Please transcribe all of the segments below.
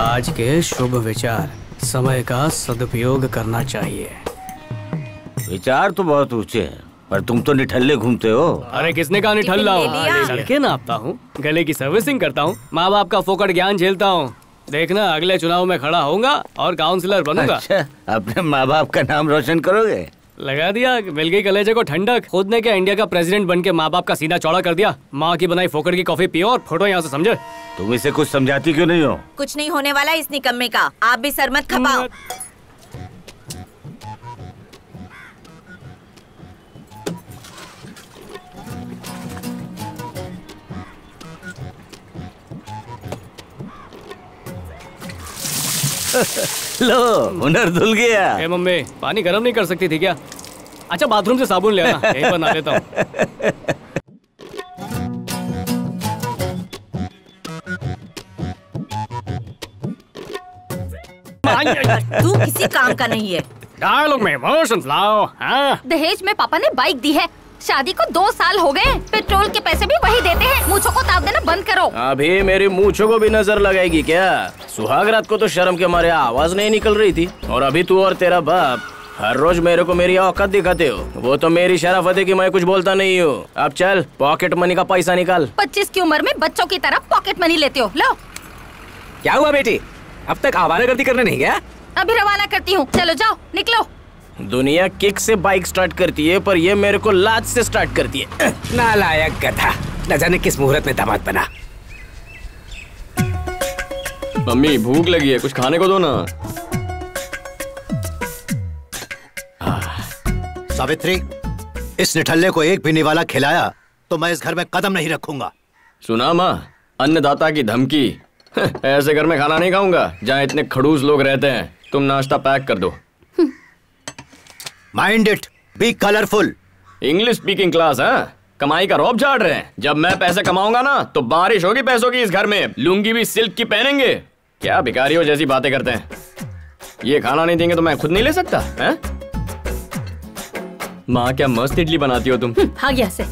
आज के शुभ विचार, समय का सदुपयोग करना चाहिए। विचार तो बहुत ऊंचे हैं, पर तुम तो निठल्ले घूमते हो। अरे किसने कहा निठल्ला हूँ? सड़कें नापता हूँ, गले की सर्विसिंग करता हूँ, माँ बाप का फोकट ज्ञान झेलता हूँ। देखना अगले चुनाव में खड़ा होऊंगा और काउंसलर बनूंगा। अच्छा, अपने माँ बाप का नाम रोशन करोगे? लगा दिया, मिल गई कलेजे को ठंडक। खुद ने क्या इंडिया का प्रेसिडेंट बन के माँ बाप का सीना चौड़ा कर दिया। माँ की बनाई फोकट की कॉफी पियो और फोटो यहाँ से समझे। तुम इसे कुछ समझाती क्यों नहीं हो? कुछ नहीं होने वाला इस निकम्मे का, आप भी सर मत खपाओ। लो, हुनर धुल गया। ए मम्मी, पानी गर्म नहीं कर सकती थी क्या? अच्छा, बाथरूम से साबुन ले आना, यहीं पर नहा लेता हूँ। तू किसी काम का नहीं है। डायलॉग में इमोशंस लाओ। हाँ? दहेज में पापा ने बाइक दी है। शादी को 2 साल हो गए, पेट्रोल के पैसे भी वही देते हैं। मूंछों को ताप देना बंद करो। अभी मेरी मूंछों को भी नजर लगाएगी क्या? सुहाग रात को तो शर्म के मारे आवाज नहीं निकल रही थी, और अभी तू और तेरा बाप हर रोज मेरे को मेरी औकात दिखाते हो। वो तो मेरी शराफत है कि मैं कुछ बोलता नहीं हूँ। अब चल, पॉकेट मनी का पैसा निकाल। 25 की उम्र में बच्चों की तरह पॉकेट मनी लेते हो। लो। क्या हुआ बेटी, अब तक आवारागर्दी करने नहीं गया? अभी रवाना करती हूँ, चलो जाओ, निकलो। दुनिया किक से बाइक स्टार्ट करती है, पर ये मेरे को लात से स्टार्ट करती है। नालायक गधा, न जाने किस मुहूर्त में दामाद बना। मम्मी भूख लगी है, कुछ खाने को दो ना। सावित्री, इस निठल्ले को एक भी निवाला खिलाया तो मैं इस घर में कदम नहीं रखूंगा। सुना माँ, अन्नदाता की धमकी। ऐसे घर में खाना नहीं खाऊंगा जहाँ इतने खड़ूस लोग रहते हैं। तुम नाश्ता पैक कर दो। Mind it, be colourful. English speaking class है, कमाई का रौब झाड़ रहे हैं। जब मैं पैसे कमाऊंगा ना तो बारिश होगी पैसों की इस घर में। लुंगी भी सिल्क की पहनेंगे। क्या भिखारियों जैसी बातें करते हैं। ये खाना नहीं देंगे तो मैं खुद नहीं ले सकता है? माँ क्या मस्त इडली बनाती हो तुम। हाँ, यहाँ से।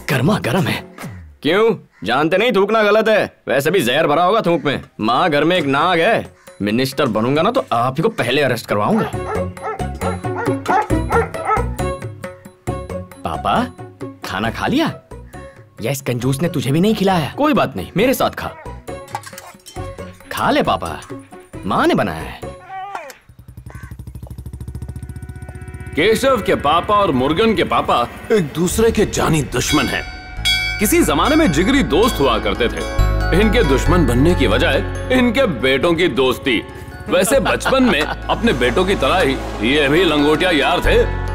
गर्मा गर्म है। क्यों, जानते नहीं थूकना गलत है? वैसे भी जहर भरा होगा थूक में। माँ, घर में एक नाग है। मिनिस्टर बनूंगा ना तो आप ही को पहले अरेस्ट करवाऊंगा। पापा, खाना खा लिया? या इस कंजूस ने तुझे भी नहीं खिलाया? कोई बात नहीं, मेरे साथ खा। खा ले पापा, माँ ने बनाया है। केशव के पापा और मुर्गन के पापा एक दूसरे के जानी दुश्मन हैं। किसी जमाने में जिगरी दोस्त हुआ करते थे। इनके दुश्मन बनने की वजह इनके बेटों की दोस्ती। वैसे बचपन में अपने बेटों की तरह ही ये भी लंगोटिया यार थे।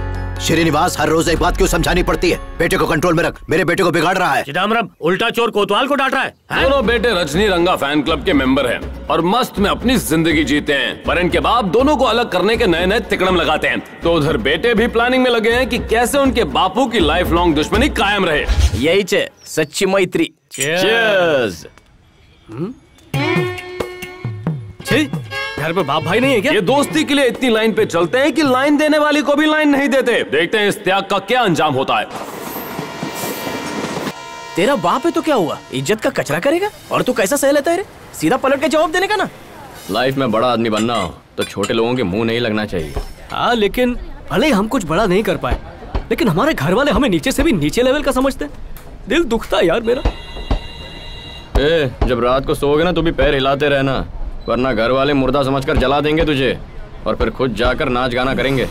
श्रीनिवास, हर रोज एक बात क्यों समझानी पड़ती है? बेटे को कंट्रोल में रख, मेरे बेटे को बिगाड़ रहा है। चिदम्बरम उल्टा चोर कोतवाल को डांट रहा है। दोनों बेटे रजनी रंगा फैन क्लब के मेंबर हैं और मस्त में अपनी जिंदगी जीते हैं, पर इनके बाप दोनों को अलग करने के नए नए तिकड़म लगाते हैं। तो उधर बेटे भी प्लानिंग में लगे हैं कि कैसे उनके बापू की लाइफ लॉन्ग दुश्मनी कायम रहे। यही चे सच्ची मैत्री। चीयर्स। घर पे बाप भाई नहीं है क्या? ये दोस्ती के लिए इतनी लाइन पे चलते हैं कि लाइन देने वाली को भी लाइन नहीं देते। देखते हैं इस त्याग का क्या अंजाम होता है। तेरा बाप है तो क्या हुआ, इज्जत का कचरा करेगा? और तू कैसा सह लेता है रे? सीधा पलट के जवाब देने का ना। लाइफ में बड़ा आदमी बनना हो तो छोटे लोगों के मुंह नहीं लगना चाहिए। हाँ, लेकिन भले ही हम कुछ बड़ा नहीं कर पाए, लेकिन हमारे घर वाले हमें नीचे से भी नीचे लेवल का समझते हैं। दिल दुखता है यार मेरा। जब रात को सोओगे ना तो भी पैर हिलाते रहना, वरना घर वाले मुर्दा समझकर जला देंगे तुझे और फिर खुद जाकर नाच गाना करेंगे।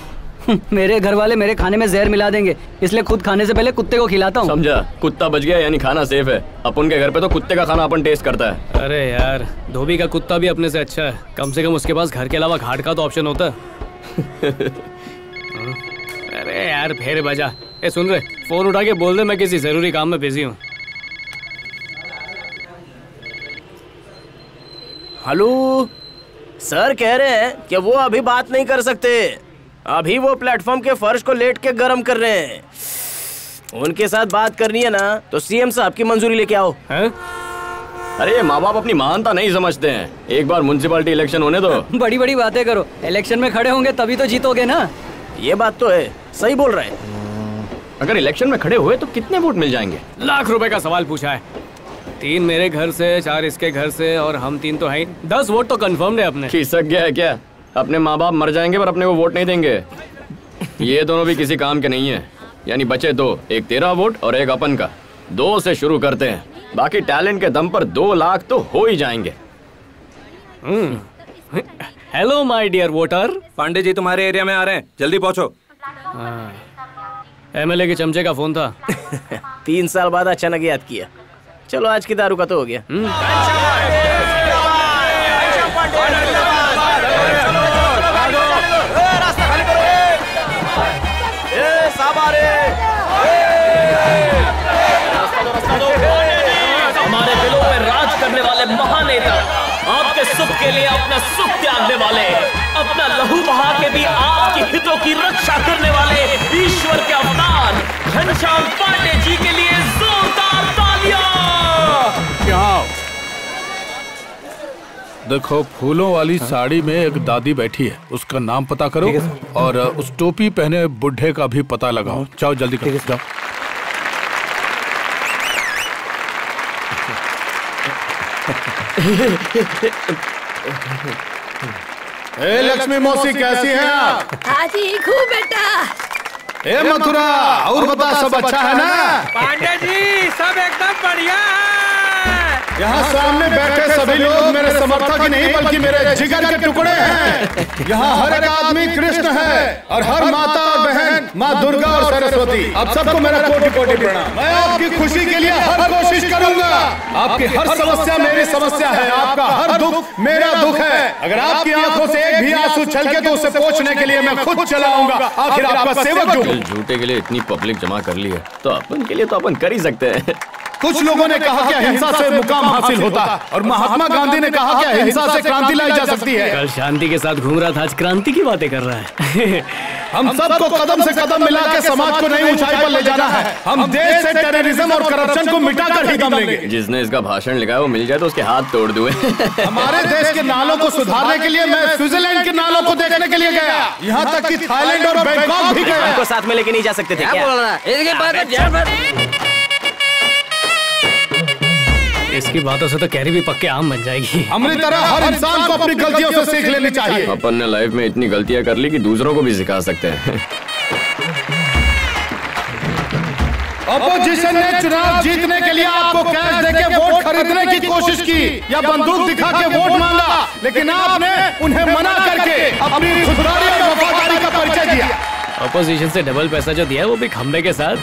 मेरे घर वाले मेरे खाने में जहर मिला देंगे, इसलिए खुद खाने से पहले कुत्ते को खिलाता हूँ। समझा? कुत्ता बच गया यानी खाना सेफ है। अपन के घर पे तो कुत्ते का खाना अपन टेस्ट करता है। अरे यार, धोबी का कुत्ता भी अपने से अच्छा है। कम से कम उसके पास घर के अलावा घाट का तो ऑप्शन होता है। अरे यार, फिर बजा। सुन रहे, फोन उठा के बोल दे मैं किसी जरूरी काम में बिजी हूँ। हेलो सर, कह रहे हैं कि वो अभी बात नहीं कर सकते। अभी वो प्लेटफॉर्म के फर्श को लेट के गर्म कर रहे हैं। उनके साथ बात करनी है ना तो सीएम साहब की मंजूरी लेके आओ। हैं? अरे माँ बाप अपनी महानता नहीं समझते हैं। एक बार म्युनिसिपैलिटी इलेक्शन होने दो। बड़ी बड़ी बातें करो, इलेक्शन में खड़े होंगे तभी तो जीतोगे ना। ये बात तो है, सही बोल रहे हैं। अगर इलेक्शन में खड़े हुए तो कितने वोट मिल जाएंगे? लाख रुपए का सवाल पूछा है। 3 मेरे घर से, 4 इसके घर से और हम 3 तो हैं। 10 वोट तो कंफर्म है अपने। खिसक गया है क्या? अपने माँ बाप मर जाएंगे पर अपने को वोट नहीं देंगे। ये दोनों भी किसी काम के नहीं है। यानी बचे 2, एक तेरा वोट और एक अपन का। 2 से शुरू करते हैं, बाकी टैलेंट के दम पर 2 लाख तो हो ही जाएंगे। Hello my dear voter. Pandey ji तुम्हारे एरिया में आ रहे हैं, जल्दी पहुंचो। एमएलए के चमचे का फोन था। 3 साल बाद अचानक याद किया। चलो आज की दारू का तो हो गया। हमारे दिलों में राज करने वाले महानेता, आपके सुख के लिए अपना सुख त्यागने वाले, अपना लहू बहा के भी आपके हितों की रक्षा करने वाले ईश्वर के अवतार घनश्याम पांडे जी के लिए जोरदार तालियां। क्या देखो, फूलों वाली साड़ी में एक दादी बैठी है, उसका नाम पता करो और उस टोपी पहने बुढ़े का भी पता लगाओ। जाओ जल्दी करो, जाओ। ए लक्ष्मी मौसी, कैसी हैं आप? हाँ जी, खूब बेटा। ए मथुरा, और बता, सब अच्छा है ना? पांडे जी सब एकदम बढ़िया है। यहाँ सामने बैठे सभी लोग मेरे समर्थक ही नहीं बल्कि मेरे जिगर के टुकड़े हैं। यहाँ हर एक आदमी कृष्ण है और हर माता और बहन माँ दुर्गा और सरस्वती। अब सबको मेरा कोटि कोटि प्रणाम। मैं आपकी खुशी के लिए हर कोशिश करूंगा। आपकी हर समस्या मेरी समस्या है, आपका हर दुख मेरा दुख है। अगर आपकी आंखों से एक भी आंसू छलके तो उसे पोंछने के लिए मैं खुद चला आऊंगा। आखिर आपका सेवक जो झूठे के लिए इतनी पब्लिक जमा कर ली है तो अपन के लिए तो अपन कर ही सकते हैं। कुछ लोगों ने कहा कि अहिंसा से मुकाम हासिल होता है और महात्मा गांधी ने कहा कि अहिंसा से क्रांति लाई जा सकती है। कल शांति के साथ घूम रहा था, आज क्रांति की बातें कर रहा है। हम सबको कदम से कदम मिला के समाज को नई ऊंचाई पर ले जाना है। हम देश से टेररिज्म और करप्शन को मिटाकर ही दम लेंगे। जिसने इसका भाषण लिखा है वो मिल जाए तो उसके हाथ तोड़ दूं। हमारे देश के नालों को सुधारने के लिए मैं स्विट्जरलैंड के नालों को देखने के लिए गया, यहाँ तक कि थाईलैंड और बैंकॉक भी गया। हमको साथ में लेके नहीं जा सकते थे क्या? इसकी बातों से तो कैरी भी पक्के आम बन जाएगी। हमारी तरह हर इंसान को अपनी गलतियों से सीख लेनी चाहिए। अपन ने लाइफ में इतनी गलतियां कर ली कि दूसरों को भी सिखा सकते हैं। अपोजिशन ने चुनाव जीतने के लिए आपको कैश देके वोट खरीदने की कोशिश की या बंदूक दिखा के वोट मांगा, लेकिन आपने उन्हें मना करके अपनी खुददारी और वफादारी का परिचय दिया। अपोजिशन से डबल पैसा जो दिया वो भी खंबे के साथ।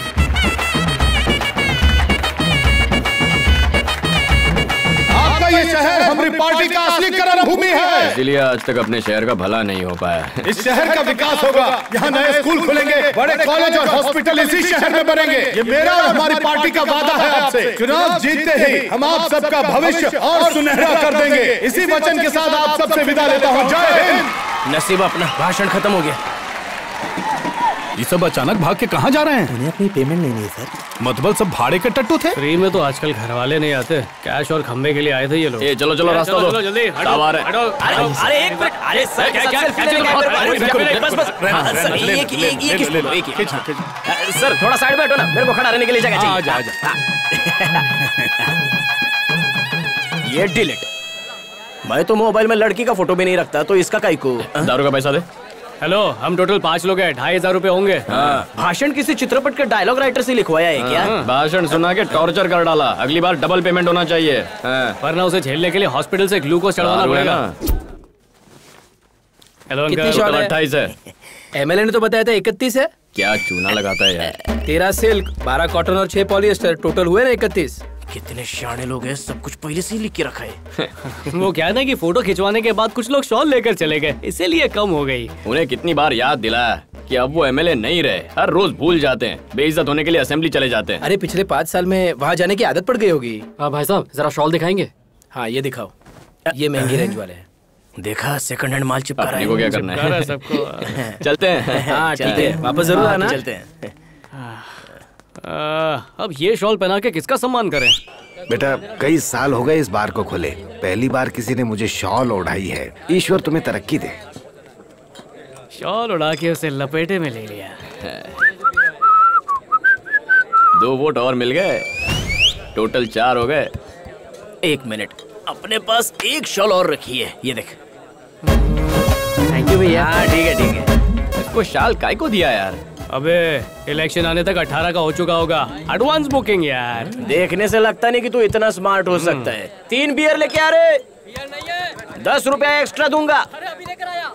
ये शहर हमारी पार्टी का असली कर्म भूमि है, इसीलिए आज तक अपने शहर का भला नहीं हो पाया। इस शहर का विकास होगा, यहाँ नए स्कूल खुलेंगे, बड़े कॉलेज और हॉस्पिटल इसी शहर में बनेंगे। ये मेरा और हमारी पार्टी का वादा है आपसे। चुनाव जीतते ही हम आप सबका भविष्य और सुनहरा कर देंगे। इसी वचन के साथ आप सबसे विदा लेता हूँ। जय हिंद। नसीब, अपना भाषण खत्म हो गया। ये सब अचानक भाग के कहाँ जा रहे हैं? उन्हें अपनी पेमेंट नहीं है सर। मतलब सब भाड़े के टट्टू थे। फ्री में तो आजकल घर वाले नहीं आते, कैश और खंबे के लिए आए थे ये लोग। चलो चलो रास्ता दो, जल्दी हटो। अरे एक मिनट, अरे सर सर थोड़ा साइड में हटो ना, मेरे को खड़ा रहने के लिए जगह चाहिए। ये डिलीट। मैं तो मोबाइल में लड़की का फोटो भी नहीं रखता, तो इसका काई को? दारू का पैसा दे। हेलो, हम टोटल 5 लोग हैं, 2500 रुपए होंगे। भाषण किसी चित्रपट के डायलॉग राइटर से लिखवाया है क्या? भाषण सुना के टॉर्चर कर डाला। अगली बार डबल पेमेंट होना चाहिए, वरना उसे झेलने के लिए हॉस्पिटल से ग्लूकोज चढ़वाना पड़ेगा। हेलो अंकल, 28 है। एमएलए ने तो बताया था 31 है। क्या चूना लगाता है यार। 13 सिल्क, 12 कॉटन और 6 पॉलिएस्टर, टोटल हुए ना 31। कितने शाणे लोग हैं, सब कुछ पहले से ही लिख के रखा है। वो क्या है ना कि फोटो खिंचवाने के बाद कुछ लोग शॉल लेकर चले गए, इसीलिए कम हो गई। उन्हें कितनी बार याद दिलाया कि अब वो एमएलए नहीं रहे, हर रोज भूल जाते हैं। बेइज्जत होने के लिए असेंबली चले जाते हैं। अरे पिछले 5 साल में वहाँ जाने की आदत पड़ गई होगी। हाँ भाई साहब, जरा शॉल दिखाएंगे। हाँ ये दिखाओ, ये महंगी रेंज वाले हैं। देखा, सेकंड हैंड माल चिपका रहा है। को क्या करना है सबको। चलते हैं। हाँ ठीक है, वापस जरूर आना। चलते हैं। अब ये शॉल पहना के किसका सम्मान करें? बेटा, कई साल हो गए इस बार को खोले, पहली बार किसी ने मुझे शॉल ओढ़ाई है। ईश्वर तुम्हें तरक्की दे। शॉल उड़ा के उसे लपेटे में ले लिया। 2 वोट और मिल गए, टोटल 4 हो गए। 1 मिनट, अपने पास एक शॉल और रखी है, ये देख। थैंक यू भैया। हाँ ठीक है ठीक है। इसको शाल काय को दिया यार? अबे इलेक्शन आने तक 18 का हो चुका होगा। एडवांस बुकिंग यार। देखने से लगता नहीं कि तू इतना स्मार्ट हो सकता है। 3 बियर लेके आ रे। 10 रुपया एक्स्ट्रा दूंगा।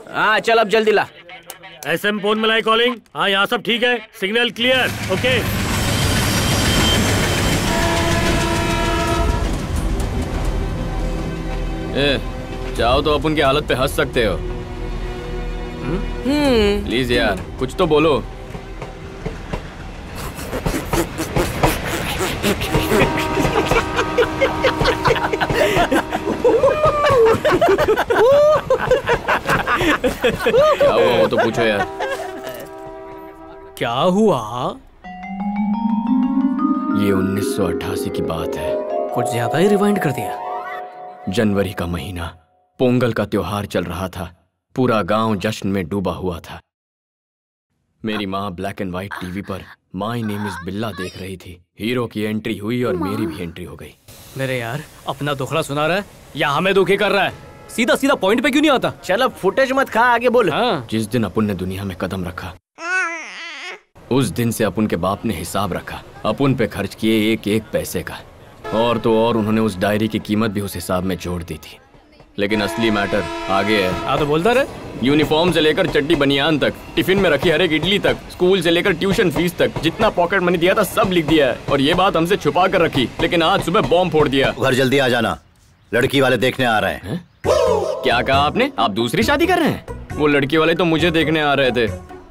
हाँ चल अब जल्दी ला। SM फोन मिलाई कॉलिंग। हाँ यहाँ सब ठीक है, सिग्नल क्लियर। ओके चाहो तो अपन की हालत पे हंस सकते हो। प्लीज यार कुछ तो बोलो। क्या हुआ वो तो पूछो यार। क्या हुआ? ये 1988 की बात है। कुछ ज्यादा ही रिवाइंड कर दिया। जनवरी का महीना, पोंगल का त्योहार चल रहा था। पूरा गांव जश्न में डूबा हुआ था। मेरी माँ ब्लैक एंड व्हाइट टीवी पर माय नेम इज बिल्ला देख रही थी। हीरो की एंट्री हुई और मेरी भी एंट्री हो गई। मेरे यार अपना दुखड़ा सुना रहा है या हमें दुखी कर रहा है? सीधा सीधा पॉइंट पे क्यों नहीं आता? चलो फुटेज मत खा, आगे बोल। हाँ। जिस दिन अपुन ने दुनिया में कदम रखा, उस दिन से अपुन के बाप ने हिसाब रखा। अपुन पे खर्च किए एक एक पैसे का। और तो और उन्होंने उस डायरी की कीमत भी उस हिसाब में जोड़ दी थी। लेकिन असली मैटर आगे है। हाँ तो बोलता रहे। यूनिफॉर्म से लेकर चड्डी बनियान तक, टिफिन में रखी हर एक इडली तक, स्कूल से लेकर ट्यूशन फीस तक, जितना पॉकेट मनी दिया था सब लिख दिया है। और ये बात हमसे छुपा कर रखी, लेकिन आज सुबह बॉम्ब फोड़ दिया। घर जल्दी आ जाना, लड़की वाले देखने आ रहे हैं। क्या कहा आपने? आप दूसरी शादी कर रहे हैं? वो लड़की वाले तो मुझे देखने आ रहे थे,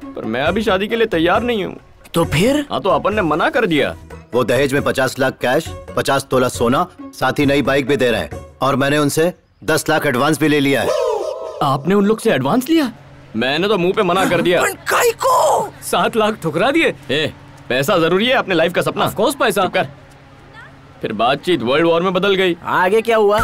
पर मैं अभी शादी के लिए तैयार नहीं हूँ। तो फिर? हाँ तो अपन ने मना कर दिया। वो दहेज में 50 लाख कैश, 50 तोला सोना, साथ ही नई बाइक भी दे रहे हैं। और मैंने उनसे 10 लाख एडवांस भी ले लिया है। आपने उन लोग से एडवांस लिया? मैंने तो मुंह पे मना कर दिया। 7 लाख ठुकरा दिए। पैसा जरूरी है अपने लाइफ का सपना। ऑफ कोर्स पैसा। कर। फिर बातचीत वर्ल्ड वॉर में बदल गई। आगे क्या हुआ?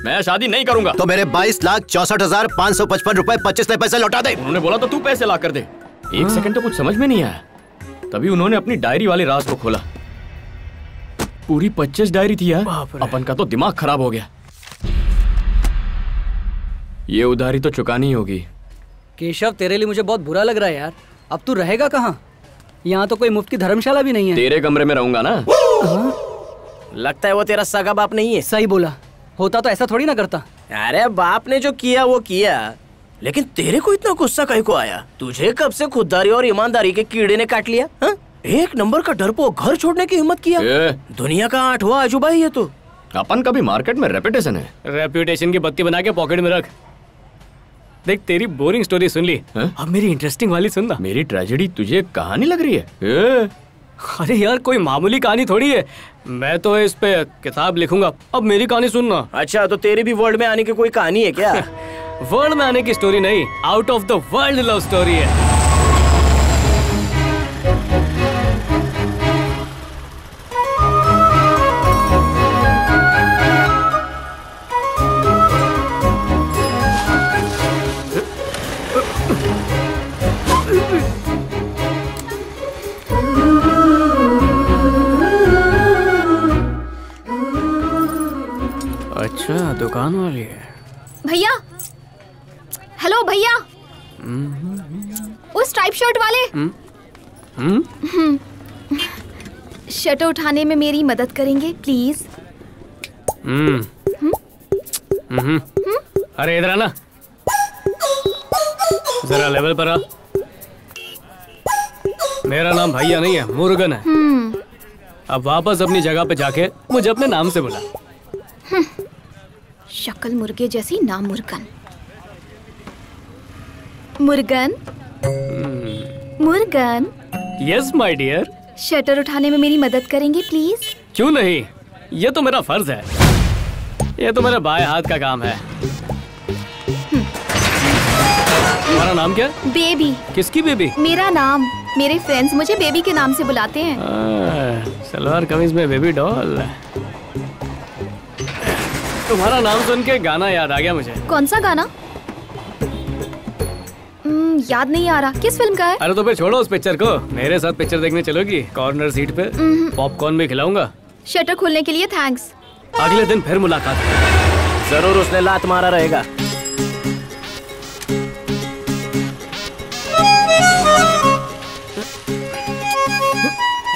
मैं शादी नहीं करूंगा। तो मेरे 22,64,555 रुपए 25 पैसे लौटा दे। उन्होंने बोला तो तू पैसे ला कर दे। एक सेकंड तो कुछ समझ में नहीं आया। तभी उन्होंने अपनी डायरी वाले राज को खोला। पूरी 25 डायरी थी यार। अपन का तो दिमाग खराब हो गया। ये उधारी तो चुकानी होगी। केशव तेरे लिए मुझे बहुत बुरा लग रहा है यार। अब तू रहेगा कहाँ? यहाँ तो कोई मुफ्त की धर्मशाला भी नहीं है। तेरे कमरे में रहूंगा ना। लगता है वो तेरा सगा बाप नहीं है। सही बोला, होता तो ऐसा थोड़ी ना करता। अरे बाप ने जो किया वो किया, लेकिन तेरे को इतना गुस्सा काहे को आया? तुझे कब से खुददारी और ईमानदारी के कीड़े ने काट लिया? हा? एक नंबर का डरपोक घर छोड़ने की हिम्मत किया। दुनिया का 8वां अजूबा ही है तू। अपन का भी मार्केट में रेपुटेशन है। रेपुटेशन की बत्ती बना के पॉकेट में रख। देख तेरी बोरिंग स्टोरी सुन ली, अब मेरी इंटरेस्टिंग वाली सुनना। मेरी ट्रेजेडी तुझे कहानी लग रही है? अरे यार कोई मामूली कहानी थोड़ी है। मैं तो इस पे किताब लिखूंगा। अब मेरी कहानी सुनना। अच्छा तो तेरी भी वर्ल्ड में आने की कोई कहानी है क्या? वर्ल्ड में आने की स्टोरी नहीं, out of the world love story है। अच्छा दुकान वाली है। भैया, हेलो भैया, उस टाइप शर्ट वाले। शर्ट उठाने में मेरी मदद करेंगे प्लीज? अरे इधर आना, जरा लेवल पर आ। मेरा नाम भैया नहीं है, मुर्गन है। अब वापस अपनी जगह पे जाके मुझे अपने नाम से बुला। शक्ल मुर्गे जैसी, नाम Murgan. Murgan, Murgan. Yes my dear. Shutter उठाने में मेरी मदद करेंगे प्लीज? क्यों नहीं, ये तो मेरा फर्ज है। ये तो मेरे बाएं हाथ का काम है। तुम्हारा नाम क्या? बेबी। किसकी बेबी? मेरा नाम, मेरे फ्रेंड्स मुझे बेबी के नाम से बुलाते हैं। सलवार कमीज में बेबी डॉल। तुम्हारा नाम सुन के गाना याद आ गया मुझे। कौन सा गाना? याद नहीं आ रहा, किस फिल्म का है? अरे तो फिर छोड़ो उस पिक्चर को, मेरे साथ पिक्चर देखने चलोगी कॉर्नर सीट पे? पॉपकॉर्न भी खिलाऊंगा। शटर खोलने के लिए थैंक्स। अगले दिन फिर मुलाकात। जरूर उसने लात मारा रहेगा।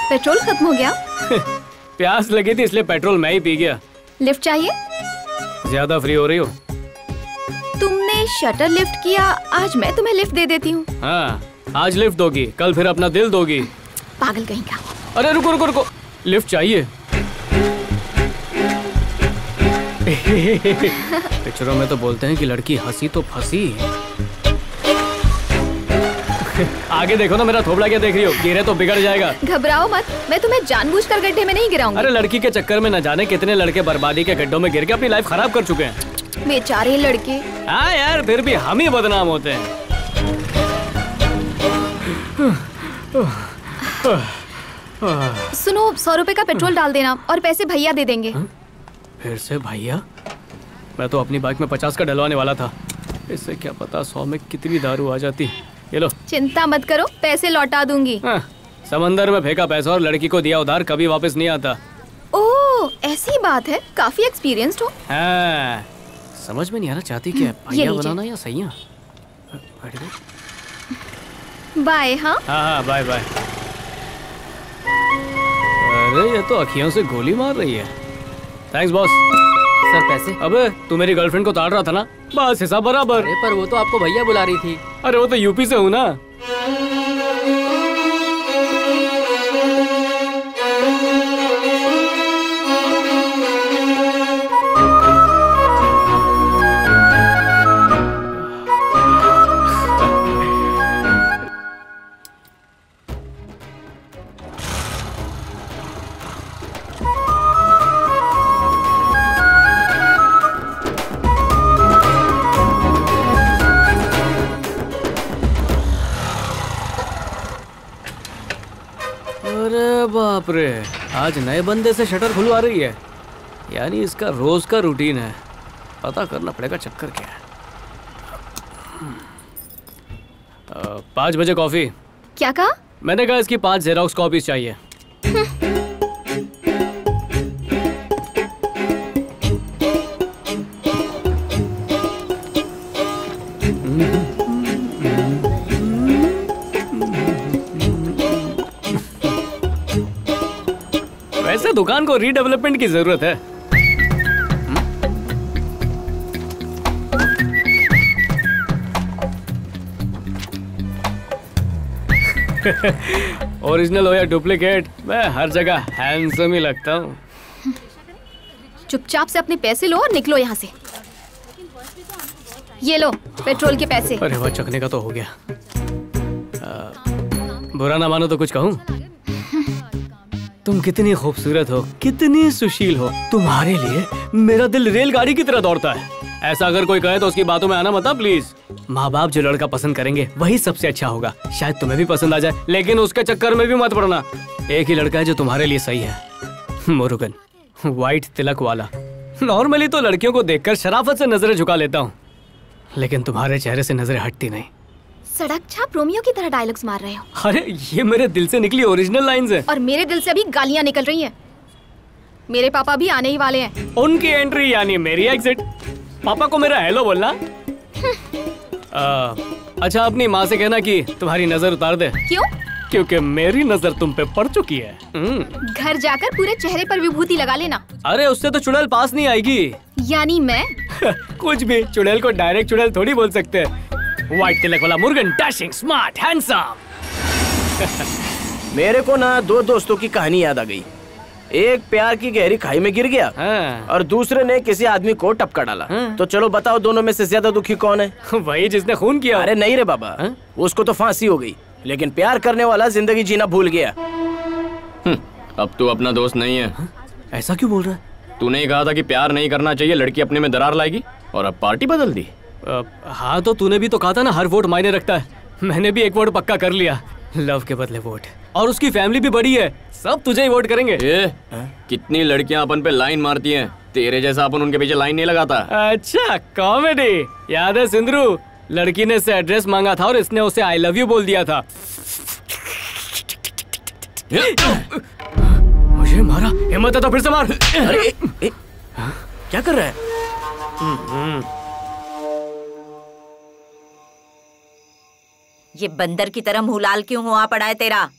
पेट्रोल खत्म हो गया। प्यास लगी थी इसलिए पेट्रोल मैं ही पी गया। लिफ्ट चाहिए? ज्यादा फ्री हो रही हो। तुमने शटर लिफ्ट किया, आज मैं तुम्हें लिफ्ट दे देती हूँ। हाँ, आज लिफ्ट दोगी, कल फिर अपना दिल दोगी। पागल कहीं का। अरे रुको रुको रुको, लिफ्ट चाहिए। पिक्चरों में तो बोलते हैं कि लड़की हंसी तो फंसी। आगे देखो ना, मेरा थोबड़ा क्या देख रही हो? गिरे तो बिगड़ जाएगा। घबराओ मत, मैं तुम्हें जानबूझकर गड्ढे में नहीं गिराऊंगी। अरे लड़की के चक्कर में न जाने कितने लड़के बर्बादी के गड्ढों में गिर के अपनी लाइफ खराब कर चुके हैं। बेचारे लड़के। हाँ यार, फिर भी हम ही बदनाम होते हैं। सुनो, 100 रुपए का पेट्रोल डाल देना और पैसे भैया दे देंगे। फिर से भैया? मैं तो अपनी बाइक में 50 का डलवाने वाला था। इससे क्या पता 100 में कितनी दारू आ जाती। ये लो। चिंता मत करो, पैसे लौटा दूंगी। हाँ, समंदर में फेंका पैसा और लड़की को दिया उधार कभी वापस नहीं आता। ओह, ऐसी बात है, काफी एक्सपीरियंस्ड हो। हाँ, समझ में नहीं आ रहा चाहती क्या, भैया बनाना या सैया? बाय। हाँ हाँ, बाय बाय। अरे ये तो अखियों से गोली मार रही है। Thanks boss. सर पैसे? अबे तू मेरी गर्लफ्रेंड को ताड़ रहा था ना, बस हिसाब बराबर। अरे पर वो तो आपको भैया बुला रही थी। अरे वो तो यूपी से हूँ ना। बाप रे, आज नए बंदे से शटर खुलवा रही है, यानी इसका रोज का रूटीन है। पता करना पड़ेगा चक्कर क्या है। 5 बजे कॉफी। क्या कहा? मैंने कहा इसकी 5 जेरोक्स कॉपीज चाहिए। वैसे दुकान को रीडेवलपमेंट की जरूरत है। ओरिजिनल हो या डुप्लीकेट, मैं हर जगह हैंडसम ही लगता हूँ। चुपचाप से अपने पैसे लो और निकलो यहाँ से। ये लो पेट्रोल के पैसे। अरे वह चखने का तो हो गया। बुरा ना मानो तो कुछ कहूँ? तुम कितनी खूबसूरत हो, कितनी सुशील हो, तुम्हारे लिए मेरा दिल रेलगाड़ी की तरह दौड़ता है। ऐसा अगर कोई कहे तो उसकी बातों में आना मत प्लीज। माँ बाप जो लड़का पसंद करेंगे वही सबसे अच्छा होगा। शायद तुम्हें भी पसंद आ जाए, लेकिन उसके चक्कर में भी मत पड़ना। एक ही लड़का है जो तुम्हारे लिए सही है, मुरुगन, व्हाइट तिलक वाला। नॉर्मली तो लड़कियों को देखकर शराफत से नजरें झुका लेता हूँ, लेकिन तुम्हारे चेहरे से नजरें हटती नहीं। सड़क छाप रोमियो की तरह डायलॉग्स मार रहे हो। अरे ये मेरे दिल से निकली ओरिजिनल लाइंस हैं। और मेरे दिल से भी गालियाँ निकल रही हैं। मेरे पापा भी आने ही वाले हैं। उनकी एंट्री यानी मेरी एग्जिट। पापा को मेरा हेलो बोलना। अच्छा, अपनी माँ से कहना कि तुम्हारी नजर उतार दे। क्यों? क्योंकि मेरी नजर तुम पे पड़ चुकी है। घर जाकर पूरे चेहरे पर विभूति लगा लेना। अरे उससे तो चुड़ैल पास नहीं आएगी। यानी मैं? कुछ भी, चुड़ैल को डायरेक्ट चुड़ैल थोड़ी बोल सकते हैं। व्हाइट तिलक वाला मुर्गन, डैशिंग, स्मार्ट, हैंडसम। मेरे को ना 2 दोस्तों की कहानी याद आ गई। एक प्यार की गहरी खाई में गिर गया और दूसरे ने किसी आदमी को टपका डाला। तो चलो बताओ, दोनों में से ज्यादा दुखी कौन है? वही जिसने खून किया। अरे नहीं रे बाबा, उसको तो फांसी हो गई, लेकिन प्यार करने वाला जिंदगी जीना भूल गया। अब तू अपना दोस्त नहीं है। ऐसा क्यों बोल रहा है? तूने कहा था कि प्यार नहीं करना चाहिए, लड़की अपने में दरार लाएगी, और अब पार्टी बदल दी। हाँ तो तूने भी तो कहा था ना, हर वोट मायने रखता है। मैंने भी एक वोट पक्का कर लिया, लव के बदले वोट। और उसकी फैमिली भी बड़ी है, सब तुझे ही वोट करेंगे। कितनी लड़कियां अपन पे लाइन मारती हैं, तेरे जैसा अपन उनके पीछे लाइन नहीं लगाता। अच्छा, कॉमेडी याद है सिंदरू? लड़की ने इससे एड्रेस मांगा था और इसने उसे आई लव यू बोल दिया था। मुझे मारा, हिम्मत है तो फिर से मार। अरे क्या कर रहा है? ये बंदर की तरह मुंह लाल क्यों हुआ पड़ा है तेरा?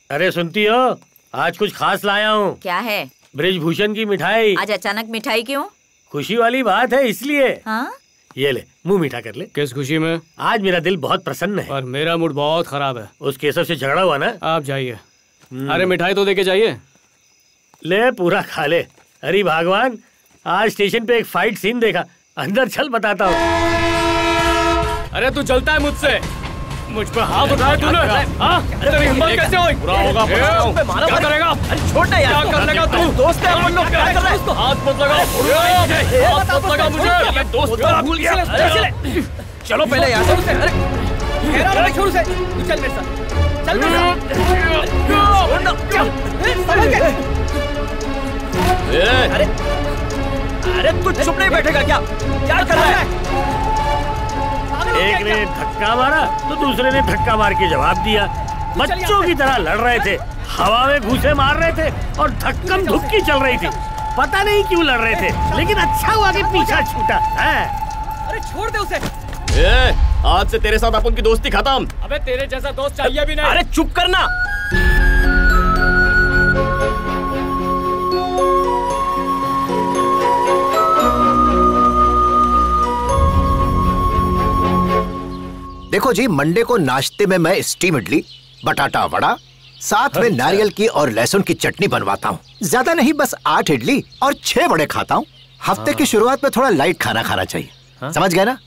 अरे सुनती हो, आज कुछ खास लाया हूँ। क्या है? ब्रिजभूषण की मिठाई। आज अचानक मिठाई क्यों? खुशी वाली बात है इसलिए। हाँ? ये ले, मुंह मीठा कर ले। किस खुशी में? आज मेरा दिल बहुत प्रसन्न है। और मेरा मूड बहुत खराब है। उस केशव से झगड़ा हुआ ना? आप जाइए। अरे मिठाई तो देके जाइए। ले पूरा खा ले। अरे भगवान, आज स्टेशन पे एक फाइट सीन देखा। अंदर चल बताता हूँ। अरे तू चलता है मुझसे? मुझ पे हाथ उठाया तूने? हाँ? तेरी हिम्मत कैसे हुई? बुरा होगा। क्या करेगा? अरे छोड़ना यार। क्या कर लेगा तू? दोस्त है अपन लोग, क्या कर रहा है? हाथ मत लगा। हाथ मत लगा मुझे। दोस्त भूल गया। चलो पहले यहाँ से। अरे घेरा लो, छोड़ उसे। तू चल मेरे साथ। चल मेरे साथ। अरे तू चुप नहीं बैठेगा क्या? क्या कर रहा है? एक ने धक्का मारा तो दूसरे ने धक्का मार के जवाब दिया। बच्चों की तरह लड़ रहे थे, हवा में घूंसे मार रहे थे और धक्कम धुक्की चल रही थी। पता नहीं क्यों लड़ रहे थे, लेकिन अच्छा हुआ कि पीछा छूटा है। अरे छोड़ दे उसे। आज से तेरे साथ अपन की दोस्ती खत्म। अबे तेरे जैसा दोस्त चाहिए भी नहीं। अरे चुप करना। देखो जी, मंडे को नाश्ते में मैं स्टीम इडली, बटाटा वड़ा, साथ में नारियल की और लहसुन की चटनी बनवाता हूँ। ज्यादा नहीं, बस 8 इडली और 6 वड़े खाता हूँ। हफ्ते की शुरुआत में थोड़ा लाइट खाना खाना चाहिए। समझ गए ना?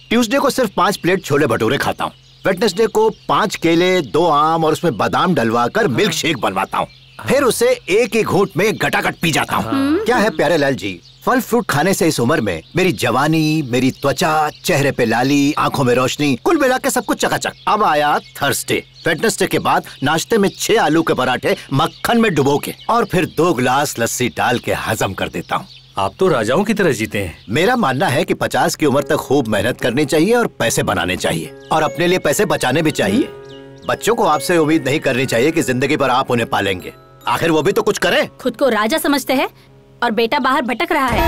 ट्यूसडे को सिर्फ 5 प्लेट छोले भटूरे खाता हूँ। वेडनेसडे को 5 केले, 2 आम और उसमें बादाम डलवा कर मिल्क शेक बनवाता हूँ। फिर उसे एक ही घूंट में गटागट पी जाता हूँ। क्या है प्यारे लाल जी, फल फ्रूट खाने से इस उम्र में मेरी जवानी, मेरी त्वचा, चेहरे पे लाली, आंखों में रोशनी, कुल मिला के सब कुछ चकाचक। अब आया थर्सडे। वेडनेसडे के बाद नाश्ते में 6 आलू के पराठे मक्खन में डुबो के और फिर 2 गिलास लस्सी डाल के हजम कर देता हूँ। आप तो राजाओं की तरह जीते हैं। मेरा मानना है कि 50 की उम्र तक खूब मेहनत करनी चाहिए और पैसे बनाने चाहिए और अपने लिए पैसे बचाने भी चाहिए। बच्चों को आपसे उम्मीद नहीं करनी चाहिए कि जिंदगी पर आप उन्हें पालेंगे। आखिर वो भी तो कुछ करें। खुद को राजा समझते हैं और बेटा बाहर भटक रहा है।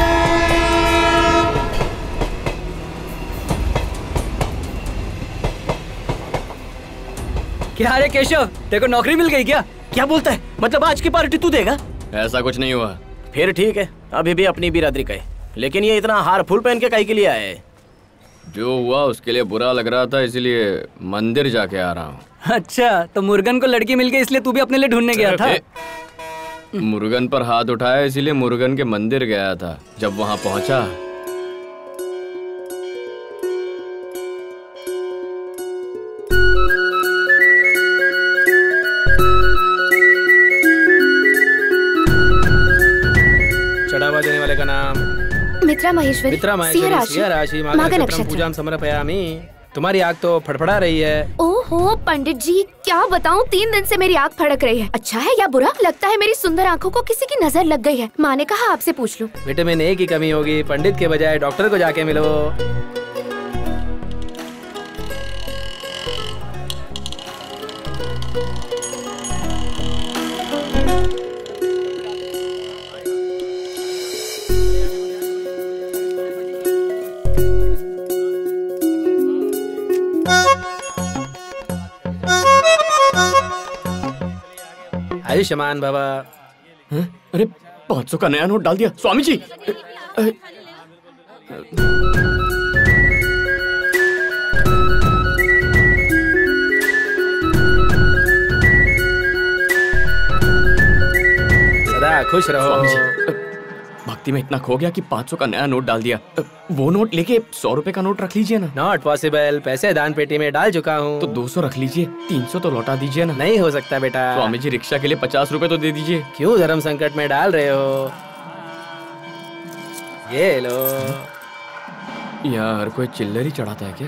क्या रे केशव, तेरे को नौकरी मिल गई क्या? क्या बोलता है? मतलब आज की पार्टी तू देगा? ऐसा कुछ नहीं हुआ। फिर ठीक है, अभी भी अपनी बिरादरी का है, लेकिन ये इतना हार फूल पहन के काहे के लिए आए? जो हुआ उसके लिए बुरा लग रहा था, इसलिए मंदिर जाके आ रहा हूँ। अच्छा, तो मुर्गन को लड़की मिल गई इसलिए तू भी अपने लिए ढूंढने गया था? मुर्गन पर हाथ उठाया इसीलिए मुर्गन के मंदिर गया था। जब वहाँ पहुँचा चढ़ावा देने वाले का नाम मित्रा महेश्वरी। मित्रा महेश्वरी, सिंह राशि, माघ नक्षत्र, पूजाम समर्पयामि। तुम्हारी आग तो फड़फड़ा रही है। ओहो पंडित जी, क्या बताऊं, 3 दिन से मेरी आँख फड़क रही है। अच्छा है या बुरा? लगता है मेरी सुंदर आँखों को किसी की नजर लग गई है। माँ ने कहा आपसे पूछ लूं। विटामिन ए की कमी होगी, पंडित के बजाय डॉक्टर को जाके मिलो। आयुष्मान बाबा। अरे 500 का नया नोट डाल दिया स्वामी जी। सदा खुश रहो। स्वामी जी, भक्ति में इतना खो गया कि 500 का नया नोट डाल दिया। वो नोट लेके 100 रुपए का नोट रख लीजिए ना। नॉट पॉसिबल, पैसे दान पेटी में डाल चुका हूँ। तो 200 रख लीजिए, 300 तो लौटा दीजिए ना। नहीं हो सकता बेटा। स्वामी जी, रिक्शा के लिए 50 रुपए तो दे दीजिए। क्यों धर्म संकट में डाल रहे हो? ये लो। यहाँ हर कोई चिल्लर ही चढ़ाता है क्या?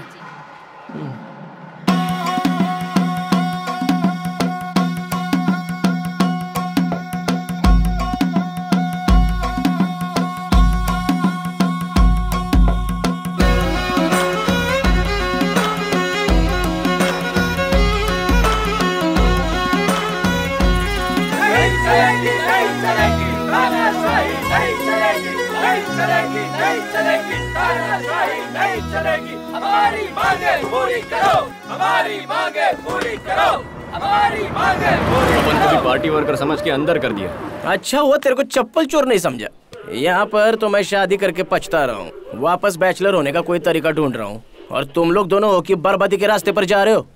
मांगे पूरी करो, हमारी मांगे पूरी करो, हमारी मांगे पूरी अपन को भी पार्टी वर्कर समझ के अंदर कर दिया। अच्छा हुआ तेरे को चप्पल चोर नहीं समझा। यहाँ पर तो मैं शादी करके पछता रहा हूँ, वापस बैचलर होने का कोई तरीका ढूंढ रहा हूँ, और तुम लोग दोनों हो कि बर्बादी के रास्ते पर जा रहे हो।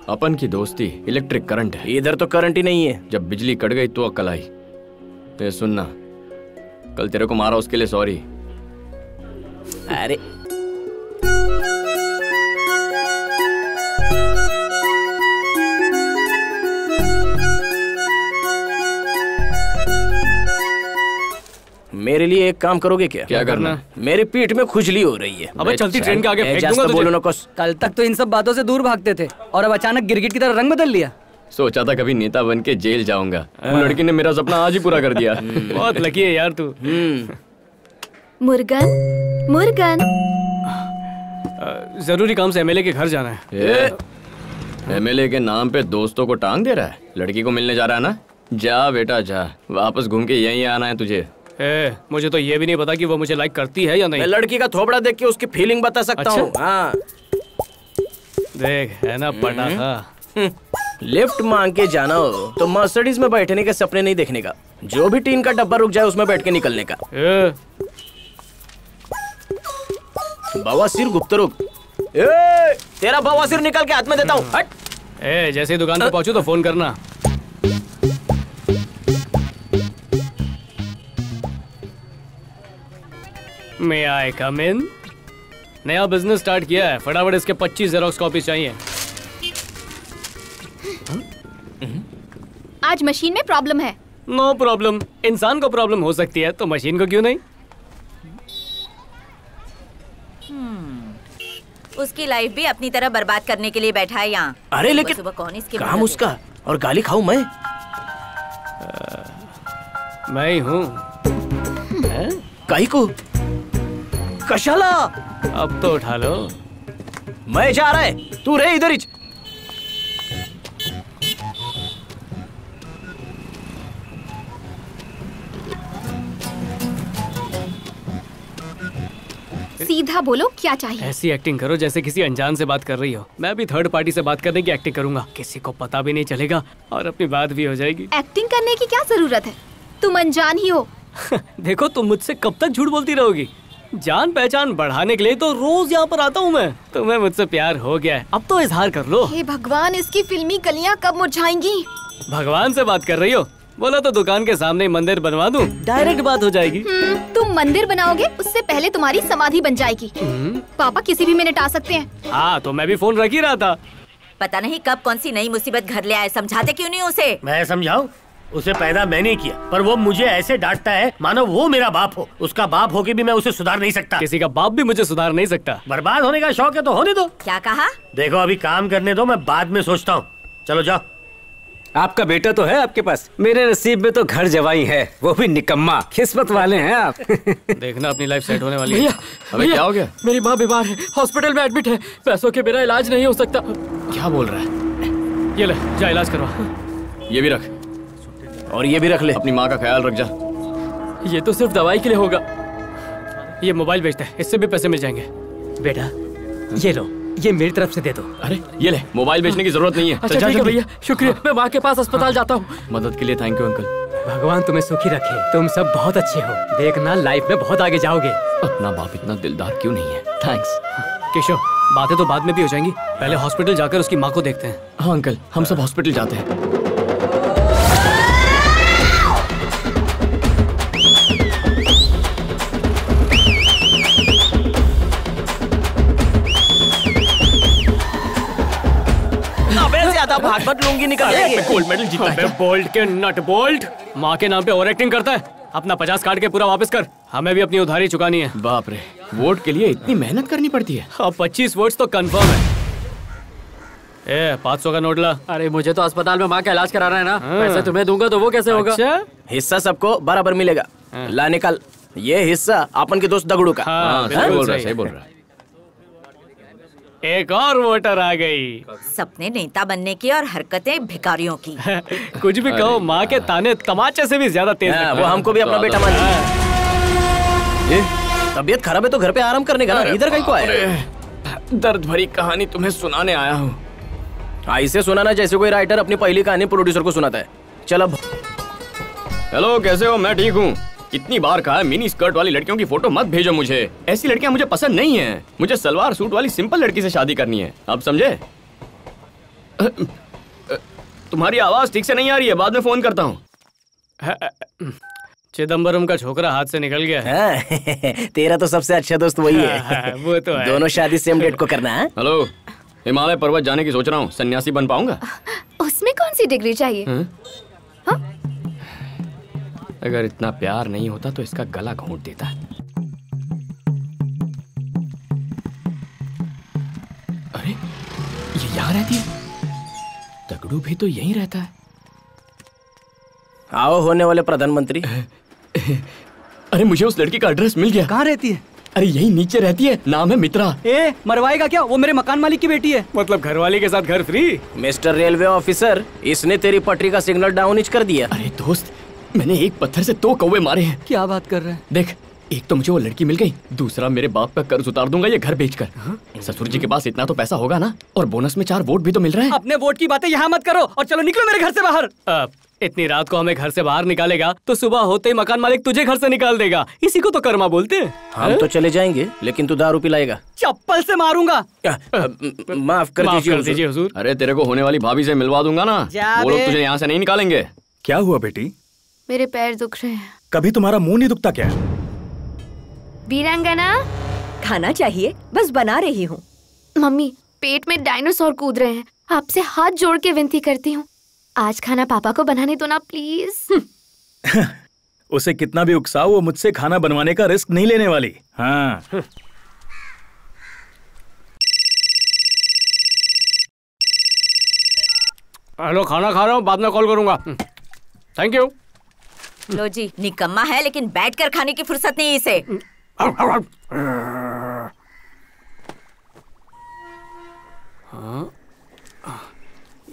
अपन की दोस्ती इलेक्ट्रिक करंट है, इधर तो करंट ही नहीं है। जब बिजली कट गई तो अक्ल आई। तो सुनना, कल तेरे को मारा उसके लिए सॉरी। अरे मेरे लिए एक काम करोगे क्या? क्या करना? मेरी पीठ में खुजली हो रही है। अबे चलती ट्रेन के आगे फेंक दूंगा तुझे। बोलो ना कुछ। कल तक तो इन सब बातों से दूर भागते थे और अब अचानक गिरगिट की तरह रंग बदल लिया। सोचा था कभी नेता बन के जेल जाऊंगा, वो लड़की ने मेरा सपना आज ही पूरा कर दिया। बहुत लकी है यार तू। मुर्गन, मुर्गन। जरूरी काम से एमएलए के घर जाना है। एमएलए के नाम पे दोस्तों को टांग दे रहा है। लड़की को मिलने जा रहा है ना? जा बेटा जा, वापस घूम के यहीं आना है तुझे। मुझे तो ये भी नहीं पता कि वो मुझे लाइक करती है या नहीं। मैं लड़की का थोबड़ा देख के उसकी फीलिंग बता सकता हूँ। हाँ देख, है ना पटाखा। लिफ्ट मांग के जाना हो तो मर्सिडीज में बैठने के सपने नहीं देखने का, जो भी टीन का डब्बा रुक जाए उसमें बैठ के निकलने का। बवासीर गुप्त रुक। तेरा बवासीर निकाल के हाथ में देता हूँ। हट। जैसे ही दुकान पे पहुंचू तो फोन करना। May I come in? नया बिजनेस स्टार्ट किया है, फटाफट इसके 25 जेरोक्स कॉपी चाहिए। आज मशीन में प्रॉब्लम है। नो प्रॉब्लम, इंसान को प्रॉब्लम हो सकती है तो मशीन को क्यों नहीं? उसकी लाइफ भी अपनी तरह बर्बाद करने के लिए बैठा है यहाँ। अरे लेकिन सुबह कौन इसके काम उसका और गाली खाऊं मैं? मैं ही हूँ। काई को कशाला? अब तो उठा लो। मैं जा रहा है, तू रहे इधर ही। सीधा बोलो क्या चाहिए? ऐसी एक्टिंग करो जैसे किसी अनजान से बात कर रही हो। मैं भी थर्ड पार्टी से बात करने की एक्टिंग करूंगा, किसी को पता भी नहीं चलेगा और अपनी बात भी हो जाएगी। एक्टिंग करने की क्या जरूरत है, तुम अनजान ही हो। देखो तुम मुझसे कब तक झूठ बोलती रहोगी? जान पहचान बढ़ाने के लिए तो रोज यहाँ पर आता हूँ मैं। तुम्हें मुझसे प्यार हो गया है, अब तो इजहार कर लो। हे भगवान, इसकी फिल्मी कलियाँ कब मुरझाएंगी? भगवान से बात कर रही हो? बोला तो दुकान के सामने मंदिर बनवा दूं, डायरेक्ट बात हो जाएगी। तुम मंदिर बनाओगे उससे पहले तुम्हारी समाधि बन जाएगी। पापा किसी भी मिनट आ सकते हैं। हाँ तो मैं भी फोन रख ही रहा था। पता नहीं कब कौन सी नई मुसीबत घर ले आए, समझाते क्यों नहीं उसे? मैं समझाऊं? उसे पैदा मैंने किया, पर वो मुझे ऐसे डांटता है मानो वो मेरा बाप हो। उसका बाप होके भी मैं उसे सुधार नहीं सकता। किसी का बाप भी मुझे सुधार नहीं सकता। बर्बाद होने का शौक है तो होने दो। क्या कहा? देखो अभी काम करने दो, मैं बाद में सोचता हूँ। चलो जाओ। आपका बेटा तो है आपके पास, मेरे नसीब में तो घर जवाई है, वो भी निकम्मा। किस्मत वाले हैं आप। देखना अपनी लाइफ सेट होने वाली है। अबे क्या हो गया? मेरी माँ बीमार है, हॉस्पिटल में एडमिट है, पैसों के बिना इलाज नहीं हो सकता। क्या बोल रहा है? ये ले जा इलाज करवा। ये भी रख और ये भी रख ले। अपनी माँ का ख्याल रख जा। ये तो सिर्फ दवाई के लिए होगा। ये मोबाइल बेचते हैं, इससे भी पैसे मिल जाएंगे। बेटा ये लो, ये मेरी तरफ से दे दो। अरे ये ले, मोबाइल बेचने की जरूरत नहीं है। अच्छा ठीक है भैया, शुक्रिया। मैं माँ के पास अस्पताल जाता हूँ। मदद के लिए थैंक यू अंकल। भगवान तुम्हें सुखी रखे, तुम सब बहुत अच्छे हो, देखना लाइफ में बहुत आगे जाओगे। अपना बाप इतना दिलदार क्यों नहीं है? थैंक्स केशव, बातें तो बाद में भी हो जाएंगी, पहले हॉस्पिटल जाकर उसकी माँ को देखते हैं। हाँ अंकल, हम सब हॉस्पिटल जाते हैं। भाग मत, लूंगी निकालेंगे। गोल्ड मेडल जीता है। बोल्ट के नट बोल्ट, माँ के नाम पे ओवर एक्टिंग करता है। अपना 50 काट के पूरा वापस कर, हमें भी अपनी उधारी चुकानी है। बाप रे, वोट के लिए इतनी मेहनत करनी पड़ती है। अब 25 वोट्स तो कंफर्म है। 500 का नोट ला। अरे मुझे तो अस्पताल में माँ का इलाज करा रहा है ना, पैसे तुम्हें दूंगा तो वो कैसे होगा? अच्छा? हिस्सा सबको बराबर मिलेगा। ला निकाल, ये हिस्सा अपन के दोस्त दगड़ू का। सही बोल रहा है। एक और वोटर आ गई। सपने नेता बनने की और हरकतें भिखारियों की। कुछ भी कहो, माँ के ताने तमाचे से भी ज्यादा तेज लगते हैं। वो हमको भी अपना बेटा मानती है। तबीयत खराब है तो घर पे आराम करने का ना, इधर कहीं को आए? दर्द भरी कहानी तुम्हें सुनाने आया हूँ। ऐसे सुनाना जैसे कोई राइटर अपनी पहली कहानी प्रोड्यूसर को सुनाता है। चल अब। हेलो, कैसे हो? मैं ठीक हूँ। कितनी बार कहा है मिनी स्कर्ट वाली लड़कियों की फोटो मत भेजो मुझे। ऐसी लड़कियां मुझे पसंद नहीं है। मुझे सलवार सूट वाली सिंपल लड़की से शादी करनी है। अब समझे? तुम्हारी आवाज ठीक से नहीं आ रही है, बाद में फोन करता हूँ। चिदम्बरम का छोकरा हाथ से निकल गया है। तेरा तो सबसे अच्छा दोस्त वही है। वो तो है। दोनों शादी सेम डेट को करना है। हेलो, हिमालय पर्वत जाने की सोच रहा हूँ। सन्यासी बन पाऊंगा? उसमें कौन सी डिग्री चाहिए? अगर इतना प्यार नहीं होता तो इसका गला घोंट देता। अरे, ये यहाँ रहती है? तगड़ू भी तो यहीं रहता है। आओ होने वाले प्रधानमंत्री। अरे, मुझे उस लड़की का एड्रेस मिल गया। कहाँ रहती है? अरे, यही नीचे रहती है। नाम है मित्रा। मरवाएगा क्या? वो मेरे मकान मालिक की बेटी है। मतलब घरवाली के साथ घर फ्री? मिस्टर रेलवे ऑफिसर, इसने तेरी पटरी का सिग्नल डाउन कर दिया। अरे दोस्त, मैंने एक पत्थर से 2 कौवे मारे हैं। क्या बात कर रहे हैं? देख, एक तो मुझे वो लड़की मिल गई, दूसरा मेरे बाप का कर्ज उतार दूंगा ये घर बेचकर। ससुर जी के पास इतना तो पैसा होगा ना, और बोनस में 4 वोट भी तो मिल रहे हैं। अपने वोट की बातें यहाँ मत करो और चलो निकलो मेरे घर से बाहर। इतनी रात को हमें घर से बाहर निकालेगा तो सुबह होते ही मकान मालिक तुझे घर से निकाल देगा। इसी को तो कर्मा बोलते हैं। हम तो चले जाएंगे, लेकिन तू दारू पिलाएगा। चप्पल से मारूंगा। माफ कर दीजिए हुजूर। अरे, तेरे को होने वाली भाभी से मिलवा दूंगा ना, वो लोग तुझे यहाँ से नहीं निकालेंगे। क्या हुआ बेटी? मेरे पैर दुख रहे हैं। कभी तुम्हारा मुंह नहीं दुखता क्या? वीरांगना, खाना चाहिए, बस बना रही हूँ। मम्मी, पेट में डायनासोर कूद रहे हैं। आपसे हाथ जोड़ के विनती करती हूँ, आज खाना पापा को बनाने दो ना प्लीज। उसे कितना भी उकसाओ, वो मुझसे खाना बनवाने का रिस्क नहीं लेने वाली। हाँ। हेलो, खाना खा रहा हूँ, बाद में कॉल करूंगा। Thank you. लो जी, निकम्मा है लेकिन बैठकर खाने की फुर्सत नहीं इसे। हाँ,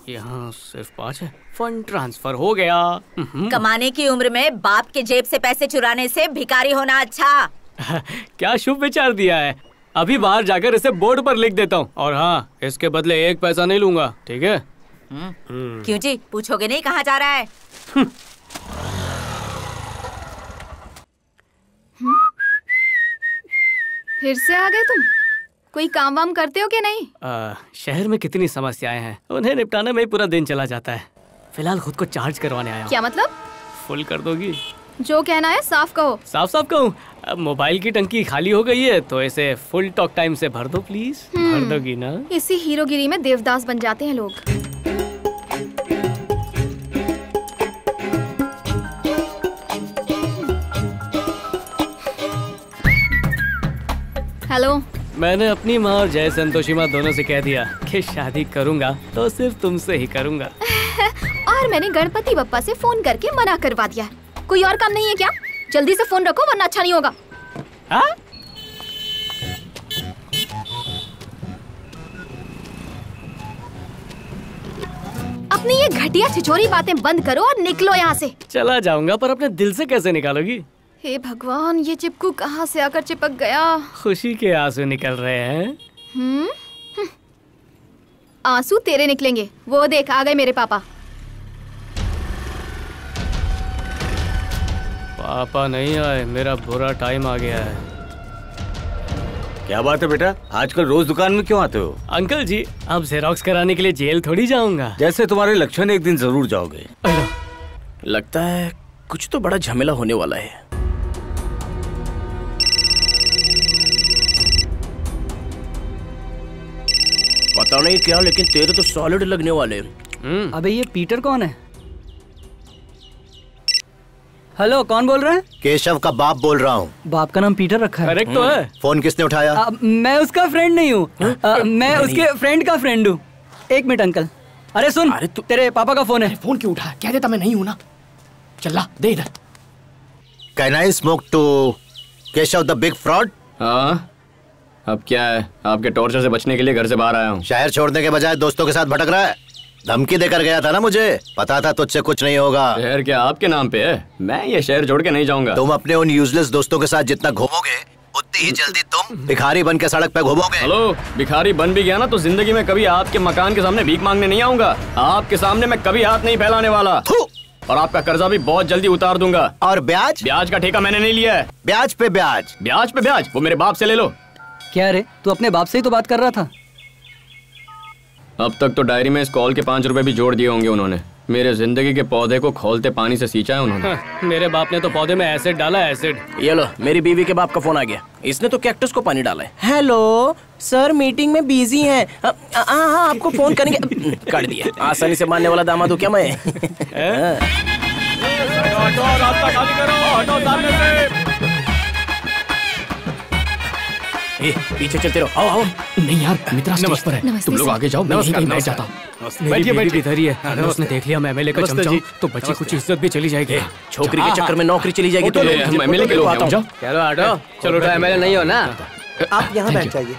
यहाँ सिर्फ 5 है। फंड ट्रांसफर हो गया। कमाने की उम्र में बाप के जेब से पैसे चुराने से भिखारी होना अच्छा। क्या शुभ विचार दिया है। अभी बाहर जाकर इसे बोर्ड पर लिख देता हूँ। और हाँ, इसके बदले 1 पैसा नहीं लूंगा, ठीक है? क्यों जी, पूछोगे नहीं कहाँ जा रहा है? फिर से आ गए तुम? कोई काम वाम करते हो क्या नहीं? शहर में कितनी समस्याएं हैं, उन्हें निपटाने में ही पूरा दिन चला जाता है। फिलहाल खुद को चार्ज करवाने आया हूँ। क्या मतलब? फुल कर दोगी? जो कहना है साफ कहो। साफ साफ कहूँ? अब मोबाइल की टंकी खाली हो गई है तो इसे फुल टॉक टाइम से भर दो प्लीज। भर दोगी ना? इसी हीरोगिरी में देवदास बन जाते हैं लोग। हेलो। मैंने अपनी माँ और जय संतोषी माँ दोनों से कह दिया कि शादी करूंगा तो सिर्फ तुमसे ही करूंगा। और मैंने गणपति बप्पा से फोन करके मना करवा दिया। कोई और काम नहीं है क्या? जल्दी से फोन रखो वरना अच्छा नहीं होगा। हाँ? अपनी ये घटिया छिछोरी बातें बंद करो और निकलो यहाँ से। चला जाऊंगा, पर अपने दिल से कैसे निकालोगी? हे भगवान, ये चिपकू कहाँ से आकर चिपक गया? खुशी के आंसू निकल रहे हैं। आंसू तेरे निकलेंगे। वो देख, आ गए मेरे पापा। पापा नहीं आए, मेरा बुरा टाइम आ गया है। क्या बात है बेटा, आजकल रोज दुकान में क्यों आते हो? अंकल जी, अब जेरोक्स कराने के लिए जेल थोड़ी जाऊंगा। जैसे तुम्हारे लक्षण, एक दिन जरूर जाओगे। लगता है कुछ तो बड़ा झमेला होने वाला है। पता नहीं क्या, लेकिन तेरे तो सॉलिड लगने वाले। अबे ये पीटर कौन है? हेलो, कौन बोल रहा है? केशव का बाप बोल रहा हूँ। बाप का नाम पीटर रखा है? करेक्ट तो है। फोन किसने उठाया? मैं उसका फ्रेंड नहीं हूँ। मैं उसके फ्रेंड का फ्रेंड हूँ। 1 मिनट अंकल। अरे सुन, तेरे पापा का फोन है। फोन क्यों उठा? कह देता मैं नहीं हूँ ना। चला दे इधर। Can I smoke to Keshav the big fraud? हाँ, अब क्या है? आपके टॉर्चर से बचने के लिए घर से बाहर आया हूँ। शहर छोड़ने के बजाय दोस्तों के साथ भटक रहा है। धमकी देकर गया था ना मुझे, पता था तुझसे कुछ नहीं होगा। शहर क्या आपके नाम पे है? मैं ये शहर छोड़ के नहीं जाऊंगा। तुम अपने उन यूजलेस दोस्तों के साथ जितना घूमोगे उतनी ही जल्दी तुम भिखारी बन के सड़क पे घूमोगे। हेलो, भिखारी बन भी गया ना तो जिंदगी में कभी आपके मकान के सामने भीख मांगने नहीं आऊंगा। आपके सामने मैं कभी हाथ नहीं फैलाने वाला और आपका कर्जा भी बहुत जल्दी उतार दूंगा। और ब्याज? ब्याज का ठेका मैंने नहीं लिया है। ब्याज पे ब्याज? ब्याज पे ब्याज वो मेरे बाप से ले लो। क्या रे, तू अपने बाप से ही तो बात कर रहा था। अब तक तो डायरी में इस कॉल के 5 रुपए भी जोड़ दिए होंगे उन्होंने। मेरे जिंदगी के पौधे को खोलते पानी से सींचा है उन्होंने। मेरे बाप ने तो पौधे में एसिड डाला है, एसिड। ये लो, मेरी बीवी के बाप का फोन आ गया। इसने तो कैक्टस को पानी डाला है। हेलो सर, मीटिंग में बिजी हैं। हाँ, आपको फोन करेंगे। काट दिया। आसानी से मानने वाला दामाद हूँ क्या मैं? खाली करो, हटो सामने से। पीछे चलते रहो। आओ आओ। नहीं यार, मित्रा स्टेज पर है। तुम लोग आगे जाओ, मैं यहीं कहीं बैठ जाता। मेरी बीवी इधर ही है। अगर उसने देख लिया मैं एमएलए का चमचा हूं, तो बच्ची कुछ इज्जत भी चली जाएगी। छोकरी के चक्कर में नौकरी चली जाएगी। तो हम एमएलए के लोग हैं। जाओ। चलो हटो। चलो तो एमएलए नहीं हो ना। आप यहाँ बैठ जाइए।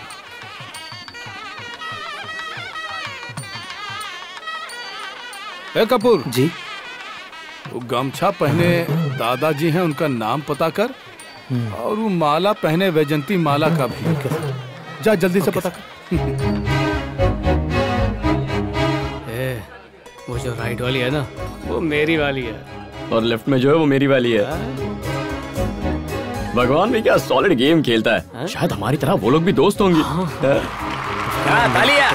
ए कपूर जी, वो गमछा पहने दादाजी हैं, उनका नाम पता कर। और वो माला पहने वैजंती माला का भी। जा जल्दी से पता कर। वो जो राइट वाली है ना, वो मेरी वाली है। और लेफ्ट में जो है वो मेरी वाली है। भगवान भी क्या सॉलिड गेम खेलता है। शायद हमारी तरह वो लोग भी दोस्त होंगे। तालियां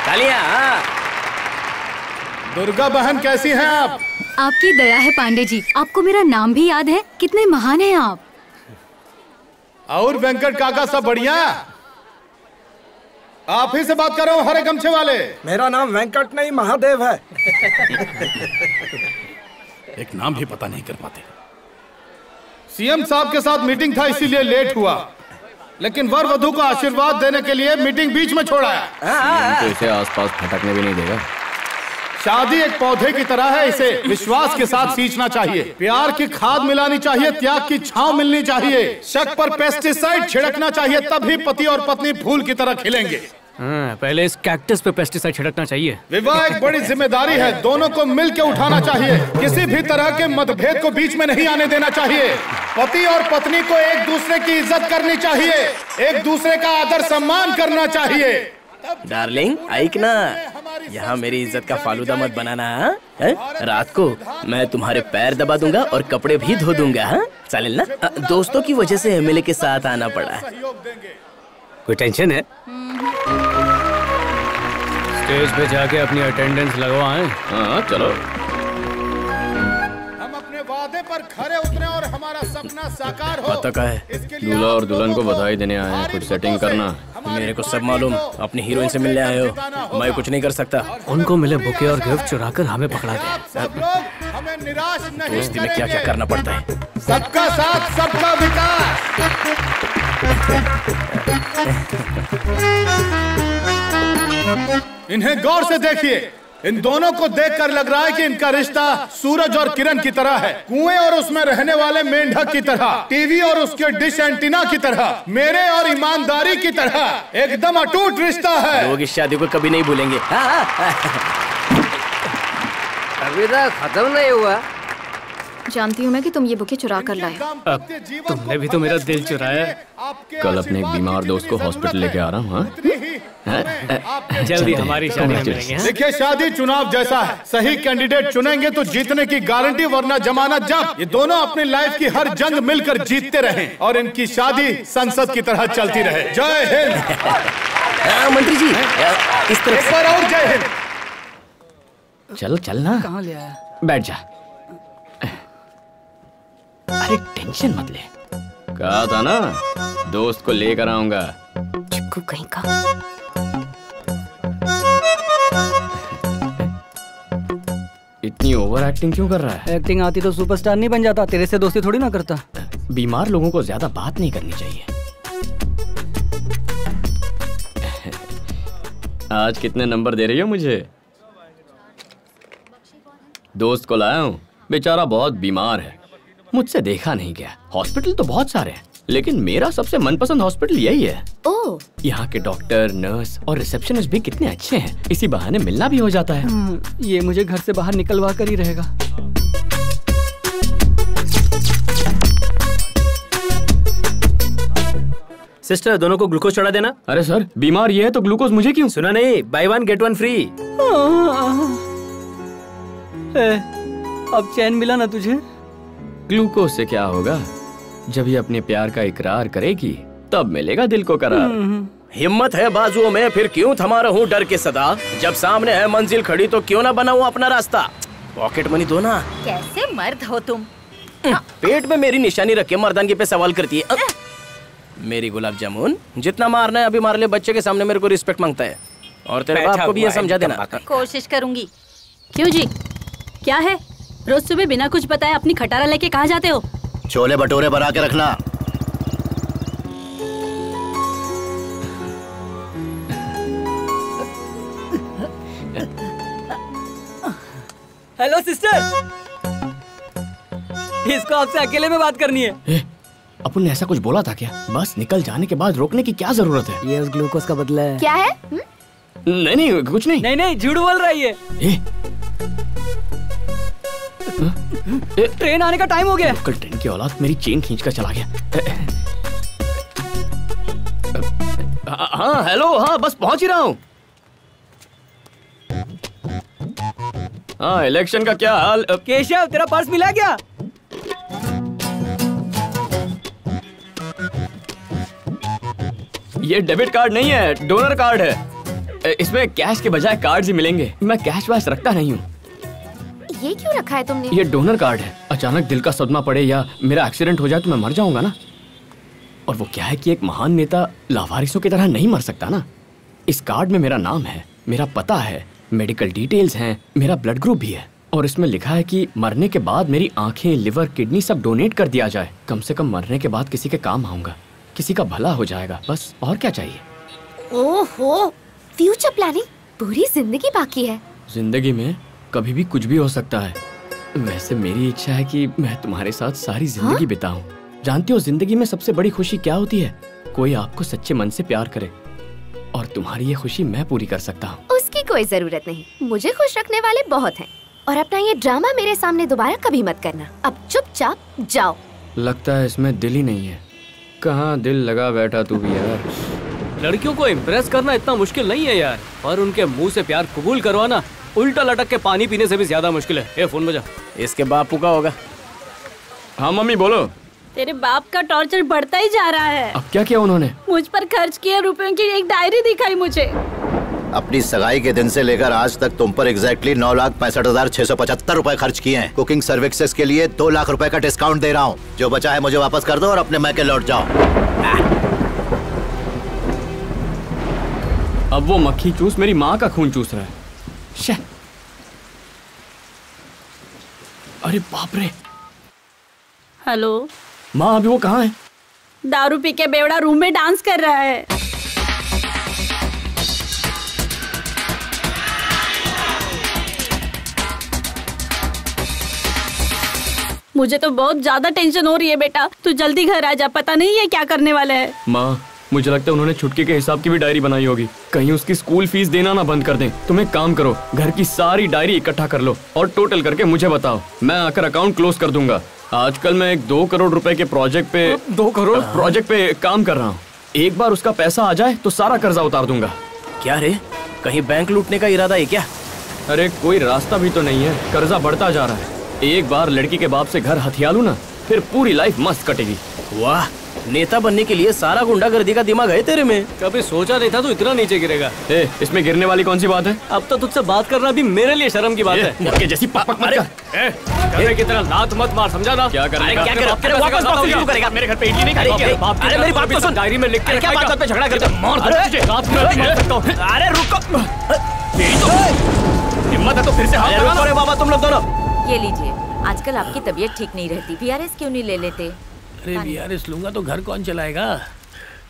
तालियां। दुर्गा बहन कैसी हैं आप? आपकी दया है पांडे जी, आपको मेरा नाम भी याद है। कितने महान हैं आप। और वेंकट काका सब बढ़िया? आप ही से बात कर रहा हूँ, हरे गमछे वाले। मेरा नाम वेंकट नहीं महादेव है। एक नाम भी पता नहीं कर पाते। सीएम साहब के साथ मीटिंग था इसीलिए लेट हुआ, लेकिन वर वधू को आशीर्वाद देने के लिए मीटिंग बीच में छोड़ा है। तो इसे आसपास भटकने भी नहीं देगा। शादी एक पौधे की तरह है, इसे विश्वास के साथ सींचना चाहिए। प्यार की खाद मिलानी चाहिए, त्याग की छांव मिलनी चाहिए। शक पर पेस्टिसाइड छिड़कना चाहिए, तभी पति और पत्नी फूल की तरह खिलेंगे। पहले इस कैक्टस पे पेस्टिसाइड छिड़कना चाहिए। विवाह एक बड़ी जिम्मेदारी है, दोनों को मिल के उठाना चाहिए। किसी भी तरह के मतभेद को बीच में नहीं आने देना चाहिए। पति और पत्नी को एक दूसरे की इज्जत करनी चाहिए, एक दूसरे का आदर सम्मान करना चाहिए। डार्लिंग आइक ना, यहाँ मेरी इज्जत का फालूदा मत बनाना। है? रात को मैं तुम्हारे पैर दबा दूंगा और कपड़े भी धो दूंगा। हाँ चलेल ना? दोस्तों की वजह से एमएलए के साथ आना पड़ा। कोई टेंशन है? स्टेज पे जाके अपनी अटेंडेंस लगवाएं। हाँ चलो। हम अपने वादे पर खरे उतरे और हमारा सपना साकार हो। पता क्या है, दूल्हा और दुल्हन को बधाई देने आए हैं। कुछ सेटिंग करना। मेरे को सब मालूम, अपनी हीरोइन से मिलने आए हो। मैं कुछ नहीं कर सकता। उनको मिले बुके और गिफ्ट चुराकर हमें पकड़ा दे। सब लोग हमें निराश नहीं। दोस्ती में क्या क्या करना पड़ता है। सबका साथ सबका विकास। इन्हें गौर से देखिए, इन दोनों को देखकर लग रहा है कि इनका रिश्ता सूरज और किरण की तरह है, कुएं और उसमें रहने वाले मेंढक की तरह, टीवी और उसके डिश एंटीना की तरह, मेरे और ईमानदारी की तरह। एकदम अटूट रिश्ता है। लोग इस शादी को कभी नहीं भूलेंगे। अभी तक खत्म नहीं हुआ। जानती हूँ मैं कि तुम ये बुके चुरा कर लाए। तुमने भी तो मेरा दिल चुराया। कल अपने एक बीमार दोस्त को हॉस्पिटल लेके आ रहा हूँ। जल्दी हमारी शादी में मिलेंगे। देखिए, शादी चुनाव जैसा है, सही कैंडिडेट चुनेंगे तो जीतने की गारंटी, वरना जमानत जब्त। ये दोनों अपनी लाइफ की हर जंग मिलकर जीतते रहें और इनकी शादी संसद की तरह चलती रहे। जय हिंद। मंत्री जी इस तरफ एक बार और जय हिंद। चल चलना। कहाँ ले आया? बैठ जा। अरे टेंशन मत ले, कहा था ना दोस्त को लेकर आऊंगा। चिक्कू कहीं का। इतनी ओवर एक्टिंग क्यों कर रहा है? एक्टिंग आती तो सुपरस्टार नहीं बन जाता। तेरे से दोस्ती थोड़ी ना करता। बीमार लोगों को ज्यादा बात नहीं करनी चाहिए। आज कितने नंबर दे रही हो मुझे? दोस्त को लाया हूँ, बेचारा बहुत बीमार है, मुझसे देखा नहीं गया। हॉस्पिटल तो बहुत सारे हैं, लेकिन मेरा सबसे मनपसंद हॉस्पिटल यही है। ओह। यहाँ के डॉक्टर, नर्स और रिसेप्शनिस्ट भी कितने अच्छे हैं। इसी बहाने मिलना भी हो जाता है। ये मुझे घर से बाहर निकलवा कर ही रहेगा। सिस्टर दोनों को ग्लूकोज चढ़ा देना। अरे सर बीमार ये है तो ग्लूकोज मुझे क्यों? सुना नहीं, बाय 1 गेट 1 फ्री। अब चैन मिला ना तुझे? ग्लूकोज से क्या होगा? जब ये अपने प्यार का इकरार करेगी तब मिलेगा दिल को करार। हिम्मत है बाजुओं में, फिर क्यों थमा रहूं डर के सदा। जब सामने है मंजिल खड़ी तो क्यों ना बनाऊं अपना रास्ता। पॉकेट मनी दो ना। कैसे मर्द हो तुम? पेट में मेरी निशानी रख के मर्दानगी पे सवाल करती है। मेरी गुलाब जामुन, जितना मारना है अभी मार ले। बच्चे के सामने मेरे को रिस्पेक्ट मांगता है। और तेरे बाप को भी ये समझा देना। कोशिश करूंगी। क्यों जी, क्या है? रोज सुबह बिना कुछ बताए अपनी खटारा लेके कहाँ जाते हो? छोले भटूरे बना के रखना। हेलो सिस्टर, इसको आपसे अकेले में बात करनी है। अपन ने ऐसा कुछ बोला था क्या? बस निकल जाने के बाद रोकने की क्या जरूरत है? ये उस ग्लूकोज का बदला है। क्या है? नहीं नहीं कुछ नहीं। नहीं नहीं झूठ बोल रहा है ये। ट्रेन आने का टाइम हो गया। कल ट्रेन की औलाद मेरी चेन खींच कर चला गया। हाँ हेलो, हाँ बस पहुंच ही रहा हूँ। हाँ इलेक्शन का क्या हाल? केशव तेरा पर्स मिला क्या? ये डेबिट कार्ड नहीं है, डोनर कार्ड है। इसमें कैश के बजाय कार्ड्स ही मिलेंगे। मैं कैश वैश रखता नहीं हूँ। ये क्यों रखा है तुमने? ये डोनर कार्ड है। अचानक दिल का सदमा पड़े या मेरा एक्सीडेंट हो जाए तो मैं मर जाऊंगा ना। और वो क्या है कि एक महान नेता लावारिसों की तरह नहीं मर सकता ना। इस कार्ड में मेरा नाम है, मेरा पता है, मेडिकल डिटेल्स हैं, मेरा ब्लड ग्रुप भी है। और इसमें लिखा है कि मरने के बाद मेरी आंखें, लिवर, किडनी सब डोनेट कर दिया जाए। कम से कम मरने के बाद किसी के काम आऊंगा, किसी का भला हो जाएगा। बस और क्या चाहिए? ओहो, फ्यूचर प्लानिंग पूरी जिंदगी बाकी है। जिंदगी में कभी भी कुछ भी हो सकता है। वैसे मेरी इच्छा है कि मैं तुम्हारे साथ सारी जिंदगी बिताऊं। जानती हो जिंदगी में सबसे बड़ी खुशी क्या होती है? कोई आपको सच्चे मन से प्यार करे। और तुम्हारी ये खुशी मैं पूरी कर सकता हूँ। उसकी कोई जरूरत नहीं, मुझे खुश रखने वाले बहुत हैं। और अपना ये ड्रामा मेरे सामने दोबारा कभी मत करना। अब चुपचाप जाओ। लगता है इसमें दिल ही नहीं है। कहाँ दिल लगा बैठा तू भी यार। लड़कियों को इम्प्रेस करना इतना मुश्किल नहीं है यार, और उनके मुंह से प्यार कबूल करवाना उल्टा लटक के पानी पीने से भी ज्यादा मुश्किल है। ए फोन बजा। इसके बापू का होगा। हाँ मम्मी बोलो। तेरे बाप का टॉर्चर बढ़ता ही जा रहा है। अब क्या किया उन्होंने? मुझ पर खर्च किए रुपयों की एक डायरी दिखाई मुझे। अपनी सगाई के दिन से लेकर आज तक तुम पर एग्जैक्टली 9,65,675 रुपए खर्च किए हैं। कुकिंग सर्विसेज के लिए 2 लाख रुपए का डिस्काउंट दे रहा हूँ। जो बचा है मुझे वापस कर दो और अपने मैके लौट जाओ। अब वो मक्खी चूस मेरी माँ का खून चूस रहा है। अरे बाप रे। हेलो माँ, अभी वो कहाँ है? दारू पी के बेवड़ा रूम में डांस कर रहा है। मुझे तो बहुत ज्यादा टेंशन हो रही है बेटा, तू जल्दी घर आ जा, पता नहीं है क्या करने वाला है। माँ मुझे लगता है उन्होंने छुटके के हिसाब की भी डायरी बनाई होगी। कहीं उसकी स्कूल फीस देना ना बंद कर दें। तुम एक काम करो, घर की सारी डायरी इकट्ठा कर लो और टोटल करके मुझे बताओ। मैं आकर अकाउंट क्लोज कर दूंगा। आजकल मैं एक 2 करोड़ रुपए के प्रोजेक्ट पे 2 करोड़ प्रोजेक्ट पे काम कर रहा हूँ। एक बार उसका पैसा आ जाए तो सारा कर्जा उतार दूंगा। क्या रे, कहीं बैंक लूटने का इरादा है क्या? अरे कोई रास्ता भी तो नहीं है, कर्जा बढ़ता जा रहा है। एक बार लड़की के बाप से घर हथिया लूं ना, फिर पूरी लाइफ मस्त कटेगी। वाह, नेता बनने के लिए सारा गुंडागर्दी का दिमाग है तेरे में। कभी सोचा नहीं था तू इतना नीचे गिरेगा। इसमें गिरने वाली कौन सी बात है? अब तो तुझसे बात करना भी मेरे लिए शर्म की बात है। मुर्गे जैसी पक मत कर। करने की तरह लात मत मार, समझा ना? क्या करेगा? क्या करेगा? वापस वापस शुरू करेगा। मेरे घर पे इडली नहीं खाएगा। अरे मेरी बात तो सुन, डायरी में लिख के क्या बात पे झगड़ा करते? मार दो तुझे। रात में मार सकता हूं। अरे रुको, हिम्मत है तो फिर से हाथ लगा रे बाबा तुम लोग दोनों। ये लीजिए, आजकल आपकी तबीयत ठीक नहीं रहती, वीआरएस क्यों नहीं ले लेते? अरे वीआरएस लूंगा तो घर कौन चलाएगा?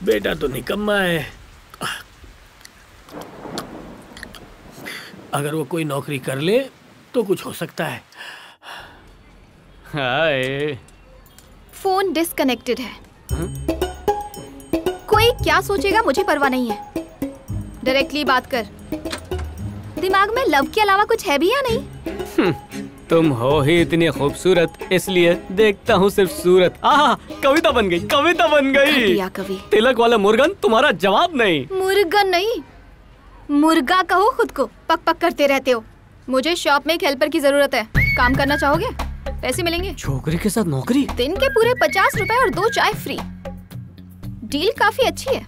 बेटा तो निकम्मा है। अगर वो कोई नौकरी कर ले तो कुछ हो सकता है। हाय। फोन डिस्कनेक्टेड है। कोई क्या सोचेगा मुझे परवाह नहीं है। डायरेक्टली बात कर। दिमाग में लव के अलावा कुछ है भी या नहीं? तुम हो ही इतनी खूबसूरत, इसलिए देखता हूँ सिर्फ सूरत। कविता बन गई, कविता बन गई। घटिया कवि। तिलक वाला मुर्गन तुम्हारा जवाब नहीं। मुर्गन नहीं, मुर्गा कहो खुद को, पक पक करते रहते हो। मुझे शॉप में एक हेल्पर की जरूरत है, काम करना चाहोगे? पैसे मिलेंगे। छोकरी के साथ नौकरी? दिन के पूरे 50 रुपए और 2 चाय फ्री। डील काफी अच्छी है।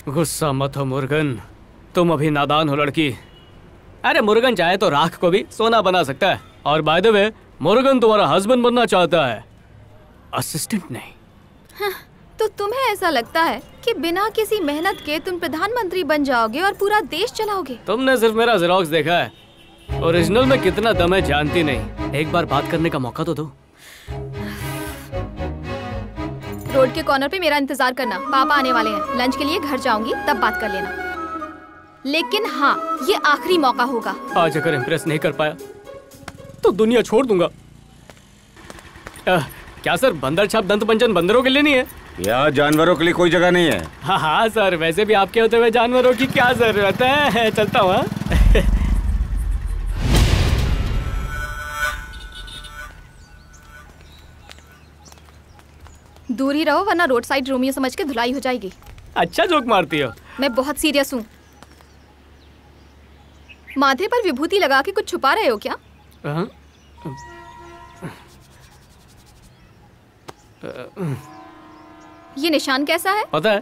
गुस्सा मत हो मुर्गन, तुम अभी नादान हो लड़की। अरे मुर्गन चाहे तो राख को भी सोना बना सकता है। और बाय द वे, मुर्गन तुम्हारा हस्बैंड बनना चाहता है, असिस्टेंट नहीं। हाँ, तो तुम्हें ऐसा लगता है कि बिना किसी मेहनत के तुम प्रधानमंत्री बन जाओगे और पूरा देश चलाओगे? तुमने सिर्फ मेरा जेरोक्स देखा है, ओरिजिनल में कितना दम है जानती नहीं। एक बार बात करने का मौका तो दो। रोड के कॉर्नर पे मेरा इंतजार करना, पापा आने वाले हैं। लंच के लिए घर जाऊंगी, तब बात कर लेना। लेकिन हाँ, ये आखिरी मौका होगा। आज अगर इम्प्रेस नहीं कर पाया तो दुनिया छोड़ दूंगा। क्या सर, बंदर छाप दंत पंचन बंदरों के लिए नहीं है? यहाँ जानवरों के लिए कोई जगह नहीं है। हाँ सर, वैसे भी आपके होते हुए जानवरों की क्या जरूरत है। चलता हूँ। दूर ही रहो, वरना रोड साइड रोमियो समझ के धुलाई हो जाएगी। अच्छा जोक मारती हो। मैं बहुत सीरियस हूँ। माथे पर विभूति लगा के कुछ छुपा रहे हो क्या? ये निशान कैसा है? पता है,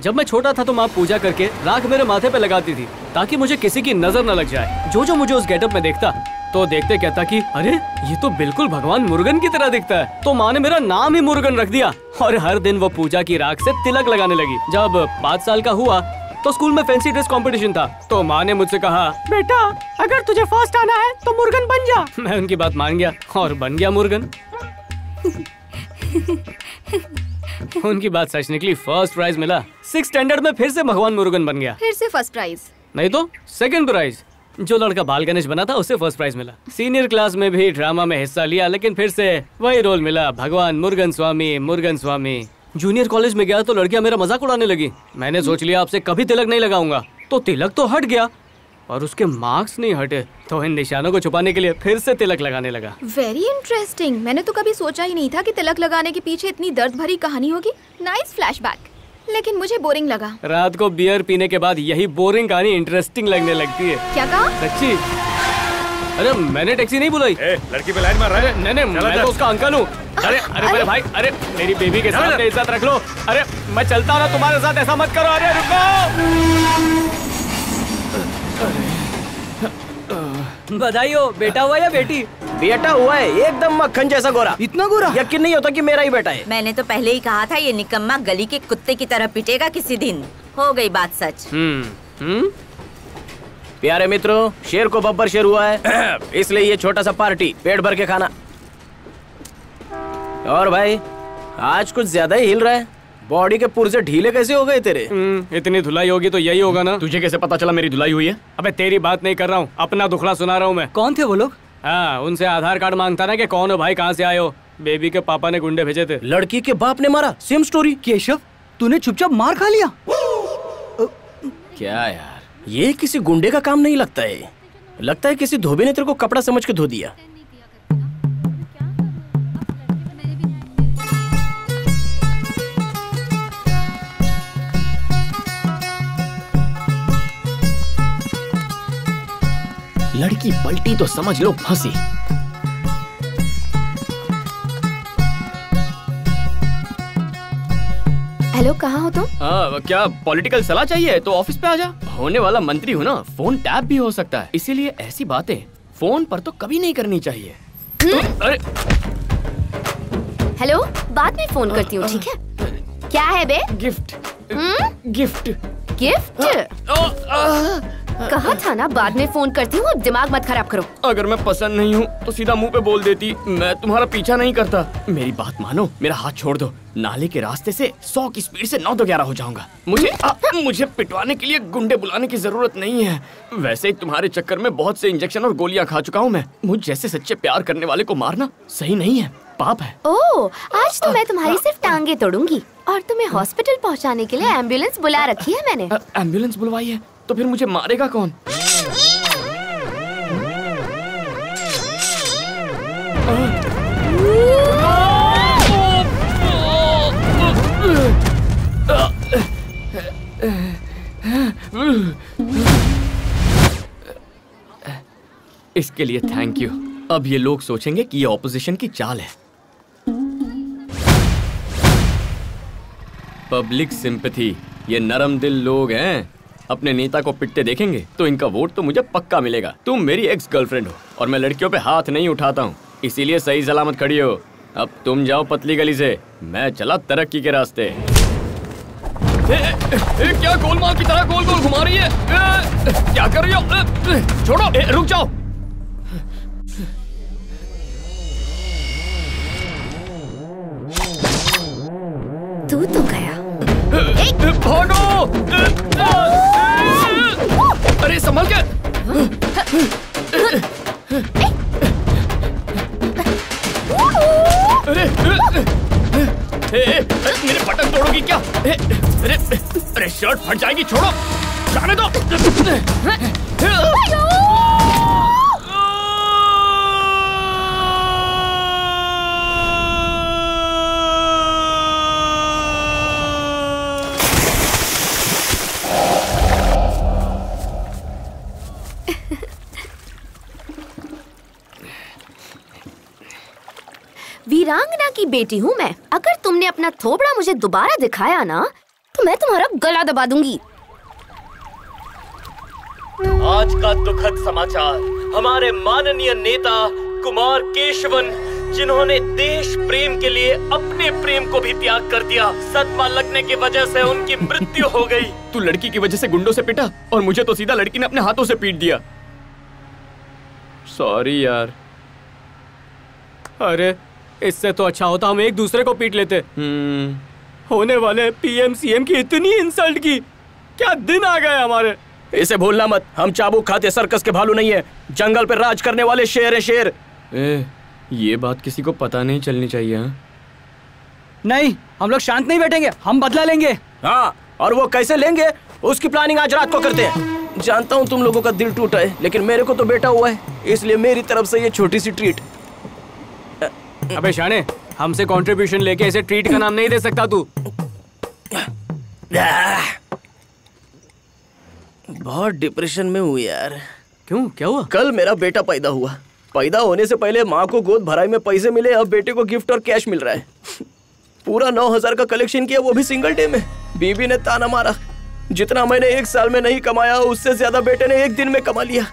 जब मैं छोटा था तो माँ पूजा करके राख मेरे माथे पे लगाती थी ताकि मुझे किसी की नजर न लग जाए। जो मुझे उस गेटअप में देखता तो देखते कहता कि अरे ये तो बिल्कुल भगवान मुर्गन की तरह दिखता है। तो माँ ने मेरा नाम ही मुर्गन रख दिया और हर दिन वो पूजा की राख से तिलक लगाने लगी। जब 5 साल का हुआ तो स्कूल में फैंसी ड्रेस कंपटीशन था, तो माँ ने मुझसे कहा, बेटा अगर तुझे फर्स्ट आना है तो मुर्गन बन जा। मैं उनकी बात मान गया और बन गया मुर्गन। उनकी बात सच निकली, फर्स्ट प्राइज मिला। 6th स्टैंडर्ड में फिर से भगवान मुर्गन बन गया। फिर से फर्स्ट प्राइज नहीं तो 2nd प्राइज। जो लड़का बाल गणेश बना था उसे फर्स्ट प्राइज मिला। सीनियर क्लास में भी ड्रामा में हिस्सा लिया, लेकिन फिर से वही रोल मिला, भगवान मुर्गन स्वामी मुर्गन स्वामी। जूनियर कॉलेज में गया तो लड़कियां मेरा मजाक उड़ाने लगी। मैंने सोच लिया आपसे कभी तिलक नहीं लगाऊंगा, तो तिलक तो हट गया और उसके मार्क्स नहीं हटे, तो इन निशानों को छुपाने के लिए फिर से तिलक लगाने लगा। Very interesting. मैंने तो कभी सोचा ही नहीं था कि तिलक लगाने के पीछे इतनी दर्द भरी कहानी होगी। नाइस फ्लैशबैक, लेकिन मुझे बोरिंग लगा। रात को बियर पीने के बाद यही बोरिंग कहानी इंटरेस्टिंग लगने लगती है। क्या कहा? सच्ची। अरे मैंने टैक्सी नहीं बुलाई। लड़की पे लाइन मार रहा है। नहीं, मैं तो उसका अंकल हूँ। अरे मेरे भाई, अरे मेरी बेबी के साथ इज्जत रख लो। अरे मैं चलता हूँ ना, तुम्हारे साथ ऐसा मत करो। अरे रुको। बधाई हो। बेटा हुआ या बेटी? बेटा हुआ है, एकदम मक्खन जैसा गोरा। इतना गोरा? यकीन नहीं होता कि मेरा ही बेटा है। मैंने तो पहले ही कहा था ये निकम्मा गली के कुत्ते की तरह पिटेगा किसी दिन। हो गई बात सच। प्यारे मित्रों, शेर को बब्बर शेर हुआ है, इसलिए ये छोटा सा पार्टी, पेट भर के खाना। और भाई आज कुछ ज्यादा ही हिल रहा है। बॉडी के पुर्जे ढीले कैसे हो गए तेरे? इतनी धुलाई होगी तो यही होगा ना। तुझे कैसे पता चला मेरी धुलाई हुई है? अबे तेरी बात नहीं कर रहा हूँ, अपना दुखड़ा सुना रहा हूँ मैं। कौन थे वो लोग? हाँ, उनसे आधार कार्ड मांगता ना कि कौन हो भाई, कहाँ से आए हो। बेबी के पापा ने गुंडे भेजे थे। लड़की के बाप ने मारा, सेम स्टोरी। केशव, तूने चुपचाप मार खा लिया? क्या यार, ये किसी गुंडे का काम नहीं लगता है। लगता है किसी धोबी ने तेरे को कपड़ा समझ के धो दिया। लड़की पलटी तो समझ लो फंसी। हेलो, कहाँ हो तुम? क्या पॉलिटिकल सलाह चाहिए तो ऑफिस पे आ जा। होने वाला मंत्री हूँ ना, फोन टैप भी हो सकता है, इसीलिए ऐसी बातें फोन पर तो कभी नहीं करनी चाहिए। अरे हेलो, बाद में फोन करती हूँ, ठीक है? क्या है बे? गिफ्ट। गिफ्ट। गिफ्ट? कहा था ना बाद में फोन करती हूँ, दिमाग मत खराब करो। अगर मैं पसंद नहीं हूँ तो सीधा मुंह पे बोल देती, मैं तुम्हारा पीछा नहीं करता। मेरी बात मानो, मेरा हाथ छोड़ दो। नाले के रास्ते से 100 की स्पीड से 9 तो 11 हो जाऊंगा। मुझे पिटवाने के लिए गुंडे बुलाने की जरूरत नहीं है। वैसे ही तुम्हारे चक्कर में बहुत से इंजेक्शन और गोलियां खा चुका हूँ मैं। मुझ जैसे सच्चे प्यार करने वाले को मारना सही नहीं है। पाप है। ओह, आज तो मैं तुम्हारी सिर्फ टांगे तोड़ूंगी और तुम्हें हॉस्पिटल पहुंचाने के लिए एम्बुलेंस बुला रखी है मैंने। एम्बुलेंस बुलवाई है तो फिर मुझे मारेगा कौन? इसके लिए थैंक यू। अब ये लोग सोचेंगे कि ये ऑपोजिशन की चाल है। पब्लिक सिंपैथी, ये नरम दिल लोग हैं। अपने नेता को पिटते देखेंगे तो इनका वोट तो मुझे पक्का मिलेगा। तुम मेरी एक्स गर्लफ्रेंड हो और मैं लड़कियों पे हाथ नहीं उठाता हूँ, इसीलिए सही सलामत खड़ी हो। अब तुम जाओ पतली गली से, मैं चला तरक्की के रास्ते। क्या गोलमाल की तरह गोल गोल घुमा रही है? क्या कर रही हो? छोड़ो, रुक जाओ। तू तो गया। भागो! अरे संभल के! अरे मेरे बटन तोड़ोगी क्या? अरे शर्ट फट जाएगी, छोड़ो, जाने दो। वीरांगना की बेटी हूँ मैं। अगर तुमने अपना थोबड़ा मुझे दोबारा दिखाया ना तो मैं तुम्हारा गला दबा दूंगी। आज का दुखद समाचार हमारे माननीय नेता कुमार केशवन, जिन्होंने देश प्रेम के लिए अपने प्रेम को भी त्याग कर दिया, सदमा लगने की वजह से उनकी मृत्यु हो गई। तू लड़की की वजह से गुंडों से पिटा और मुझे तो सीधा लड़की ने अपने हाथों से पीट दिया। सॉरी यार। अरे इससे तो अच्छा होता हम एक दूसरे को पीट लेते। होने वाले पीएम सीएम की इतनी इंसल्ट की, क्या दिन आ गए हमारे। इसे भूलना मत, हम चाबुक खाते सर्कस के भालू नहीं है, जंगल पे राज करने वाले शेर है शेर। ये बात किसी को पता नहीं चलनी चाहिए। हाँ? नहीं, हम लोग शांत नहीं बैठेंगे, हम बदला लेंगे। हाँ, और वो कैसे लेंगे उसकी प्लानिंग आज रात को करते हैं। जानता हूँ तुम लोगों का दिल टूटा है, लेकिन मेरे को तो बेटा हुआ है, इसलिए मेरी तरफ से ये छोटी सी ट्रीट। अबे शाने, हमसे कंट्रीब्यूशन लेके इसे ट्रीट का नाम नहीं दे सकता तू। बहुत डिप्रेशन में हूँ यार। क्यों, क्या हुआ? कल मेरा बेटा पैदा हुआ। पैदा होने से पहले माँ को गोद भराई में पैसे मिले, अब बेटे को गिफ्ट और कैश मिल रहा है। पूरा 9,000 का कलेक्शन किया, वो भी सिंगल डे में। बीबी ने ताना मारा, जितना मैंने एक साल में नहीं कमाया उससे ज्यादा बेटे ने एक दिन में कमा लिया।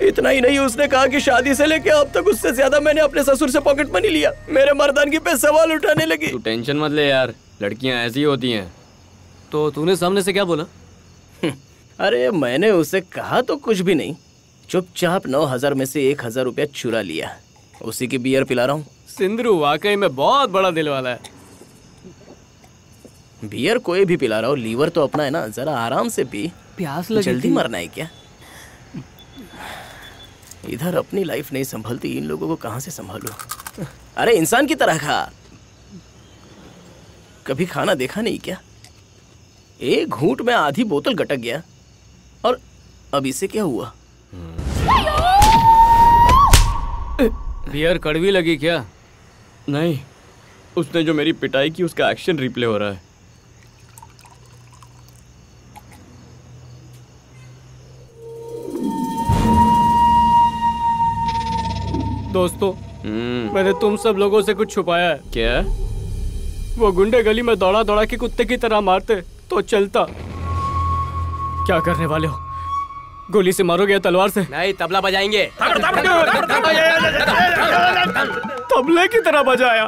इतना ही नहीं, उसने कहा कि शादी से लेके अब तक उससे ज्यादा मैंने अपने ससुर से पॉकेट मनी लिया। मेरे मर्दानगी पे सवाल उठाने लगी। तू टेंशन मत ले यार, लड़कियां ऐसी होती हैं। तो तूने सामने से क्या बोला? अरे मैंने उसे कहा तो कुछ भी नहीं, चुपचाप 9,000 में से 1,000 रुपया चुरा लिया। उसी की बियर पिला रहा हूँ। सिंदरू वाकई में बहुत बड़ा दिल वाला है। बियर कोई भी पिला रहा हो, लीवर तो अपना है ना, जरा आराम से पी। प्यास लगी जल्दी थी। मरना है क्या? इधर अपनी लाइफ नहीं संभलती, इन लोगों को कहां से संभालूं? अरे इंसान की तरह खा। कभी खाना देखा नहीं क्या? एक घूंट में आधी बोतल गटक गया, और अब इसे क्या हुआ? बियर कड़वी लगी क्या? नहीं, उसने जो मेरी पिटाई की उसका एक्शन रिप्ले हो रहा है। दोस्तों, मैंने तुम सब लोगों से कुछ छुपाया है। क्या? वो गुंडे गली में दौड़ा दौड़ा के कुत्ते की तरह मारते तो चलता। क्या करने वाले हो? गोली से मारोगे या तलवार से? नहीं, तबला बजाएंगे। तबले की तरह बजाया।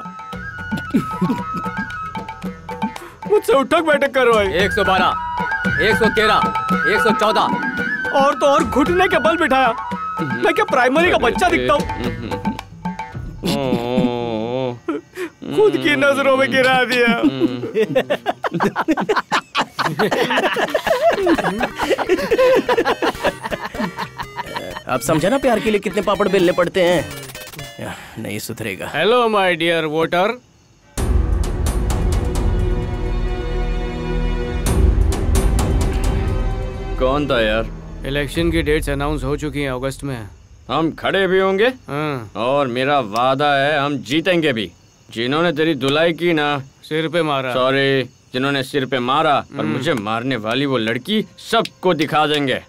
मुझसे उठक बैठक करवाई। 112, 113, 114 और तो और घुटने के बल बिठाया। मैं क्या प्राइमरी का बच्चा दिखता हूँ? खुद की नजरों में गिरा दिया। आप समझा ना प्यार के लिए कितने पापड़ बेलने पड़ते हैं। नहीं सुधरेगा। Hello my dear voter. कौन था यार? इलेक्शन की डेट्स अनाउंस हो चुकी हैं, अगस्त में। हम खड़े भी होंगे और मेरा वादा है हम जीतेंगे भी। जिन्होंने तेरी धुलाई की ना, सिर पे मारा। सॉरी, जिन्होंने सिर पे मारा और मुझे मारने वाली वो लड़की, सबको दिखा देंगे।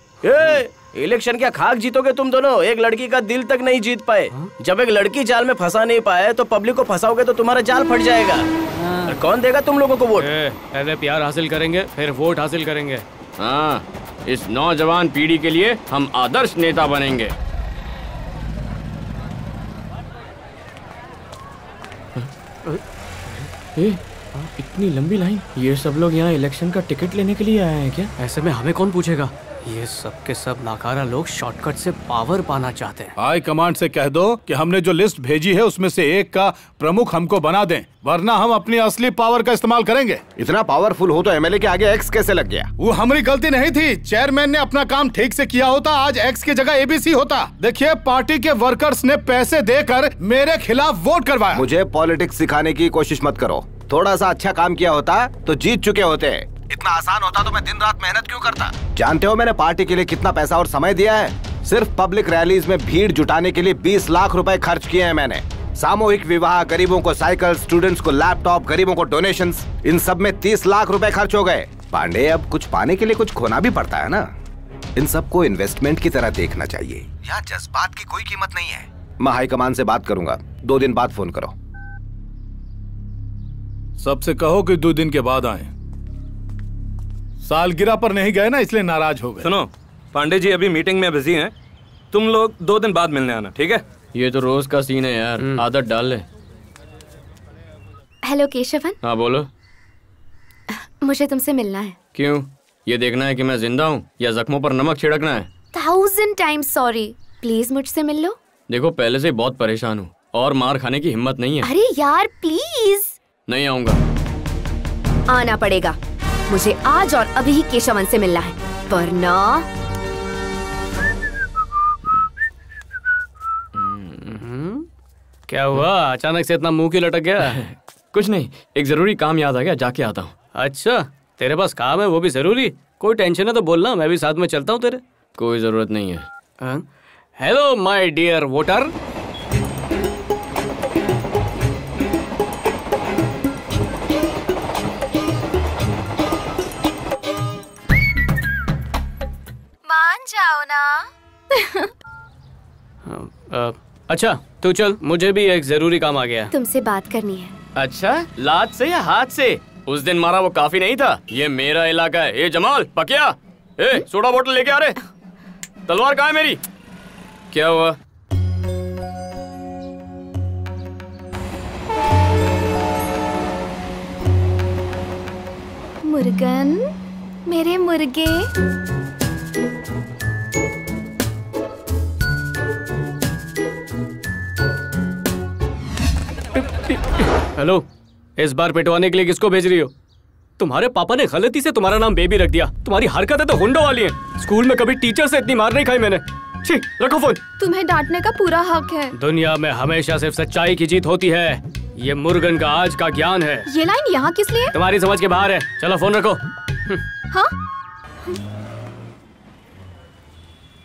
इलेक्शन क्या खाक जीतोगे तुम दोनों? एक लड़की का दिल तक नहीं जीत पाए। जब एक लड़की जाल में फंसा नहीं पाए तो पब्लिक को फंसाओगे तो तुम्हारा जाल फट जाएगा। और कौन देगा तुम लोगों को वोट? पहले प्यार हासिल करेंगे, फिर वोट हासिल करेंगे। हाँ, इस नौजवान पीढ़ी के लिए हम आदर्श नेता बनेंगे। इतनी लंबी लाइन, ये सब लोग यहाँ इलेक्शन का टिकट लेने के लिए आए हैं क्या? ऐसे में हमें कौन पूछेगा? ये सब के सब नाकारा लोग शॉर्टकट से पावर पाना चाहते हैं। हाई कमांड से कह दो कि हमने जो लिस्ट भेजी है उसमें से एक का प्रमुख हमको बना दें, वरना हम अपनी असली पावर का इस्तेमाल करेंगे। इतना पावरफुल हो तो एमएलए के आगे एक्स कैसे लग गया? वो हमारी गलती नहीं थी। चेयरमैन ने अपना काम ठीक से किया होता, आज एक्स की जगह एबीसी होता। देखिए, पार्टी के वर्कर्स ने पैसे देकर मेरे खिलाफ वोट करवाया। मुझे पॉलिटिक्स सिखाने की कोशिश मत करो। थोड़ा सा अच्छा काम किया होता तो जीत चुके होते। इतना आसान होता तो मैं दिन रात मेहनत क्यों करता? जानते हो मैंने पार्टी के लिए कितना पैसा और समय दिया है? सिर्फ पब्लिक रैलीज में भीड़ जुटाने के लिए 20 लाख रुपए खर्च किए हैं मैंने। सामूहिक विवाह, गरीबों को साइकिल, स्टूडेंट्स को लैपटॉप, गरीबों को डोनेशंस, इन सब में 30 लाख रुपए खर्च हो गए। पांडे, अब कुछ पाने के लिए कुछ खोना भी पड़ता है ना। इन सबको इन्वेस्टमेंट की तरह देखना चाहिए। यहाँ जज्बात की कोई कीमत नहीं है। मैं हाईकमान से बात करूंगा, 2 दिन बाद फोन करो। सबसे कहो कि 2 दिन के बाद आए। सालगिरह पर नहीं गए ना, इसलिए नाराज हो गए। सुनो, पांडे जी अभी मीटिंग में बिजी हैं, तुम लोग 2 दिन बाद मिलने आना, ठीक है? ये तो रोज का सीन है यार, आदत डाल ले। हेलो केशवन। हाँ बोलो। मुझे तुमसे मिलना है। क्यों? ये देखना है कि मैं जिंदा हूँ या जख्मों पर नमक छिड़कना है? 1000 टाइम्स सॉरी, प्लीज मुझसे मिल लो। देखो, पहले से बहुत परेशान हूँ और मार खाने की हिम्मत नहीं है। अरे यार प्लीज। नहीं आऊंगा। आना पड़ेगा, मुझे आज और अभी ही केशवन से मिलना है, वरना क्या हुआ? अचानक से इतना मुंह क्यों लटक गया? कुछ नहीं, एक जरूरी काम याद आ गया, जाके आता हूँ। अच्छा, तेरे पास काम है, वो भी जरूरी? कोई टेंशन है तो बोलना, मैं भी साथ में चलता हूँ तेरे। कोई जरूरत नहीं है। Hello my dear voter. मान जाओ ना। अच्छा तू चल, मुझे भी एक जरूरी काम आ गया। तुमसे बात करनी है। अच्छा, लात से या हाथ से? उस दिन मारा वो काफी नहीं था, ये मेरा इलाका है। ए जमाल, पकिया, ए सोडा बोतल लेके आ रहे। तलवार कहाँ है मेरी? क्या हुआ? मुर्गन, मेरे मुर्गे। हेलो, इस बार पिटवाने के लिए किसको भेज रही हो? तुम्हारे पापा ने गलती से तुम्हारा नाम बेबी रख दिया। तुम्हारी हरकतें तो हुंडो वाली हैं। स्कूल में कभी टीचर से इतनी मार नहीं खाई मैंने। छी, रखो फोन। तुम्हें डांटने का पूरा हक है। दुनिया में हमेशा सिर्फ सच्चाई की जीत होती है। ये मुर्गन का आज का ज्ञान है। ये लाइन यहाँ किस लिए? तुम्हारी समझ के बाहर है। चलो फोन रखो। हाँ?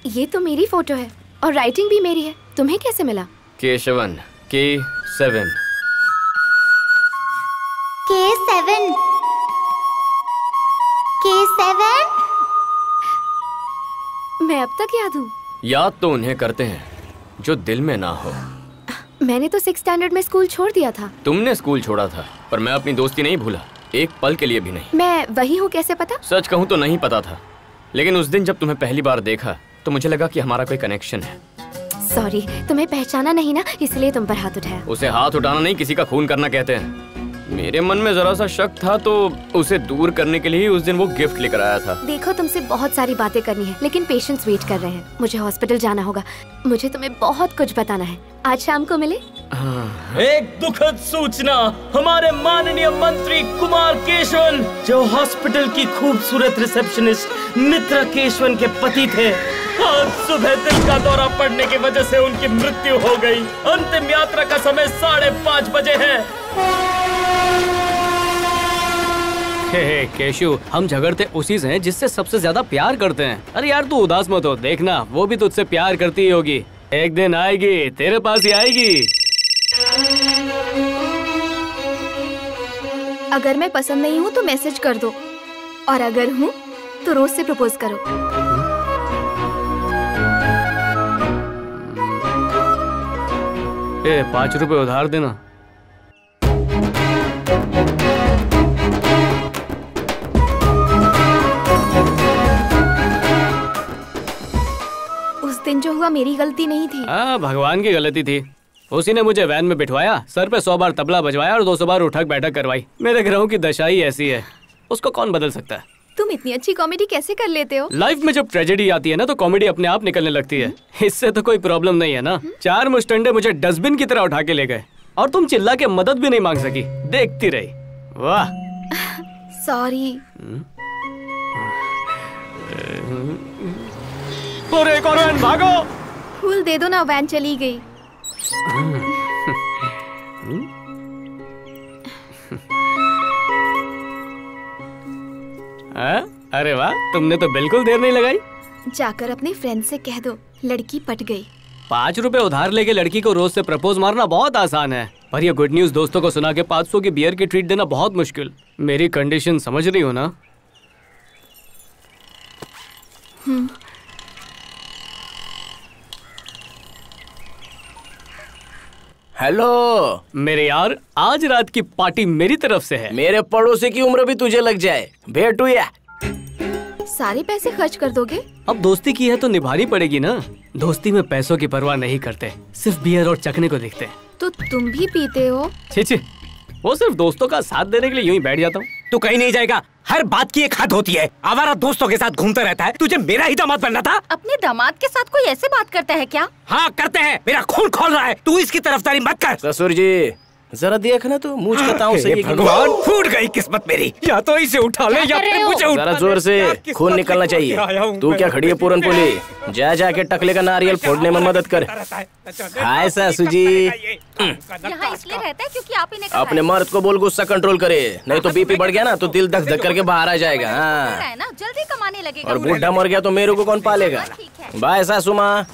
ये तो मेरी फोटो है और राइटिंग भी मेरी है। तुम्हें कैसे मिला? केशवन, K7। K7। K7। मैं अब तक याद हूँ। याद तो उन्हें करते हैं जो दिल में ना हो। मैंने तो 6th स्टैंडर्ड में स्कूल छोड़ दिया था। तुमने स्कूल छोड़ा था, पर मैं अपनी दोस्ती नहीं भूला, एक पल के लिए भी नहीं। मैं वही हूँ, कैसे पता? सच कहूँ तो नहीं पता था, लेकिन उस दिन जब तुम्हें पहली बार देखा तो मुझे लगा कि हमारा कोई कनेक्शन है। सॉरी, तुम्हें पहचाना नहीं ना, इसलिए तुम पर हाथ उठाया। उसे हाथ उठाना नहीं, किसी का खून करना कहते हैं। मेरे मन में जरा सा शक था तो उसे दूर करने के लिए ही उस दिन वो गिफ्ट लेकर आया था। देखो, तुमसे बहुत सारी बातें करनी है, लेकिन पेशेंट्स वेट कर रहे हैं। मुझे हॉस्पिटल जाना होगा। मुझे तुम्हें बहुत कुछ बताना है। आज शाम को मिले। एक दुखद सूचना, हमारे माननीय मंत्री कुमार केशवन, जो हॉस्पिटल की खूबसूरत रिसेप्शनिस्ट मित्रा केशवन के पति थे, आज सुबह दिल का दौरा पड़ने की वजह से उनकी मृत्यु हो गई। अंतिम यात्रा का समय 5:30 बजे है। हे केशु, हम झगड़ते उसी से हैं जिससे सबसे ज्यादा प्यार करते हैं। अरे यार तू उदास मत हो, देखना वो भी तुझसे प्यार करती ही होगी। एक दिन आएगी, तेरे पास ही आएगी। अगर मैं पसंद नहीं हूँ तो मैसेज कर दो, और अगर हूँ तो रोज से प्रपोज करो। 5 रुपए उधार देना। उस दिन जो हुआ मेरी गलती नहीं थी। भगवान की गलती थी। उसी ने मुझे वैन में बिठवाया, सर पे 100 बार तबला बजवाया और 200 बार उठक बैठक करवाई। मेरे ग्रहों की दशा ही ऐसी है, उसको कौन बदल सकता है। तुम इतनी अच्छी कॉमेडी कैसे कर लेते हो? लाइफ में जब ट्रेजेडी आती है ना तो कॉमेडी अपने आप निकलने लगती है। इससे तो कोई प्रॉब्लम नहीं है ना। 4 मुस्टंडे मुझे डस्टबिन की तरह उठा के ले गए और तुम चिल्ला के मदद भी नहीं मांग सकी, देखती रही। वाह। सॉरी। और एक और वैन, भागो। फूल दे दो ना, वैन चली गई। अरे वाह, तुमने तो बिल्कुल देर नहीं लगाई। जाकर अपने फ्रेंड से कह दो, लड़की पट गई। 5 रुपए उधार लेके लड़की को रोज से प्रपोज मारना बहुत आसान है, पर ये गुड न्यूज दोस्तों को सुना के 500 की बियर की ट्रीट देना बहुत मुश्किल। मेरी कंडीशन समझ रही हो ना? हेलो मेरे यार, आज रात की पार्टी मेरी तरफ से है। मेरे पड़ोसी की उम्र भी तुझे लग जाए, भेंट हुई। सारे पैसे खर्च कर दोगे? अब दोस्ती की है तो निभानी पड़ेगी ना। दोस्ती में पैसों की परवाह नहीं करते, सिर्फ बियर और चखने को देखते हैं। तो तुम भी पीते हो? छी, वो सिर्फ दोस्तों का साथ देने के लिए यूं ही बैठ जाता हूँ। तू कहीं नहीं जाएगा, हर बात की एक हद होती है। आवारा दोस्तों के साथ घूमता रहता है, तुझे मेरा ही दामाद बनना था। अपने दामाद के साथ कोई ऐसे बात करता है क्या? हाँ करते हैं, मेरा खून खोल रहा है, तू इसकी तरफदारी मत कर। ससुर जी जरा देखना तो मुझ बताऊं सही। भगवान, फूट गई किस्मत मेरी, या तो इसे उठा ले या फिर मुझे जरा जोर से, खून निकलना चाहिए। तू क्या खड़ी है पूरन पोली, जा जाके टकले का नारियल फोड़ने में मदद कर। हाय सासू जी। यहाँ इसलिए रहता है क्योंकि आप ही ने कहा अपने मर्द को बोल गुस्सा कंट्रोल करे, नहीं तो बीपी बढ़ गया ना तो दिल धक धक करके बाहर आ जाएगा। हाँ, ना जल्दी कमाने लगेगा। और बूढ़ा मर गया तो मेरे को कौन पालेगा। बाय सासू माँ।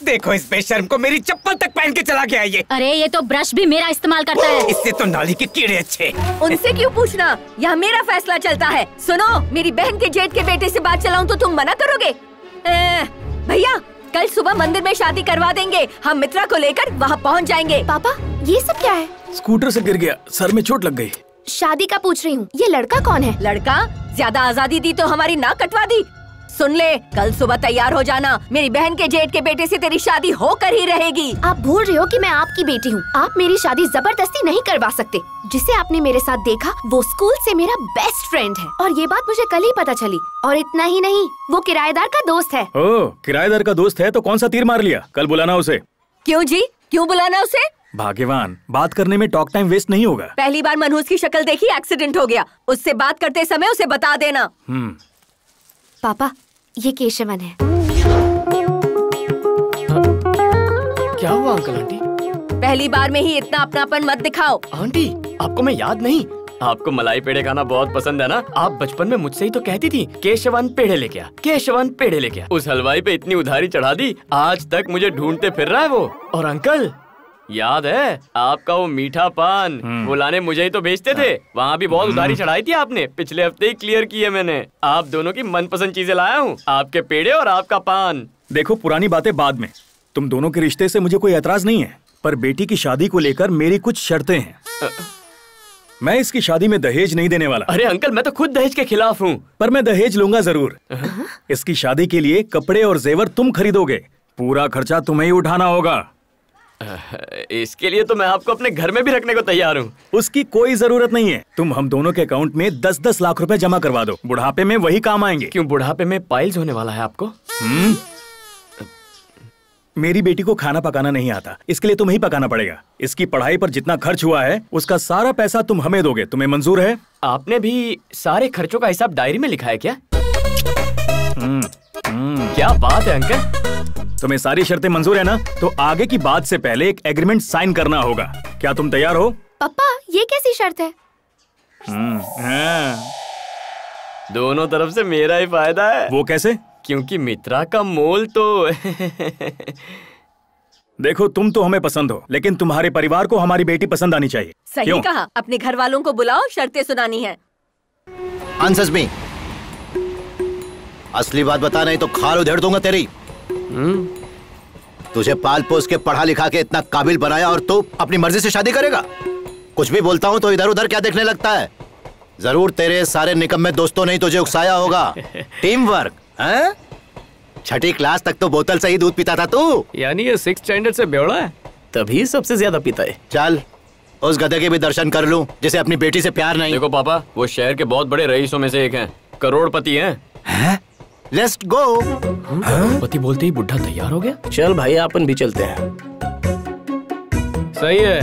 देखो इस बेशर्म को, मेरी चप्पल तक पहन के चला गया ये। अरे ये तो ब्रश भी मेरा इस्तेमाल करता है। इससे तो नाली के कीड़े अच्छे। उनसे क्यों पूछना, यहाँ मेरा फैसला चलता है। सुनो, मेरी बहन के जेठ के बेटे से बात चलाऊं तो तुम मना करोगे? भैया कल सुबह मंदिर में शादी करवा देंगे, हम मित्रा को लेकर वहाँ पहुँच जाएंगे। पापा ये सब क्या है? स्कूटर से गिर गया, सर में चोट लग गई। शादी का पूछ रही हूँ, ये लड़का कौन है? लड़का? ज्यादा आजादी दी तो हमारी नाक कटवा दी। सुन ले, कल सुबह तैयार हो जाना, मेरी बहन के जेठ के बेटे से तेरी शादी होकर ही रहेगी। आप भूल रहे हो कि मैं आपकी बेटी हूँ। आप मेरी शादी जबरदस्ती नहीं करवा सकते। जिसे आपने मेरे साथ देखा वो स्कूल से मेरा बेस्ट फ्रेंड है, और ये बात मुझे कल ही पता चली। और इतना ही नहीं, वो किराएदार का दोस्त है। ओह, किराएदार का दोस्त है तो कौन सा तीर मार लिया? कल बुलाना उसे। क्यों जी, क्यों बुलाना उसे? भाग्यवान, बात करने में टॉक टाइम वेस्ट नहीं होगा। पहली बार मनहूस की शक्ल देखी, एक्सीडेंट हो गया। उससे बात करते समय उसे बता देना। पापा ये केशवन है। क्या हुआ अंकल आंटी? पहली बार में ही इतना अपनापन मत दिखाओ। आंटी आपको मैं याद नहीं? आपको मलाई पेड़े खाना बहुत पसंद है ना? आप बचपन में मुझसे ही तो कहती थी, केशवन पेड़े लेके आ, केशवन पेड़े लेके आ। उस हलवाई पे इतनी उधारी चढ़ा दी, आज तक मुझे ढूंढते फिर रहा है वो। और अंकल याद है आपका वो मीठा पान, वो लाने मुझे ही तो भेजते थे। वहाँ भी बहुत उधारी चढ़ाई थी आपने, पिछले हफ्ते ही क्लियर की है मैंने। आप दोनों की मनपसंद चीजें लाया हूँ, आपके पेड़े और आपका पान। देखो पुरानी बातें बाद में, तुम दोनों के रिश्ते से मुझे कोई एतराज नहीं है, पर बेटी की शादी को लेकर मेरी कुछ शर्तें हैं। मैं इसकी शादी में दहेज नहीं देने वाला। अरे अंकल मैं तो खुद दहेज के खिलाफ हूँ। पर मैं दहेज लूंगा जरूर। इसकी शादी के लिए कपड़े और जेवर तुम खरीदोगे, पूरा खर्चा तुम्हें ही उठाना होगा। इसके लिए तो मैं आपको अपने घर में भी रखने को तैयार हूँ। उसकी कोई जरूरत नहीं है, तुम हम दोनों के अकाउंट में 10-10 लाख रुपए जमा करवा दो, बुढ़ापे में वही काम आएंगे। क्यों, बुढ़ापे में पाइल्स होने वाला है आपको? मेरी बेटी को खाना पकाना नहीं आता, इसके लिए तुम्हें ही पकाना पड़ेगा। इसकी पढ़ाई पर जितना खर्च हुआ है उसका सारा पैसा तुम हमें दोगे, तुम्हें मंजूर है? आपने भी सारे खर्चों का हिसाब डायरी में लिखा है क्या? क्या बात है अंकल। तुम्हें सारी शर्तें मंजूर है ना? तो आगे की बात से पहले एक एग्रीमेंट साइन करना होगा। क्या तुम तैयार हो? पापा ये कैसी शर्त है? दोनों तरफ से मेरा ही फायदा है। वो कैसे? क्योंकि मित्रा का मोल तो देखो तुम तो हमें पसंद हो, लेकिन तुम्हारे परिवार को हमारी बेटी पसंद आनी चाहिए। सही कहा, अपने घर वालों को बुलाओ, शर्तें सुनानी है। आंसर्स मी। असली बात बता, नहीं तो खाल उधेड़ दूंगा तेरी। तुझे पाल पोस के पढ़ा लिखा के इतना काबिल बनाया और तू अपनी मर्जी से शादी करेगा? कुछ भी बोलता हूँ तो इधर उधर क्या देखने लगता है? जरूर तेरे सारे निकम्मे दोस्तों ने तुझे उकसाया होगा। टीम वर्क है? छठी क्लास तक तो बोतल से ही दूध पीता था तू। यानी ये 6th स्टैंडर्ड से बेवड़ा है, तभी सबसे ज्यादा पीता है। चल उस गधे के भी दर्शन कर लूं जिसे अपनी बेटी से प्यार नहीं। देखो पापा, वो शहर के बहुत बड़े रईसों में से एक हैं, करोड़पति हैं। Let's go. पति बोलते ही बुढ़ा तैयार हो गया। चल भाई अपन भी चलते हैं। सही है,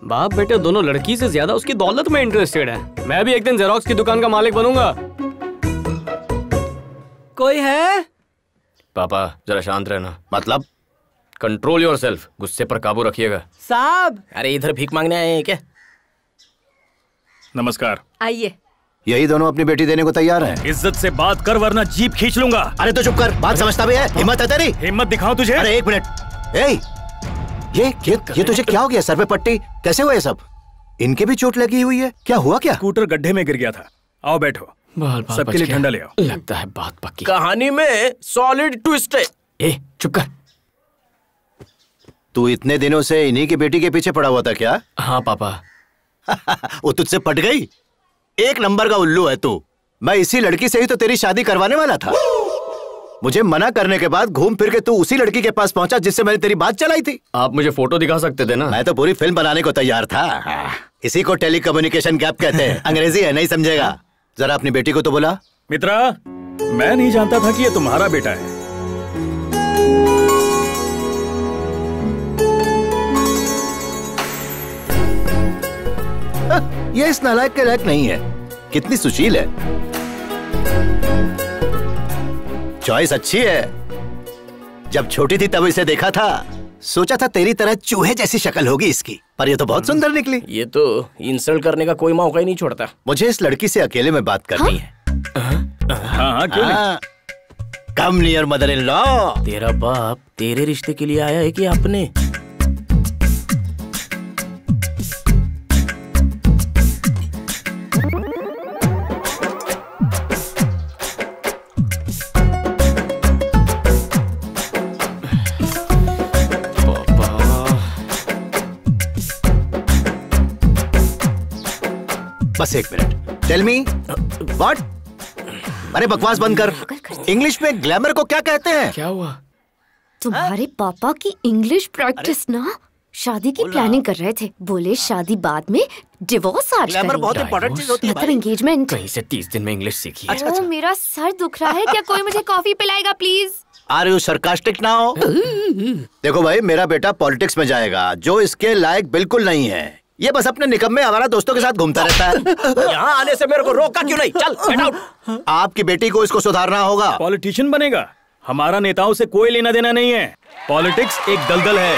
बाप बेटे दोनों लड़की से ज्यादा उसकी दौलत में इंटरेस्टेड है। मैं भी एक दिन जेरोक्स की दुकान का मालिक बनूंगा। कोई है? पापा जरा शांत रहना। मतलब? कंट्रोल योरसेल्फ, गुस्से पर काबू रखिएगा। साहब, अरे इधर भीख मांगने आए हैं क्या? नमस्कार। आइए। यही दोनों अपनी बेटी देने को तैयार हैं। इज्जत से बात कर वरना जीप खींच लूंगा। अरे तो चुप कर, बात समझता भी है? हिम्मत है तेरी? हिम्मत दिखाओ तुझे। अरे एक मिनट। ये तुझे क्या हो गया? सर पे पट्टी? कैसे हुआ ये सब? इनके भी चोट लगी हुई है, क्या हुआ? क्या स्कूटर गड्ढे में गिर गया था। आओ बैठो, सबके लिए ठंडा ले आओ। लगता है बात पक्की। कहानी में सॉलिड ट्विस्ट है। ए चुप कर। तू इतने दिनों से इन्हीं की बेटी के पीछे पड़ा हुआ था क्या? हाँ पापा। वो तुझसे पट गई? एक नंबर का उल्लू है तू। मैं इसी लड़की से ही तो तेरी शादी करवाने वाला था। मुझे मना करने के बाद घूम फिर के तू उसी लड़की के पास पहुंचा जिससे मैंने तेरी बात चलाई थी। आप मुझे फोटो दिखा सकते थे ना। मैं तो पूरी फिल्म बनाने को तैयार था। इसी को टेलीकम्युनिकेशन गैप कहते हैं। अंग्रेजी है, नहीं समझेगा। जरा अपनी बेटी को तो बुला। मित्रा, मैं नहीं जानता था कि ये तुम्हारा बेटा है। ये इस नालायक के लायक नहीं है। कितनी सुशील है, चॉइस अच्छी है। जब छोटी थी तब इसे देखा था, सोचा था तेरी तरह चूहे जैसी शक्ल होगी इसकी, पर ये तो बहुत सुंदर निकली। ये तो इंसल्ट करने का कोई मौका ही नहीं छोड़ता। मुझे इस लड़की से अकेले में बात करनी है। हाँ, क्यों नहीं? Come near mother in law. तेरा बाप तेरे रिश्ते के लिए आया है कि अपने? बस एक मिनट। Tell me what? अरे बकवास बंद कर। इंग्लिश में ग्लैमर को क्या कहते हैं? क्या हुआ? तुम्हारे पापा की इंग्लिश प्रैक्टिस ना शादी की प्लानिंग कर रहे थे। बोले शादी बाद में डिवोर्स आज ग्लैमर बहुत इंपॉर्टेंट चीज होती है। मतलब एंगेजमेंट। कहीं से 30 दिन में इंग्लिश सीखी है। अच्छा। मेरा सर दुख रहा है, क्या कोई मुझे कॉफी पिलाएगा please? Are you sarcastic now? देखो भाई, मेरा बेटा पॉलिटिक्स में जाएगा, जो इसके लायक बिल्कुल नहीं है। ये बस अपने निकम्मे हमारा दोस्तों के साथ घूमता रहता है। यहाँ आने से मेरे को रोका क्यों नहीं? चल गेट आउट। आपकी बेटी को इसको सुधारना होगा। पॉलिटिशियन बनेगा? हमारा नेताओं से कोई लेना देना नहीं है। पॉलिटिक्स एक दलदल है।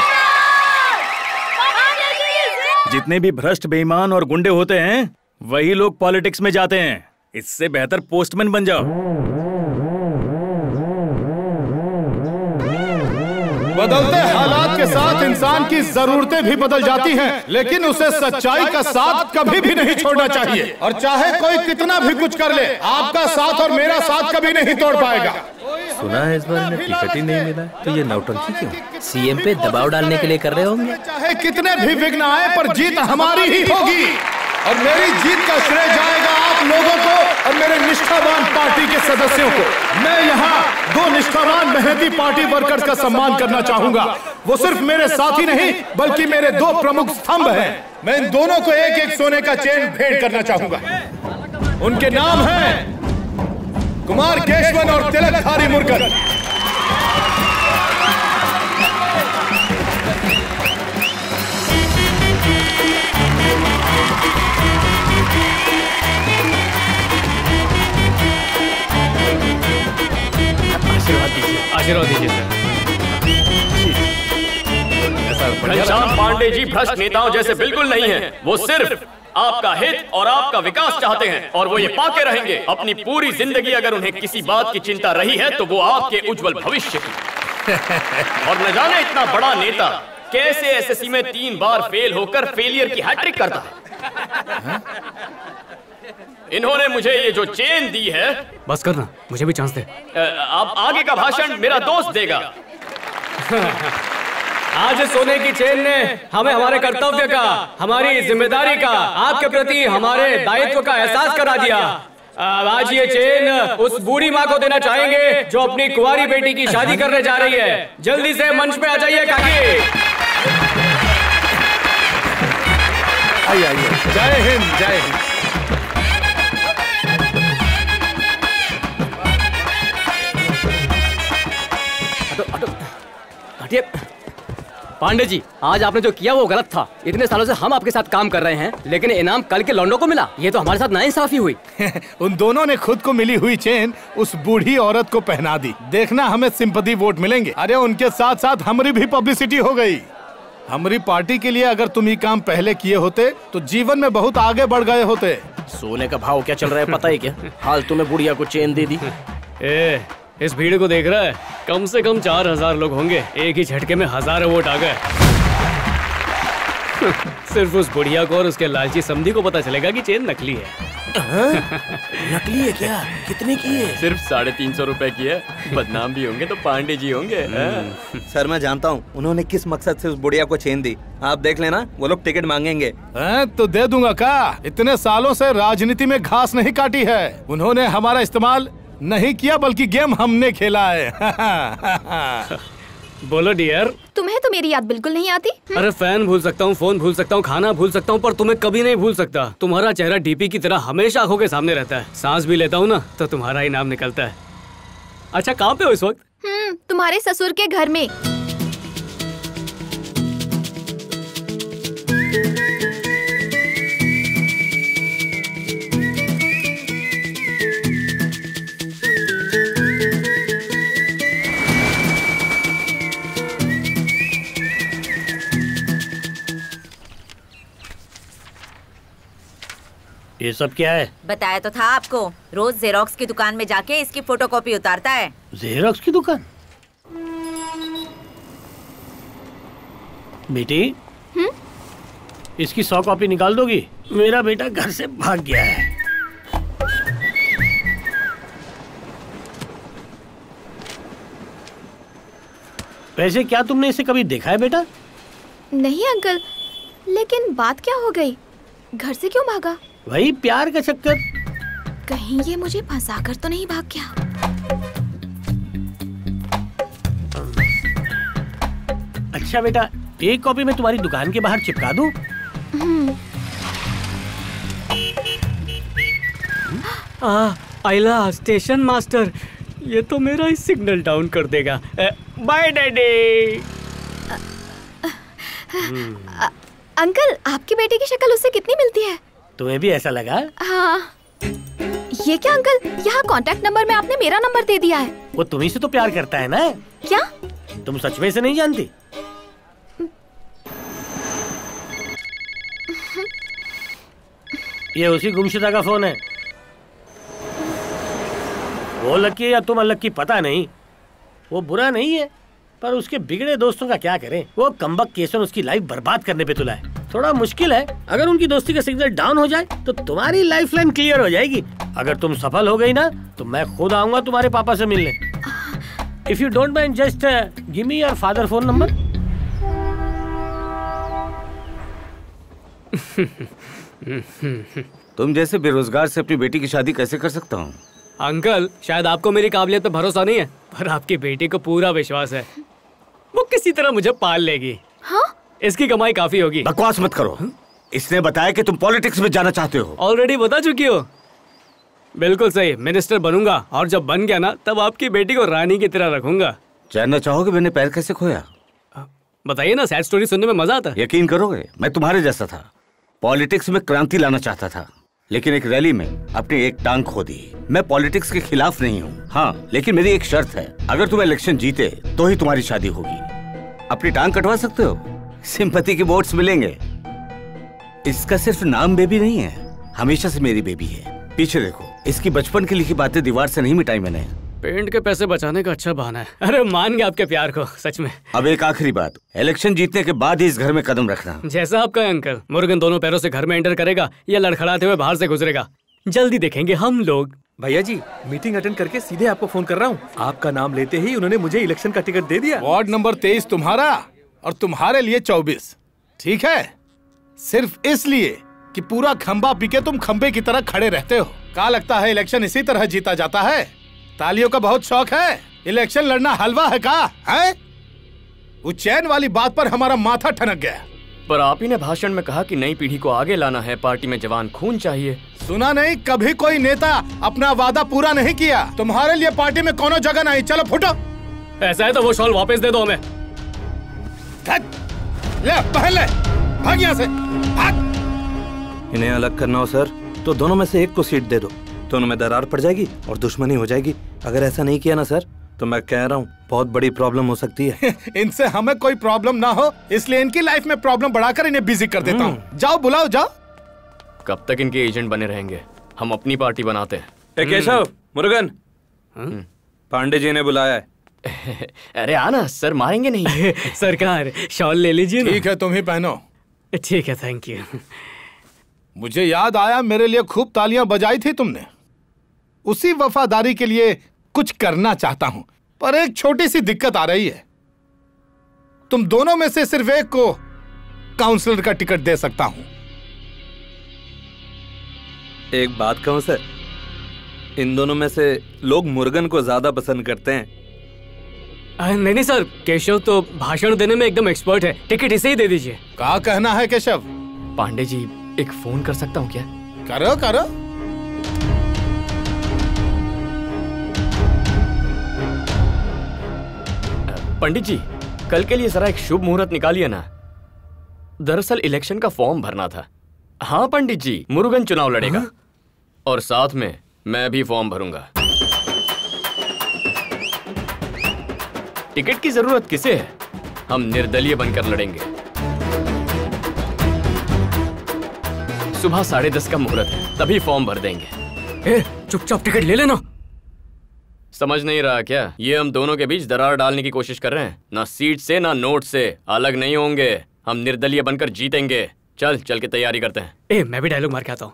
जितने भी भ्रष्ट, बेईमान और गुंडे होते हैं वही लोग पॉलिटिक्स में जाते हैं। इससे बेहतर पोस्टमैन बन जाओ। बदलते हालात के साथ इंसान की जरूरतें भी बदल जाती हैं, लेकिन उसे सच्चाई का साथ कभी भी नहीं छोड़ना चाहिए। और चाहे कोई कितना भी कुछ कर ले, आपका साथ और मेरा साथ कभी नहीं तोड़ पाएगा। सुना है इस बार इन्हें टिकट ही नहीं मिला, तो ये नौटंकी क्यों? सीएम पे दबाव डालने के लिए कर रहे होंगे। चाहे कितने भी विघ्न आए, पर जीत हमारी ही होगी। और मेरी जीत का श्रेय जाएगा आप लोगों को और मेरे निष्ठावान पार्टी के सदस्यों को। मैं यहाँ 2 निष्ठावान मेहनती पार्टी वर्कर्स का सम्मान करना चाहूंगा। वो सिर्फ मेरे साथी नहीं, बल्कि मेरे 2 प्रमुख स्तंभ हैं। मैं इन दोनों को एक सोने का चेन भेंट करना चाहूंगा। उनके नाम हैं कुमार केशवन और तिलकधारी मुरुगन। आशीर्वाद दीजिए सर। घनश्याम पांडे जी भ्रष्ट नेताओं जैसे बिल्कुल नहीं हैं। वो सिर्फ आपका हित और आपका विकास चाहते हैं और वो ये पाके रहेंगे। अपनी पूरी जिंदगी अगर उन्हें किसी बात की चिंता रही है तो वो आपके उज्जवल भविष्य की। और न जाने इतना बड़ा नेता कैसे एसएससी में 3 बार फेल होकर फेलियर की हैट्रिक करता है। इन्होंने मुझे ये जो चेन दी है। बस करना, मुझे भी चांस दे। अब आगे का भाषण मेरा दोस्त देगा। आज सोने की चेन ने हमें हमारे कर्तव्य का, हमारी जिम्मेदारी का, आपके प्रति हमारे दायित्व का एहसास करा दिया। आज ये चेन उस बूढ़ी माँ को देना चाहेंगे जो अपनी कुंवारी बेटी की शादी करने जा रही है। जल्दी से मंच पे आ जाइए काकी। आइए। जय हिंद, जय हिंद। पांडे जी, आज आपने जो किया वो गलत था। इतने सालों से हम आपके साथ काम कर रहे हैं, लेकिन इनाम कल के लौंडों को मिला। ये तो हमारे साथ नाइंसाफी हुई। उन दोनों ने खुद को मिली हुई चेन उस बूढ़ी औरत को पहना दी। देखना हमें सिंपैथी वोट मिलेंगे। अरे उनके साथ साथ हमारी भी पब्लिसिटी हो गई। हमारी पार्टी के लिए अगर तुम ये काम पहले किए होते तो जीवन में बहुत आगे बढ़ गए होते। सोने का भाव क्या चल रहा है पता है क्या? फालतू में बुढ़िया को चेन दे दी। इस भीड़ को देख रहा है? कम से कम 4000 लोग होंगे। एक ही झटके में हजारों वोट आ गए। सिर्फ उस बुढ़िया को और उसके लालची समधी को पता चलेगा कि चेन नकली है। नकली है क्या? कितने की है? सिर्फ 350 रुपए की है। बदनाम भी होंगे तो पांडे जी होंगे। सर मैं जानता हूँ उन्होंने किस मकसद से उस बुढ़िया को चेन दी। आप देख लेना, वो लोग टिकट मांगेंगे। तो दे दूंगा का। इतने सालों से राजनीति में घास नहीं काटी है। उन्होंने हमारा इस्तेमाल नहीं किया बल्कि गेम हमने खेला है। बोलो डियर। तुम्हें तो मेरी याद बिल्कुल नहीं आती। अरे फैन भूल सकता हूँ, फोन भूल सकता हूँ, खाना भूल सकता हूँ, पर तुम्हें कभी नहीं भूल सकता। तुम्हारा चेहरा डीपी की तरह हमेशा आंखों के सामने रहता है। सांस भी लेता हूँ ना तो तुम्हारा ही नाम निकलता है। अच्छा कहाँ पे हो इस वक्त? तुम्हारे ससुर के घर में। ये सब क्या है? बताया तो था आपको, रोज जेरोक्स की दुकान में जाके इसकी फोटोकॉपी उतारता है। जेरोक्स की दुकान? बेटी, इसकी 100 कॉपी निकाल दोगी? मेरा बेटा घर से भाग गया है। वैसे क्या तुमने इसे कभी देखा है बेटा? नहीं अंकल, लेकिन बात क्या हो गई? घर से क्यों भागा? वही प्यार का चक्कर। कहीं ये मुझे फंसाकर तो नहीं भाग गया? अच्छा बेटा, एक कॉपी मैं तुम्हारी दुकान के बाहर चिपका दूं? आइला स्टेशन मास्टर, ये तो मेरा ही सिग्नल डाउन कर देगा। Bye daddy. अंकल, आपकी बेटी की शक्ल उससे कितनी मिलती है? तुम्हें भी ऐसा लगा? हाँ। ये क्या अंकल, यहाँ कांटेक्ट नंबर में आपने मेरा नंबर दे दिया है। वो तुम्ही से तो प्यार करता है ना? क्या? तुम सच में इसे नहीं जानती? ये उसी गुमशुदा का फोन है। वो लकी है या तुम अलग की पता नहीं। वो बुरा नहीं है, पर उसके बिगड़े दोस्तों का क्या करें। वो कमबक केसन उसकी लाइफ बर्बाद करने पे तुला है। थोड़ा मुश्किल है। अगर उनकी दोस्ती का सिग्नल डाउन हो जाए तो तुम्हारी लाइफ लाइन क्लियर हो जाएगी। अगर तुम सफल हो गई ना तो मैं खुद आऊंगा तुम्हारे पापा से मिलने। If you don't mind just give me your father phone number. तुम जैसे बेरोजगार से अपनी बेटी की शादी कैसे कर सकता हूँ? अंकल, शायद आपको मेरी काबिलियत पे भरोसा नहीं है, पर आपकी बेटी को पूरा विश्वास है। वो किसी तरह मुझे पाल लेगी। हाँ? इसकी कमाई काफी होगी। बकवास मत करो। इसने बताया कि तुम पॉलिटिक्स में जाना चाहते हो। ऑलरेडी बता चुकी हो। बिल्कुल सही, मिनिस्टर बनूंगा और जब बन गया ना तब आपकी बेटी को रानी की तरह रखूंगा। जानना चाहोगे मैंने पैर कैसे खोया? बताइए ना, सैड स्टोरी सुनने में मजा आता है। यकीन करोगे, मैं तुम्हारे जैसा था। पॉलिटिक्स में क्रांति लाना चाहता था। लेकिन एक रैली में अपनी एक टांग खो दी। मैं पॉलिटिक्स के खिलाफ नहीं हूँ, हाँ, लेकिन मेरी एक शर्त है, अगर तुम इलेक्शन जीते तो ही तुम्हारी शादी होगी। अपनी टांग कटवा सकते हो, सिंपैथी के वोट्स मिलेंगे। इसका सिर्फ नाम बेबी नहीं है, हमेशा से मेरी बेबी है। पीछे देखो, इसकी बचपन की लिखी बातें दीवार से नहीं मिटाई मैंने। पेंट के पैसे बचाने का अच्छा बहाना है। अरे मान गया आपके प्यार को, सच में। अब एक आखिरी बात, इलेक्शन जीतने के बाद ही इस घर में कदम रखना। जैसा आपका अंकल। मुर्गन दोनों पैरों से घर में एंटर करेगा या लड़खड़ाते हुए बाहर से गुजरेगा, जल्दी देखेंगे हम लोग। भैया जी, मीटिंग अटेंड करके सीधे आपको फोन कर रहा हूँ। आपका नाम लेते ही उन्होंने मुझे इलेक्शन का टिकट दे दिया। वार्ड नंबर 23 तुम्हारा और तुम्हारे लिए 24। ठीक है, सिर्फ इसलिए कि पूरा खंबा पी के तुम खंबे की तरह खड़े रहते हो। क्या लगता है इलेक्शन इसी तरह जीता जाता है? तालियों का बहुत शौक है, इलेक्शन लड़ना हलवा है का है? उज्जैन वाली बात पर हमारा माथा ठनक गया। पर आप ही ने भाषण में कहा कि नई पीढ़ी को आगे लाना है, पार्टी में जवान खून चाहिए। सुना नहीं, कभी कोई नेता अपना वादा पूरा नहीं किया। तुम्हारे लिए पार्टी में कोनो जगह नहीं, चलो फुटो। ऐसा है तो वो शॉल वापस दे दो हमें। ले पहन ले, भाग यहाँ से, भाग। इन्हें अलग करना हो सर तो दोनों में से एक को सीट दे दो, दोनों में दरार पड़ जाएगी और दुश्मनी हो जाएगी। अगर ऐसा नहीं किया ना सर तो मैं कह रहा हूँ बहुत बड़ी प्रॉब्लम हो सकती है। इनसे हमें कोई प्रॉब्लम ना हो, इसलिए इनकी लाइफ में प्रॉब्लम बढ़ाकर इन्हें बिजी कर देता हूँ। जाओ बुलाओ, जाओ। कब तक इनके एजेंट बने रहेंगे? हम अपनी पार्टी बनाते हैं। केशव, मुरुगन, पांडे जी ने बुलाया है। अरे आना सर, मारेंगे नहीं। सरकार शॉल ले लीजिए। ठीक है, तुम ही पहनो। ठीक है, थैंक यू। मुझे याद आया, मेरे लिए खूब तालियां बजाई थी तुमने। उसी वफादारी के लिए कुछ करना चाहता हूं, पर एक छोटी सी दिक्कत आ रही है। तुम दोनों में से सिर्फ एक को काउंसलर का टिकट दे सकता हूं। एक बात कहूं सर, इन दोनों में से लोग मुर्गन को ज्यादा पसंद करते हैं। नहीं सर, केशव तो भाषण देने में एकदम एक्सपर्ट है, टिकट इसे ही दे दीजिए। क्या कहना है केशव? पांडे जी, एक फोन कर सकता हूँ क्या? करो करो। पंडित जी, कल के लिए जरा एक शुभ मुहूर्त निकालिए ना। दरअसल इलेक्शन का फॉर्म भरना था। हाँ पंडित जी, मुरुगन चुनाव लड़ेगा। हाँ? और साथ में मैं भी फॉर्म भरूंगा। टिकट की जरूरत किसे है? हम निर्दलीय बनकर लड़ेंगे। सुबह 10:30 का मुहूर्त है, तभी फॉर्म भर देंगे। चुपचाप टिकट ले लेना। समझ नहीं रहा क्या? ये हम दोनों के बीच दरार डालने की कोशिश कर रहे हैं। ना सीट से ना नोट से अलग नहीं होंगे। हम निर्दलीय बनकर जीतेंगे। चल के तैयारी करते हैं। मैं भी डायलॉग मार के आता हूँ।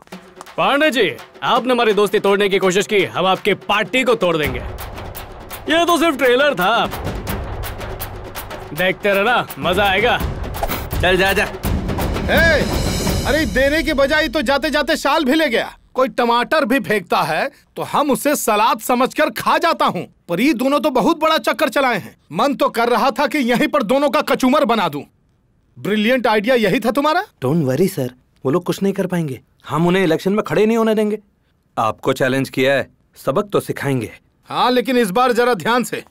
पांडे जी, आपने हमारी दोस्ती तोड़ने की कोशिश की, हम आपकी पार्टी को तोड़ देंगे। ये तो सिर्फ ट्रेलर था, देखते रहना, मजा आएगा। चल जा। अरे देने की बजाय तो जाते जाते शाल भी ले गया। कोई टमाटर भी फेंकता है तो हम उसे सलाद समझकर खा जाता हूँ, पर ये दोनों तो बहुत बड़ा चक्कर चलाए हैं। मन तो कर रहा था कि यहीं पर दोनों का कचूमर बना दूं। ब्रिलियंट आइडिया यही था तुम्हारा? डोंट वरी सर, वो लोग कुछ नहीं कर पाएंगे। हम उन्हें इलेक्शन में खड़े नहीं होने देंगे। आपको चैलेंज किया है, सबक तो सिखाएंगे। हाँ, लेकिन इस बार जरा ध्यान से।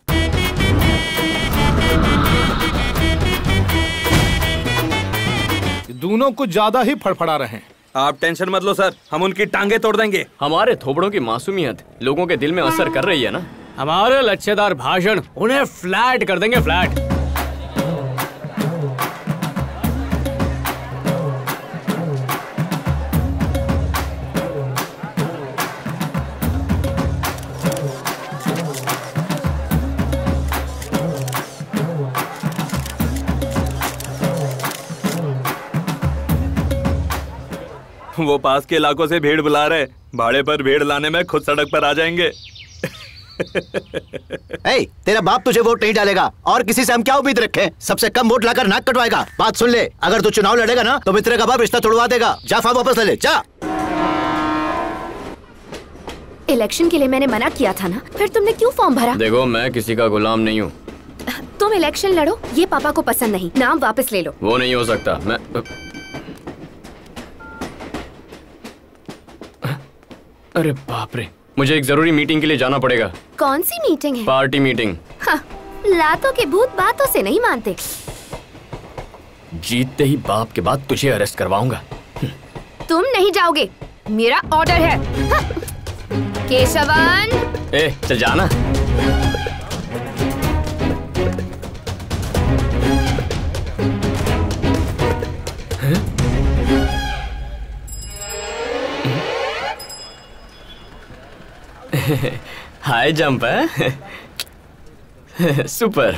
दोनों कुछ ज्यादा ही फड़फड़ा रहे हैं। आप टेंशन मत लो सर, हम उनकी टांगे तोड़ देंगे। हमारे थोबड़ों की मासूमियत लोगों के दिल में असर कर रही है ना। हमारे लच्छेदार भाषण उन्हें फ्लैट कर देंगे, फ्लैट। वो पास के इलाकों से भीड़ बुला रहे, भाड़े पर भीड़ लाने में खुद सड़क पर आ जाएंगे। तेरा बाप तुझे वोट नहीं डालेगा और किसी से हम क्या उम्मीद रखें? सबसे कम वोट लाकर नाक कटवाएगा। बात सुन ले, अगर तू चुनाव लड़ेगा ना तो मित्र का बाप रिश्ता तोड़वा देगा। जा फॉर्म वापस ले ले, जा। इलेक्शन के लिए मैंने मना किया था ना, फिर तुमने क्यों फॉर्म भरा? देखो, मैं किसी का गुलाम नहीं हूँ। तुम इलेक्शन लड़ो, ये पापा को पसंद नहीं। नाम वापस ले लो। वो नहीं हो सकता। मैं अरे बाप रे, मुझे एक जरूरी मीटिंग के लिए जाना पड़ेगा। कौन सी मीटिंग है? Party meeting. हाँ, लातों के भूत बातों से नहीं मानते। जीतते ही बाप के बाद तुझे अरेस्ट करवाऊंगा। तुम नहीं जाओगे। मेरा ऑर्डर है। हाँ। केशवन। ए, चल जाना। हाय जंप है। सुपर।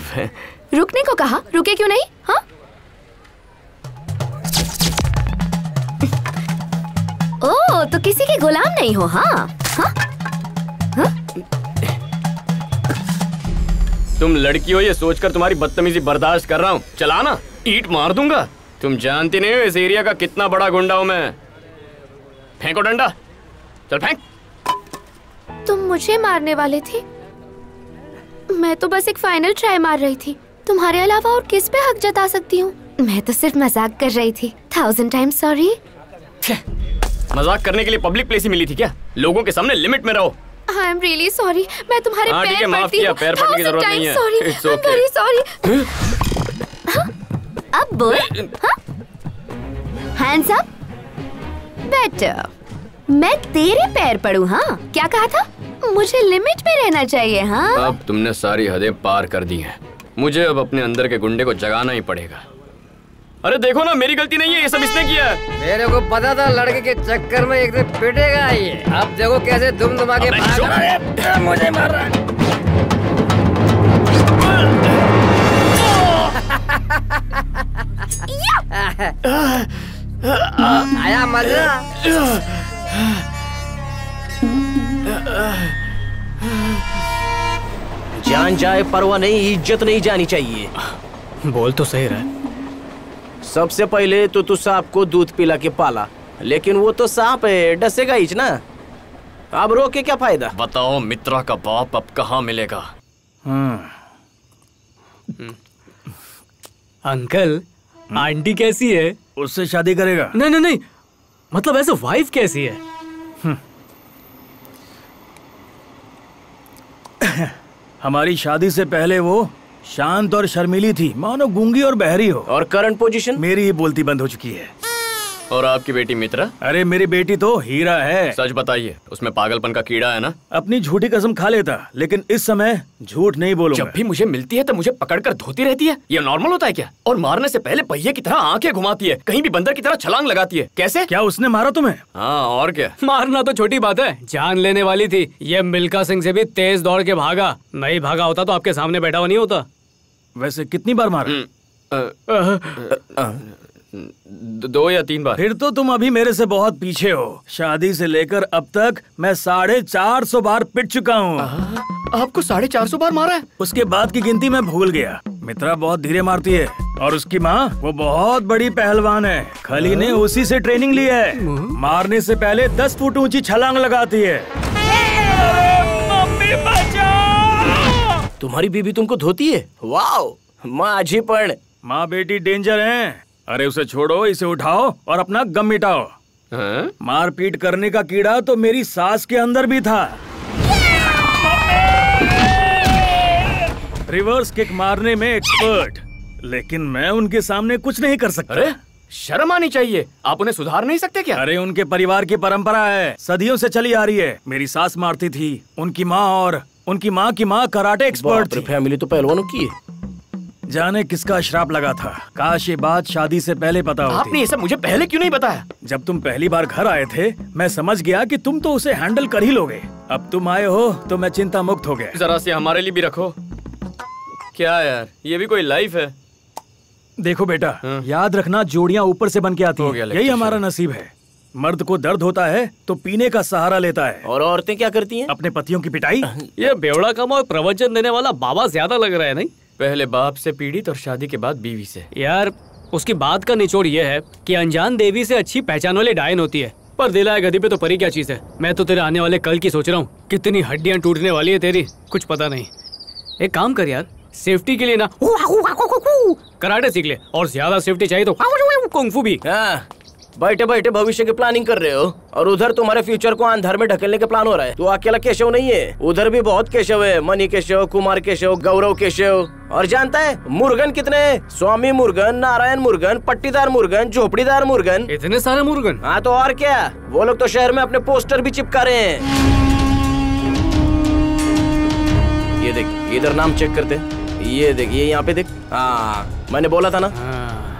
रुकने को कहा, रुके क्यों नहीं? हाँ? ओह, तो किसी के गुलाम नहीं हो? हाँ? हाँ? हाँ? तुम लड़की हो ये सोचकर तुम्हारी बदतमीजी बर्दाश्त कर रहा हूँ। चलाना, ईंट मार दूंगा। तुम जानती नहीं हो इस एरिया का कितना बड़ा गुंडा हूँ मैं। फेंको डंडा, चल फेंक। तुम मुझे मारने वाले थे? मैं तो बस एक फाइनल ट्राई मार रही थी। तुम्हारे अलावा और किस पे हक जता सकती हूँ? मैं तो सिर्फ मजाक कर रही थी। 1000 टाइम्स सॉरी। मजाक करने के लिए पब्लिक प्लेस ही मिली थी क्या? लोगों के सामने लिमिट में रहो। I am really sorry. मैं तुम्हारे पैर पड़ती हूँ। माफ किया, पैर पड़ने की जरूरत नहीं है। It's okay. I'm very sorry. अब बोल। Hands up. बेटर। मैं तेरे पैर पड़ूं? हाँ, क्या कहा था? मुझे लिमिट में रहना चाहिए। हाँ, अब तुमने सारी हदें पार कर दी हैं। मुझे अब अपने अंदर के गुंडे को जगाना ही पड़ेगा। अरे देखो ना, मेरी गलती नहीं है, ये सब इसने किया है। मेरे को पता था लड़के के चक्कर में एक दिन पिटेगा ये। अब देखो कैसे दुम-दुमा के भाग रहा है। मुझे मार रहा है। आया मजा। जान जाए परवाह नहीं, इज्जत नहीं जानी चाहिए। बोल तो सही रहा। सबसे पहले तो तू सांप को दूध पिला के पाला, लेकिन वो तो सांप है, डसेगा ही ना। अब रो के क्या फायदा? बताओ मित्रा का बाप अब कहाँ मिलेगा? अंकल, आंटी कैसी है? उससे शादी करेगा? नहीं नहीं नहीं, मतलब ऐसे वाइफ कैसी है? हमारी शादी से पहले वो शांत और शर्मीली थी, मानो गूंगी और बहरी हो। और करंट पोजीशन? मेरी ही बोलती बंद हो चुकी है। और आपकी बेटी मित्रा? अरे मेरी बेटी तो हीरा है। सच बताइए, उसमें पागलपन का कीड़ा है ना? अपनी झूठी कसम खा लेता, लेकिन इस समय झूठ नहीं बोलूंगा। जब भी मुझे मिलती है तो मुझे पकड़कर धोती रहती है। ये नॉर्मल होता है क्या? और मारने से पहले पहिए की तरह आंखें घुमाती है, कहीं भी बंदर की तरह छलांग लगाती है। कैसे? क्या उसने मारा तुम्हें? हाँ, और क्या? मारना तो छोटी बात है, जान लेने वाली थी। ये मिल्खा सिंह से भी तेज दौड़ के भागा। नहीं भागा होता तो आपके सामने बैठा हुआ नहीं होता। वैसे कितनी बार मारा? 2 या 3 बार। फिर तो तुम अभी मेरे से बहुत पीछे हो। शादी से लेकर अब तक मैं 450 बार पिट चुका हूँ। आपको 450 बार मारा है? उसके बाद की गिनती मैं भूल गया। मित्रा बहुत धीरे मारती है, और उसकी माँ वो बहुत बड़ी पहलवान है। खली ने उसी से ट्रेनिंग ली है। मारने से पहले 10 फुट ऊंची छलांग लगाती है। मम्मी बचाओ! तुम्हारी बीबी तुमको धोती है? वाओ, माझी पण। माँ बेटी डेंजर हैं। अरे उसे छोड़ो, इसे उठाओ और अपना गम मिटाओ। मारपीट करने का कीड़ा तो मेरी सास के अंदर भी था। रिवर्स किक मारने में एक्सपर्ट, लेकिन मैं उनके सामने कुछ नहीं कर सकता। अरे शर्म आनी चाहिए, आप उन्हें सुधार नहीं सकते क्या? अरे उनके परिवार की परंपरा है, सदियों से चली आ रही है। मेरी सास मारती थी, उनकी माँ और उनकी माँ की माँ कराटे एक्सपर्ट थी। फैमिली तो पहलवानों की है। जाने किसका श्राप लगा था। काश ये बात शादी से पहले पता होती। आपने ये सब मुझे पहले क्यों नहीं बताया? जब तुम पहली बार घर आए थे, मैं समझ गया कि तुम तो उसे हैंडल कर ही लोगे। अब तुम आए हो तो मैं चिंता मुक्त हो गया। जरा से हमारे लिए भी रखो। क्या यार, ये भी कोई लाइफ है? देखो बेटा, याद रखना, जोड़ियां ऊपर से बन के आती हैं। यही हमारा नसीब है। मर्द को दर्द होता है तो पीने का सहारा लेता है। और औरतें क्या करती हैं? अपने पतियों की पिटाई। ये बेवड़ा कम और प्रवचन देने वाला बाबा ज्यादा लग रहा है, नहीं? पहले बाप से पीड़ित और शादी के बाद बीवी से। यार उसकी बात का निचोड़ ये है कि अनजान देवी से अच्छी पहचान वाली डायन होती है, पर दिलाए गधी पे तो परी क्या चीज है। मैं तो तेरे आने वाले कल की सोच रहा हूँ। कितनी हड्डियां टूटने वाली है तेरी, कुछ पता नहीं। एक काम कर यार, सेफ्टी के लिए ना कराटे सीख ले, और ज्यादा सेफ्टी चाहिए तो कुंग फू भी। बैठे बैठे भविष्य की प्लानिंग कर रहे हो और उधर तुम्हारे फ्यूचर को अंधार में ढकेलने के प्लान हो रहा है। तू अकेला केशव नहीं है, उधर भी बहुत केशव है। मणि केशव, कुमार केशव, गौरव केशव, और जानता है मुर्गन कितने? स्वामी मुर्गन, नारायण मुर्गन, पट्टीदार मुर्गन, झोपड़ीदार मुर्गन, इतने सारे मुर्गन। हाँ तो और क्या, वो लोग तो शहर में अपने पोस्टर भी चिपका रहे हैं। ये देख, इधर नाम चेक करते, ये देख, ये यहाँ पे देख। हाँ मैंने बोला था ना।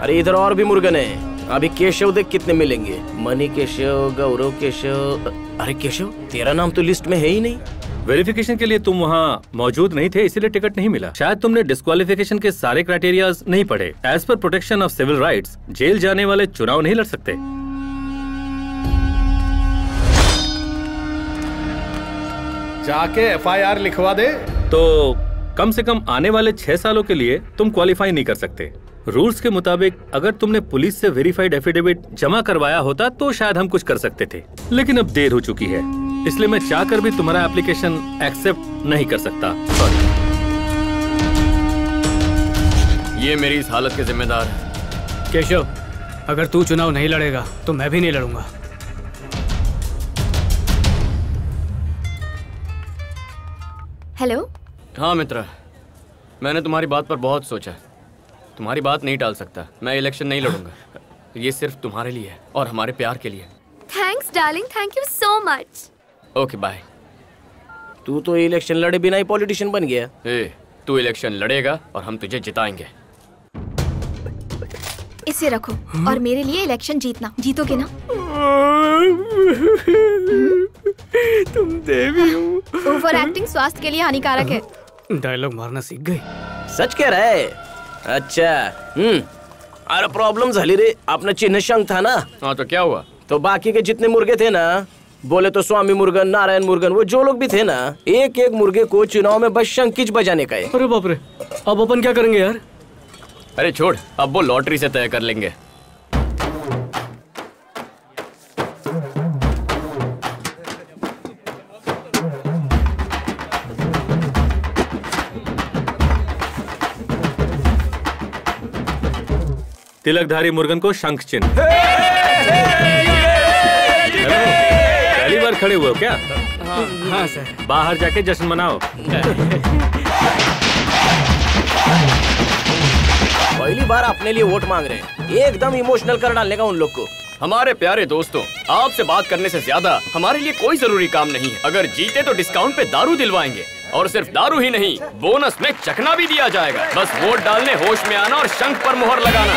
अरे इधर और भी मुर्गन है। अभी केशव देख कितने मिलेंगे। मणि केशव, गौरव केशव। अरे केशव, तेरा नाम तो लिस्ट में है ही नहीं। वेरिफिकेशन के लिए तुम वहाँ मौजूद नहीं थे, इसीलिए टिकट नहीं मिला। शायद तुमने डिस्क्वालिफिकेशन के सारे क्राइटेरियाज नहीं पढ़े। As per protection of civil rights, जेल जाने वाले चुनाव नहीं लड़ सकते। जाके FIR लिखवा दे। तो कम से कम आने वाले 6 सालों के लिए तुम क्वालिफाई नहीं कर सकते। रूल्स के मुताबिक अगर तुमने पुलिस से वेरीफाइड एफिडेविट जमा करवाया होता तो शायद हम कुछ कर सकते थे, लेकिन अब देर हो चुकी है, इसलिए मैं चाहकर भी तुम्हारा एप्लीकेशन एक्सेप्ट नहीं कर सकता। सॉरी। ये मेरी इस हालत के जिम्मेदार। केशव, अगर तू चुनाव नहीं लड़ेगा तो मैं भी नहीं लड़ूंगा। हेलो। हाँ मित्रा, मैंने तुम्हारी बात पर बहुत सोचा। तुम्हारी बात नहीं टाल सकता। मैं इलेक्शन नहीं लड़ूंगा। ये सिर्फ तुम्हारे लिए है और हमारे प्यार के लिए। Thanks darling, thank you so much. Okay bye. तू तो इलेक्शन लड़े बिना ही पॉलिटिशियन बन गया। तू इलेक्शन लड़ेगा और हम तुझे जिताएंगे। इसे रखो और मेरे लिए इलेक्शन जीतना। जीतोगे ना? तुम देवी हो। ओवर एक्टिंग स्वास्थ्य के लिए हानिकारक है। डायलॉग मारना सीख गई। सच कह रहा है? अच्छा। अरे प्रॉब्लम झाली रे। अपना चिन्ह शंख था ना। हाँ तो क्या हुआ? तो बाकी के जितने मुर्गे थे ना, बोले तो स्वामी मुर्गन, नारायण मुर्गन, वो जो लोग भी थे ना, एक एक मुर्गे को चुनाव में बस शंखिच बजाने का है। अरे बाप रे, अब अपन क्या करेंगे यार? अरे छोड़, अब वो लॉटरी से तय कर लेंगे। तिलकधारी मुर्गन को शंख चिन्ह। पहली बार खड़े हुए हो क्या? हाँ सर। बाहर जाके जश्न मनाओ। पहली बार अपने लिए वोट मांग रहे हैं। एकदम इमोशनल कर डालने का उन लोग को। हमारे प्यारे दोस्तों, आपसे बात करने से ज्यादा हमारे लिए कोई जरूरी काम नहीं है। अगर जीते तो डिस्काउंट पे दारू दिलवाएंगे, और सिर्फ दारू ही नहीं, बोनस में चखना भी दिया जाएगा। बस वोट डालने होश में आना और शंख पर मोहर लगाना।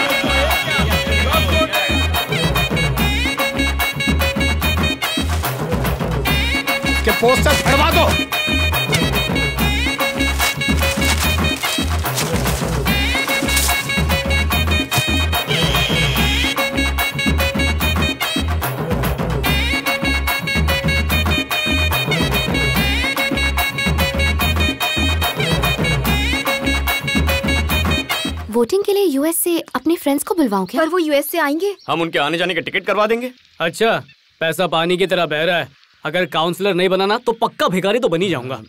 के पोस्टर फड़वा दो। वोटिंग के लिए यूएस से अपने फ्रेंड्स को बुलवाऊं क्या? पर वो यूएस से आएंगे। हम उनके आने जाने के टिकट करवा देंगे। अच्छा, पैसा पानी की तरह बह रहा है। अगर काउंसलर नहीं बनाना तो पक्का भिखारी तो बनी जाऊंगा।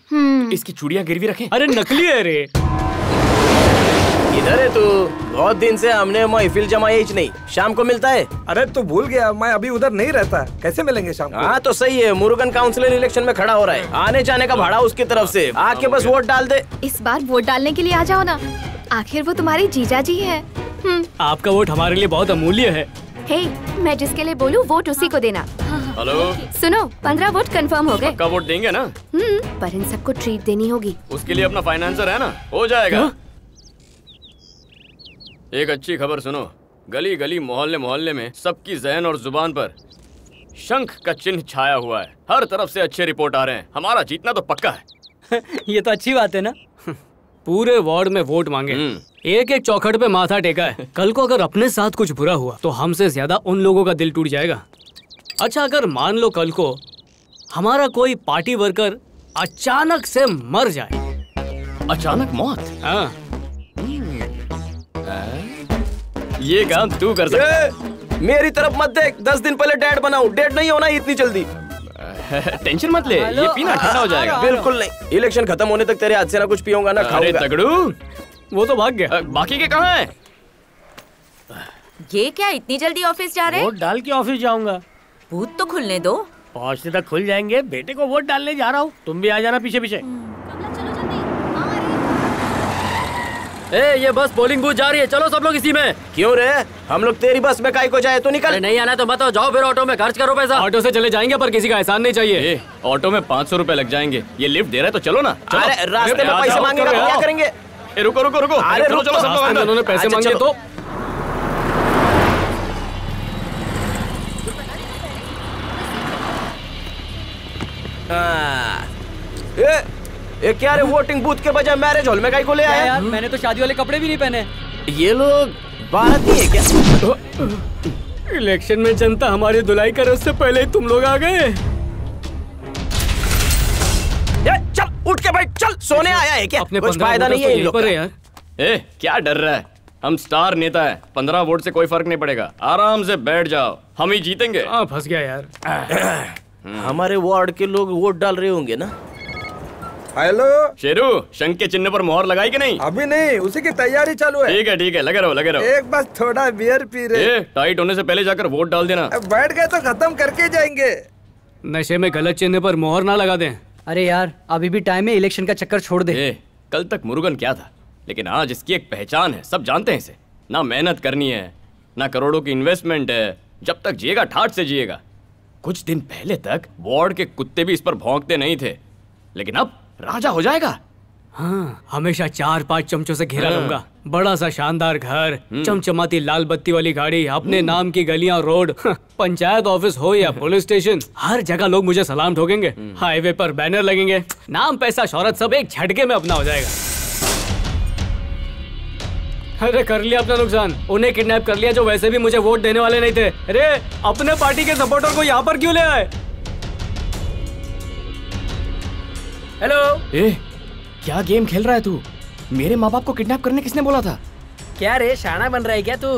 इसकी चूड़ियां गिरवी रखें। अरे नकली है रे। इधर है तू। बहुत दिन से हमने महफिल जमाई ही नहीं। शाम को मिलता है। अरे तू भूल गया, मैं अभी उधर नहीं रहता। कैसे मिलेंगे शाम को? हाँ तो सही है। मुर्गन काउंसिलर इलेक्शन में खड़ा हो रहा है। आने जाने का भाड़ा उसकी तरफ से। आके बस वोट डाल दे। इस बार वोट डालने के लिए आ जाओ ना। आखिर वो तुम्हारी जीजा जी है। आपका वोट हमारे लिए बहुत अमूल्य है। हे, मैं जिसके लिए बोलूं वोट उसी को देना। हेलो, सुनो, 15 वोट कंफर्म हो गए। पक्का वोट देंगे ना? पर इन सबको ट्रीट देनी होगी। उसके लिए अपना फाइनेंसर है ना, हो जाएगा। एक अच्छी खबर सुनो। गली गली मोहल्ले मोहल्ले में सबकी जहन और जुबान पर शंख का चिन्ह छाया हुआ है। हर तरफ से अच्छे रिपोर्ट आ रहे हैं। हमारा जीतना तो पक्का है। ये तो अच्छी बात है ना। पूरे वार्ड में वोट मांगे, एक एक चौखट पे माथा टेका है। कल को अगर अपने साथ कुछ बुरा हुआ तो हमसे ज्यादा उन लोगों का दिल टूट जाएगा। अच्छा, अगर मान लो कल को हमारा कोई पार्टी वर्कर अचानक से मर जाए। अचानक मौत? हाँ। ये काम तू कर सकता। मेरी तरफ मत देख। 10 दिन पहले डेट बनाओ। डेट नहीं होना इतनी जल्दी। टेंशन मत ले, ये पीना ठंडा हो जाएगा। बिल्कुल नहीं। इलेक्शन खत्म होने तक तेरे हाथ से ना कुछ पीऊंगा ना खाऊंगा। तगड़ू, वो तो भाग गया। बाकी के कहाँ हैं? ये क्या इतनी जल्दी ऑफिस जा रहे हैं? वोट डाल के ऑफिस जाऊंगा। बूथ तो खुलने दो। पहुंचने तक खुल जाएंगे। बेटे को वोट डालने जा रहा हूँ, तुम भी आ जाना पीछे पीछे। ये बस पोलिंग बूथ जा रही है, चलो सब लोग इसी में। क्यों रे, हम लोग तेरी बस में काहे को जाए? तो निकल। नहीं आना तो मत आओ, जाओ फिर ऑटो में खर्च करो पैसा। ऑटो से चले जाएंगे पर किसी का एहसान नहीं चाहिए। ऑटो में 500 रुपए लग जाएंगे, ये लिफ्ट दे रहा है तो चलो ना। अरे रास्ते में पैसे मांगेगा तो क्या करेंगे? रुको रुको रुको, अरे चलो चलो सब लोग अंदर। उन्होंने पैसे मांगे तो ये क्या रे, वोटिंग बूथ के बजाय मैरिज हॉल में काहे को ले आया? यार मैंने तो शादी वाले कपड़े भी नहीं पहने। ये लोग भारतीय है क्या? इलेक्शन में जनता हमारी धुलाई करे उससे पहले ही तुम लोग आ गए। चल उठ के भाई, चल सोने आया है क्या? अपने कुछ फायदा नहीं है इन लोग का। यार क्या डर रहा है? हम स्टार नेता है, 15 वोट से कोई फर्क नहीं पड़ेगा। आराम से बैठ जाओ, हम ही जीतेंगे। फंस गया यार। हमारे वार्ड के लोग वोट डाल रहे होंगे ना? हेलो शेरू, शंख के चिन्ह पर मोहर लगाई कि नहीं? अभी नहीं, उसी की तैयारी चालू है। ठीक है, लगे रहो लगे रहो। एक बस थोड़ा बियर पी रहे। टाइट होने से पहले जाकर वोट डाल देना। बैठ गए तो खत्म करके जाएंगे। नशे में गलत चिन्ह पर मोहर ना लगा दें। अरे यार अभी भी टाइम है, इलेक्शन का चक्कर छोड़ दे। कल तक मुरुगन क्या था, लेकिन आज इसकी एक पहचान है, सब जानते हैं इसे। ना मेहनत करनी है, ना करोड़ों की इन्वेस्टमेंट है, जब तक जिएगा ठाठ से जिएगा। कुछ दिन पहले तक वार्ड के कुत्ते भी इस पर भौंकते नहीं थे, लेकिन अब राजा हो जाएगा। हाँ, हमेशा 4-5 चमचों से घेरा लूंगा। बड़ा सा शानदार घर, चमचमाती लाल बत्ती वाली गाड़ी, अपने नाम की गलियां, रोड, पंचायत ऑफिस हो या पुलिस स्टेशन, हर जगह लोग मुझे सलाम ठोकेंगे। हाईवे पर बैनर लगेंगे, नाम पैसा शौहरत सब एक झटके में अपना हो जाएगा। अरे कर लिया अपना नुकसान, उन्हें किडनैप कर लिया जो वैसे भी मुझे वोट देने वाले नहीं थे। अरे अपने पार्टी के सपोर्टर को यहाँ पर क्यों ले आए? हेलो, क्या गेम खेल रहा है तू? मेरे माँ बाप को किडनैप करने किसने बोला था? क्या रे शाना बन रहा है क्या तू?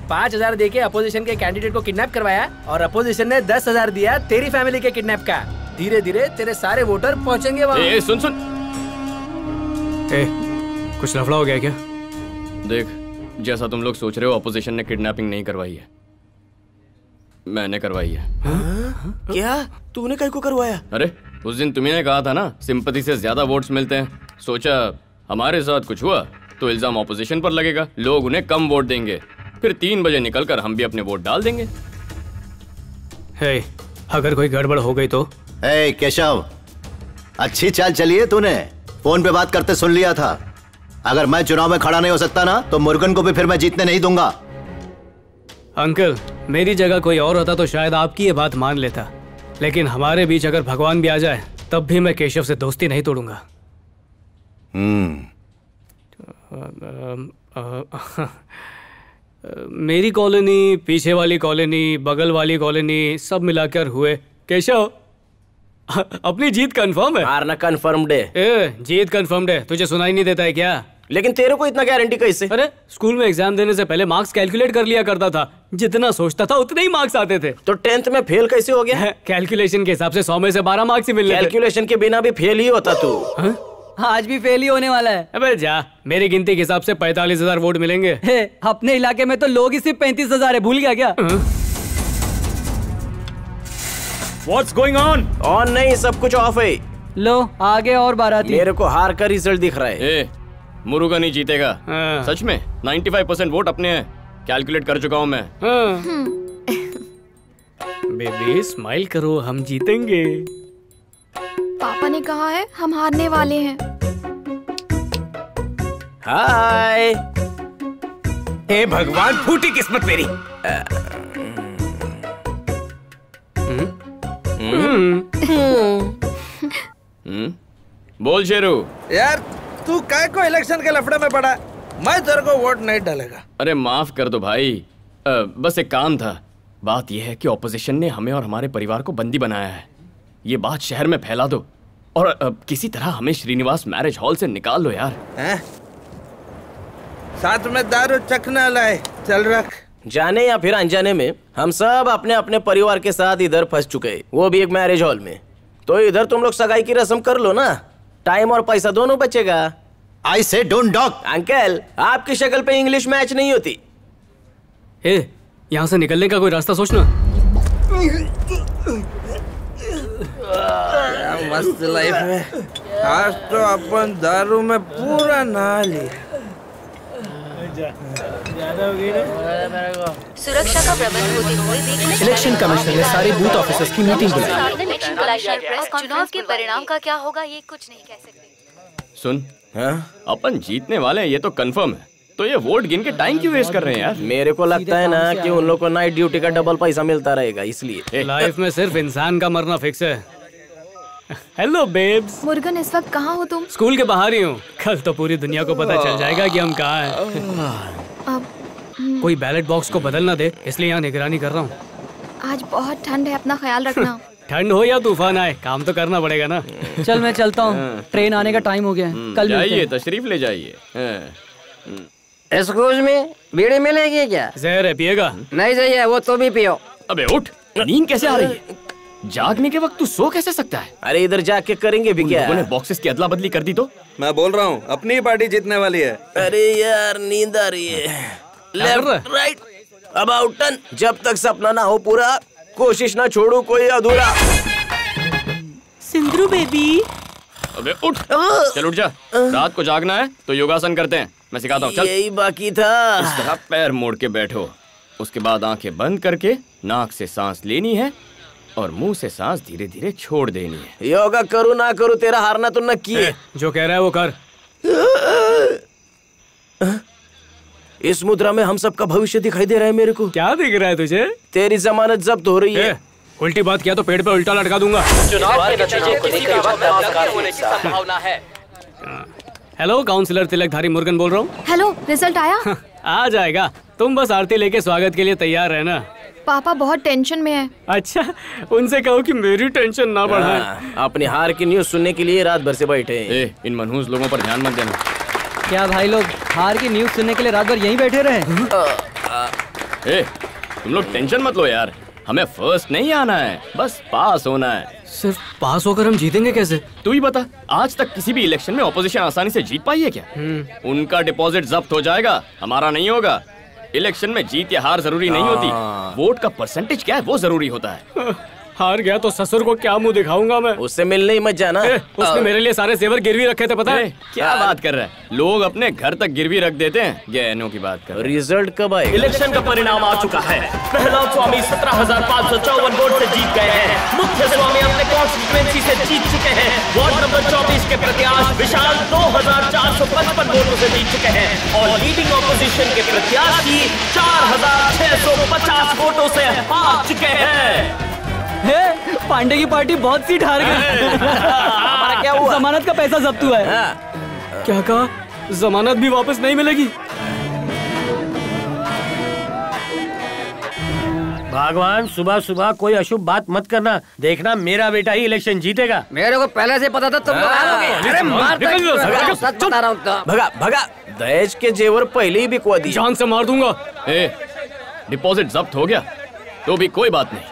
5,000 देके अपोजिशन के कैंडिडेट को किडनैप करवाया और अपोजिशन ने 10,000 दिया तेरी फैमिली के किडनैप का। धीरे धीरे तेरे सारे वोटर पहुंचेंगे वहाँ। सुन कुछ लफड़ा हो गया क्या? देख, जैसा तुम लोग सोच रहे हो अपोजिशन ने किडनैपिंग नहीं करवाई है, मैंने करवाई है। क्या तूने कहीं को करवाया? अरे उस दिन तुम्ही ने कहा था ना, सिंपैथी से ज्यादा वोट्स मिलते हैं। सोचा हमारे साथ कुछ हुआ तो इल्जाम ऑपोजिशन पर लगेगा, लोग उन्हें कम वोट देंगे, फिर 3 बजे निकलकर हम भी अपने वोट डाल देंगे। अगर कोई गड़बड़ हो गई तो? केशव, अच्छी चाल चली है तूने, फोन पे बात करते सुन लिया था। अगर मैं चुनाव में खड़ा नहीं हो सकता ना तो मुर्गन को भी फिर मैं जीतने नहीं दूंगा। अंकल, मेरी जगह कोई और होता तो शायद आपकी ये बात मान लेता, लेकिन हमारे बीच अगर भगवान भी आ जाए तब भी मैं केशव से दोस्ती नहीं तोड़ूंगा। मेरी कॉलोनी, पीछे वाली कॉलोनी, बगल वाली कॉलोनी, सब मिलाकर हुए केशव अपनी जीत कंफर्म है। हारना कंफर्म्ड है। जीत कंफर्म्ड है, तुझे सुनाई नहीं देता है क्या? लेकिन तेरे को इतना गारंटी कैसे? अरे स्कूल में एग्जाम देने से पहले मार्क्स कैलकुलेट कर लिया करता था, जितना सोचता था उतने ही मार्क्स आते थे। तो 10th में फेल कैसे हो गया? कैलकुलेशन के हिसाब से 100 में से 12 मार्क्स ही मिलने थे। कैलकुलेशन के बिना भी फेल ही होता तू। आज भी फेल ही होने वाला है। अबे जा, मेरी गिनती के हिसाब से 45,000 वोट मिलेंगे। अपने इलाके में तो लोग ही सिर्फ 35,000 है, भूल गया क्या? What's going on? ऑन नहीं, सब कुछ ऑफ है। लो आगे और बाराती। मेरे को हार का रिजल्ट दिख रहा है। मुरुगन ही जीतेगा। सच में 95% वोट अपने हैं, कैलकुलेट कर चुका हूँ मैं। बेबी स्माइल करो, हम जीतेंगे। पापा ने कहा है हम हारने वाले हैं। हाय। हे भगवान, फूटी किस्मत मेरी। बोल शेरू। यार तू काय को इलेक्शन के लफड़े में पड़ा? मैं तेरे को वोट नहीं डालेगा। अरे माफ कर दो भाई, बस एक काम था। बात यह है कि ऑपोजिशन ने हमें और हमारे परिवार को बंदी बनाया है। ये बात शहर में फैला दो और किसी तरह हमें श्रीनिवास मैरिज हॉल से निकाल लो यार। साथ में दारू चखना लाए, चल रख। जाने या फिर अनजाने में हम सब अपने अपने परिवार के साथ इधर फंस चुके हैं, वो भी एक मैरिज हॉल में। तो इधर तुम लोग सगाई की रस्म कर लो ना, टाइम और पैसा दोनों बचेगा। आई से डोंट डॉक। अंकल, आपकी शक्ल पे इंग्लिश मैच नहीं होती। यहाँ से निकलने का कोई रास्ता सोचना। मस्त लाइफ है। आज तो अपन दारू में पूरा नहा लिया। सुरक्षा का प्रबंध होते हुए इलेक्शन कमिश्नर ने सारे बूथ ऑफिसर्स की मीटिंग बुलाई। चुनाव के परिणाम का क्या होगा ये कुछ नहीं कह सकते। सुन, अपन जीतने वाले हैं ये तो कंफर्म है, तो ये वोट गिन के टाइम क्यों वेस्ट कर रहे हैं यार? मेरे को लगता है ना कि उन लोग को नाइट ड्यूटी का डबल पैसा मिलता रहेगा, इसलिए। लाइफ में सिर्फ इंसान का मरना फिक्स है। Hello babes. मुर्गन, इस वक्त कहाँ हो तुम? स्कूल के बाहर ही हूँ। कल तो पूरी दुनिया को पता चल जाएगा कि हम कहाँ हैं। अब कोई बैलेट बॉक्स को बदल ना दे, इसलिए यहाँ निगरानी कर रहा हूँ। आज बहुत ठंड है, अपना ख्याल रखना। ठंड हो या तूफान आए, काम तो करना पड़ेगा ना। चल मैं चलता हूँ, ट्रेन आने का टाइम हो गया है। कल मिलते जाइए, हैं। तशरीफ ले जाइए। एक्सक्यूज में बीड़ी मिलेगी क्या? जहर है, पिएगा? नहीं चाहिए, वो तुम ही पियो। अबे उठ, नींद कैसे आ रही है? जागने के वक्त तू सो कैसे सकता है? अरे इधर जाके करेंगे भी क्या? लोगों ने बॉक्सेस की अदला बदली कर दी तो? मैं बोल रहा हूँ अपनी पार्टी जीतने वाली है। अरे यार नींद आ रही है। Left right about turn. जब तक सपना ना हो पूरा, कोशिश ना छोड़ू कोई अधूरा। सिंदरू बेबी। अबे उठ, चल उठ जा। रात को जागना है तो योगासन करते हैं, मैं सिखाता हूँ। चल, यही बाकी था। इस तरह पैर मोड़ के बैठो, उसके बाद आंखें बंद करके नाक से सांस लेनी है और मुंह से सांस धीरे धीरे छोड़ देनी है। योगा करूँ ना करूँ, तेरा हारना तो न किए। जो कह रहा है वो कर। इस मुद्रा में हम सबका भविष्य दिखाई दे रहा है मेरे को। क्या दिख रहा है तुझे? तेरी जमानत जब्त हो रही है। उल्टी बात किया तो पेड़ पे उल्टा लटका दूंगा। चुनाव के नतीजे किसी भी वक्त आगाज होने की संभावना है। हेलो, काउंसलर तिलकधारी मुर्गन बोल रहा हूँ। हेलो, रिजल्ट आया? आ जाएगा, तुम बस आरती लेके स्वागत के लिए तैयार रहना। पापा बहुत टेंशन में है। अच्छा, उनसे कहो कि मेरी टेंशन ना बढ़ाएं। अपनी हार की न्यूज सुनने के लिए रात भर से बैठे हैं। इन मनहूस लोगों पर ध्यान मत देना। क्या भाई लोग हार की न्यूज सुनने के लिए रात भर यहीं बैठे रहे? तुम लोग टेंशन मत लो यार, हमें फर्स्ट नहीं आना है, बस पास होना है। सिर्फ पास होकर हम जीतेंगे कैसे? तू ही बता, आज तक किसी भी इलेक्शन में ऑपोजिशन आसानी से जीत पाई है क्या? उनका डिपॉजिट जब्त हो जाएगा, हमारा नहीं होगा। इलेक्शन में जीत या हार जरूरी नहीं होती, वोट का परसेंटेज क्या है वो जरूरी होता है। हार गया तो ससुर को क्या मुंह दिखाऊंगा मैं? उससे मिलने ही मत जाना। उसने मेरे लिए सारे जेवर गिरवी रखे थे, पता है? क्या बात कर रहा है? लोग अपने घर तक गिरवी रख देते हैं, गहनों की बात कर। रिजल्ट कब आएगा? इलेक्शन का परिणाम आ चुका है। प्रहलाद स्वामी 17,554 वोट से जीत गए हैं। मुख्य स्वामी अपने कॉन्स्टिट्यूएंसी से जीत चुके हैं। वार्ड नंबर 24 के प्रत्याशी विशाल 2,455 वोटों से जीत चुके हैं और लीडिंग ऑपोजिशन के प्रत्याशी 4,650 वोटों से हार चुके हैं। पांडे की पार्टी बहुत सीट हार गई। हमारा क्या हुआ? जमानत का पैसा जब्त हुआ है। क्या कहा? जमानत भी वापस नहीं मिलेगी? भगवान, सुबह सुबह कोई अशुभ बात मत करना। देखना मेरा बेटा ही इलेक्शन जीतेगा। मेरे को पहले से पता था तुम लोग हारोगे। अरे मार, सच बता रहा हूँ। भगा भगा, दहेज के जेवर पहले ही बिकवा दी। जान से मार दूंगा। डिपॉजिट जब्त हो गया तो भी कोई बात नहीं,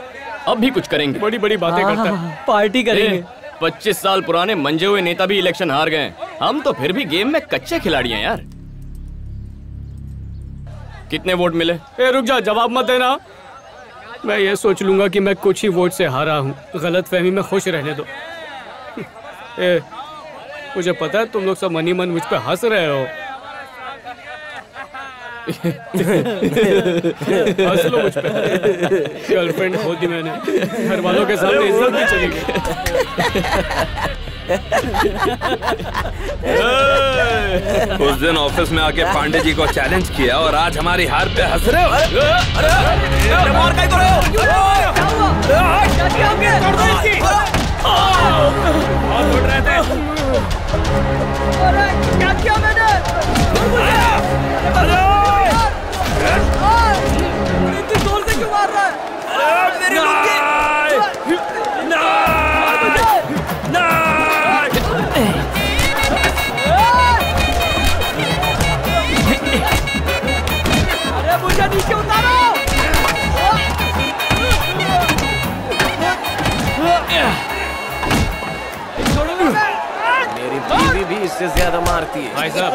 अब भी कुछ करेंगे। बड़ी बड़ी बातें करता है। पार्टी करेंगे। 25 साल पुराने मंजे हुए नेता भी इलेक्शन हार गए, हम तो फिर भी गेम में कच्चे खिलाड़ी हैं यार। कितने वोट मिले? रुक जा, जवाब मत देना। मैं ये सोच लूंगा कि मैं कुछ ही वोट से हारा हूँ। गलत फहमी में खुश रहने दो। मुझे पता है तुम लोग सब मनी मन मुझ पे हंस रहे हो। हंस लो मुझ पे। गर्लफ्रेंड खो दी मैंने, घर वालों के सामने इज्जत भी चली गई। उस दिन ऑफिस में आके पांडे जी को चैलेंज किया और आज हमारी हार पे हंस रहे हो। क्या किया मैंने? इतनी जोर से क्यों मार रहा है? मेरी अरे मुझे नीचे उतारो। मेरी बीवी भी इससे ज्यादा मारती है। भाई साहब,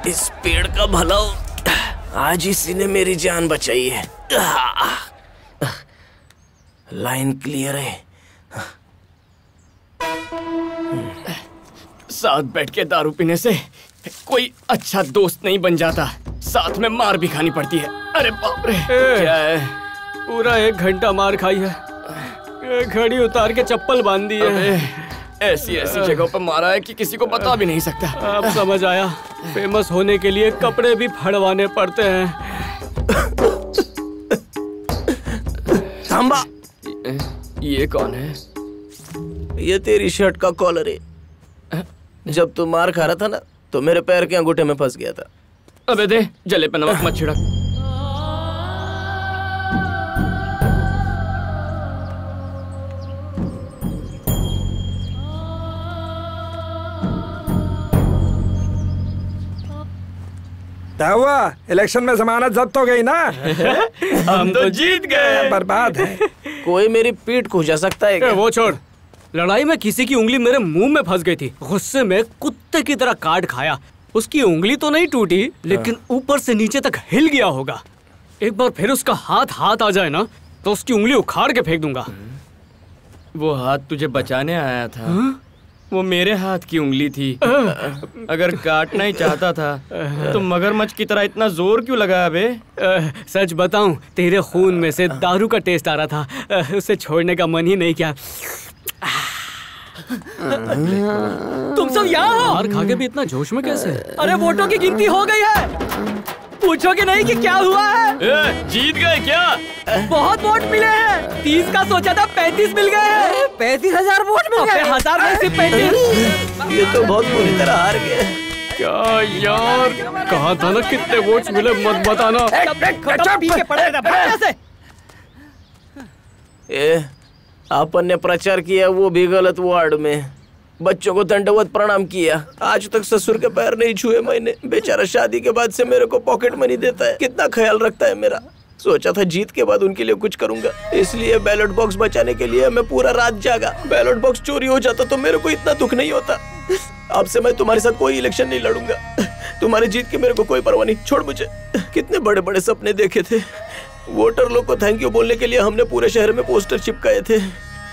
इस पेड़ का भला हो, आज इसी ने मेरी जान बचाई है। लाइन क्लियर है। साथ बैठ के दारू पीने से कोई अच्छा दोस्त नहीं बन जाता, साथ में मार भी खानी पड़ती है। अरे बाप रे, क्या है? पूरा 1 घंटा मार खाई है, घड़ी उतार के चप्पल बांध दी है। ऐसी जगहों पर मारा है कि किसी को बता भी नहीं सकता। अब समझ आया, फेमस होने के लिए कपड़े भी फड़वाने पड़ते हैं। सांबा, ये कौन है? ये तेरी शर्ट का कॉलर है। जब तू मार खा रहा था ना, तो मेरे पैर के अंगूठे में फंस गया था। अबे दे, जले पे नमक मत छिड़क। क्या हुआ? इलेक्शन में जमानत जब्त हो गई ना? हम तो जीत गए। बर्बाद है। कोई मेरी पीठ खुजा सकता है क्या? वो छोड़, लड़ाई में किसी की उंगली मेरे मुंह में फंस गई थी। गुस्से में कुत्ते की तरह काट खाया। उसकी उंगली तो नहीं टूटी, लेकिन ऊपर से नीचे तक हिल गया होगा। एक बार फिर उसका हाथ आ जाए ना, तो उसकी उंगली उखाड़ के फेंक दूंगा। वो हाथ तुझे बचाने आया था। वो मेरे हाथ की उंगली थी। अगर काटना ही चाहता था तो मगरमच्छ की तरह इतना जोर क्यों लगाया बे? सच बताऊं, तेरे खून में से दारू का टेस्ट आ रहा था, उसे छोड़ने का मन ही नहीं किया। तुम सब यहाँ हो? मार खा के भी इतना जोश में कैसे? अरे वोटों की गिनती हो गई है, पूछोगे नहीं कि क्या हुआ है? जीत गए क्या? बहुत वोट मिले हैं। 30 का सोचा था, 35 मिल गए हैं। 35,000 वोट मिल गए। 1000 में सिर्फ 35। ये तो बहुत बुरी तरह हार गए। क्या यार, कहा था ना कितने वोट्स मिले मत बताना। आपन ने प्रचार किया, वो भी गलत वार्ड में। बच्चों को दंडवत प्रणाम किया। आज तक ससुर के पैर नहीं छुए मैंने। बेचारा शादी के बाद से मेरे को पॉकेट मनी देता है, कितना ख्याल रखता है मेरा। सोचा था जीत के बाद उनके लिए कुछ करूंगा, इसलिए बैलेट बॉक्स बचाने के लिए मैं पूरा रात जागा। बैलेट बॉक्स चोरी हो जाता तो मेरे को इतना दुख नहीं होता। अब से मैं तुम्हारे साथ कोई इलेक्शन नहीं लड़ूंगा। तुम्हारी जीत की मेरे को कोई परवाह नहीं, छोड़ मुझे। कितने बड़े बड़े सपने देखे थे। वोटर लोग को थैंक यू बोलने के लिए हमने पूरे शहर में पोस्टर चिपकाए थे।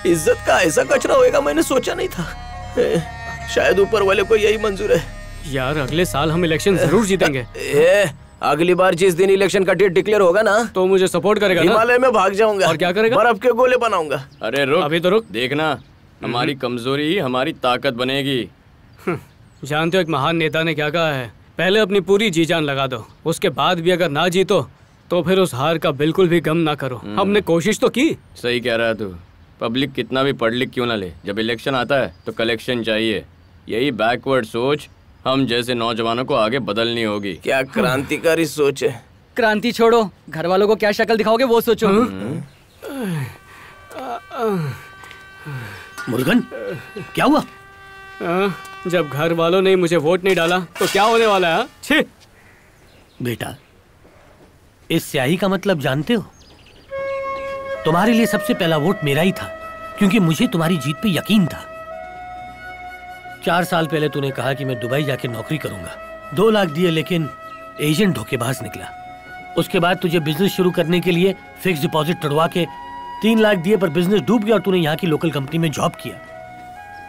इज्जत का ऐसा कचरा होएगा मैंने सोचा नहीं था। शायद ऊपर वाले को यही मंजूर है। यार अगले साल हम इलेक्शन जरूर जीतेंगे। अगली बार जिस दिन इलेक्शन का डेट डिक्लेयर होगा ना, तो मुझे सपोर्ट करेगा ना? हिमालय में भाग जाऊंगा। और क्या करेगा? बर्फ के गोले बनाऊंगा। अरे रुक, अभी तो रुक। देखना, हमारी कमजोरी ही हमारी ताकत बनेगी। जानते हो एक महान नेता ने क्या कहा है? पहले अपनी पूरी जी जान लगा दो, उसके बाद भी अगर ना जीतो तो फिर उस हार का बिल्कुल भी गम ना करो। हमने कोशिश तो की। सही कह रहा है तू। पब्लिक कितना भी पढ़ लिख क्यों ना ले, जब इलेक्शन आता है तो कलेक्शन चाहिए। यही बैकवर्ड सोच हम जैसे नौजवानों को आगे बदलनी होगी। क्या क्रांतिकारी सोच है। क्रांति छोड़ो, घर वालों को क्या शक्ल दिखाओगे वो सोचो। मुर्गन, क्या हुआ? जब घर वालों ने मुझे वोट नहीं डाला तो क्या होने वाला है? छी! बेटा, इस स्याही का मतलब जानते हो? तुम्हारे लिए सबसे पहला वोट मेरा ही था, क्योंकि मुझे तुम्हारी जीत पे यकीन था। 4 साल पहले तूने कहा कि मैं दुबई जाके नौकरी करूंगा। 2 लाख दिए, लेकिन एजेंट धोखेबाज निकला। उसके बाद तुझे बिजनेस शुरू करने के लिए फिक्स डिपॉजिट तोड़वा के 3 लाख दिए, पर बिजनेस डूब गया और तूने यहाँ की लोकल कंपनी में जॉब किया।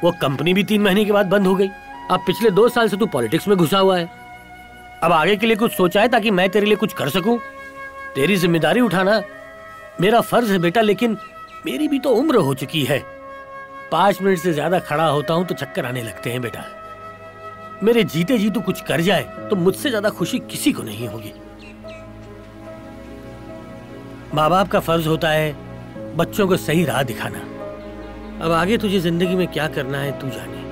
वो कंपनी भी 3 महीने के बाद बंद हो गई। अब पिछले 2 साल से तू पॉलिटिक्स में घुसा हुआ है। अब आगे के लिए कुछ सोचा है ताकि मैं तेरे लिए कुछ कर सकूं? तेरी जिम्मेदारी उठाना मेरा फर्ज है बेटा, लेकिन मेरी भी तो उम्र हो चुकी है। 5 मिनट से ज्यादा खड़ा होता हूं तो चक्कर आने लगते हैं बेटा। मेरे जीते जी तू कुछ कर जाए तो मुझसे ज्यादा खुशी किसी को नहीं होगी। माँ बाप का फर्ज होता है बच्चों को सही राह दिखाना। अब आगे तुझे जिंदगी में क्या करना है तू जाने।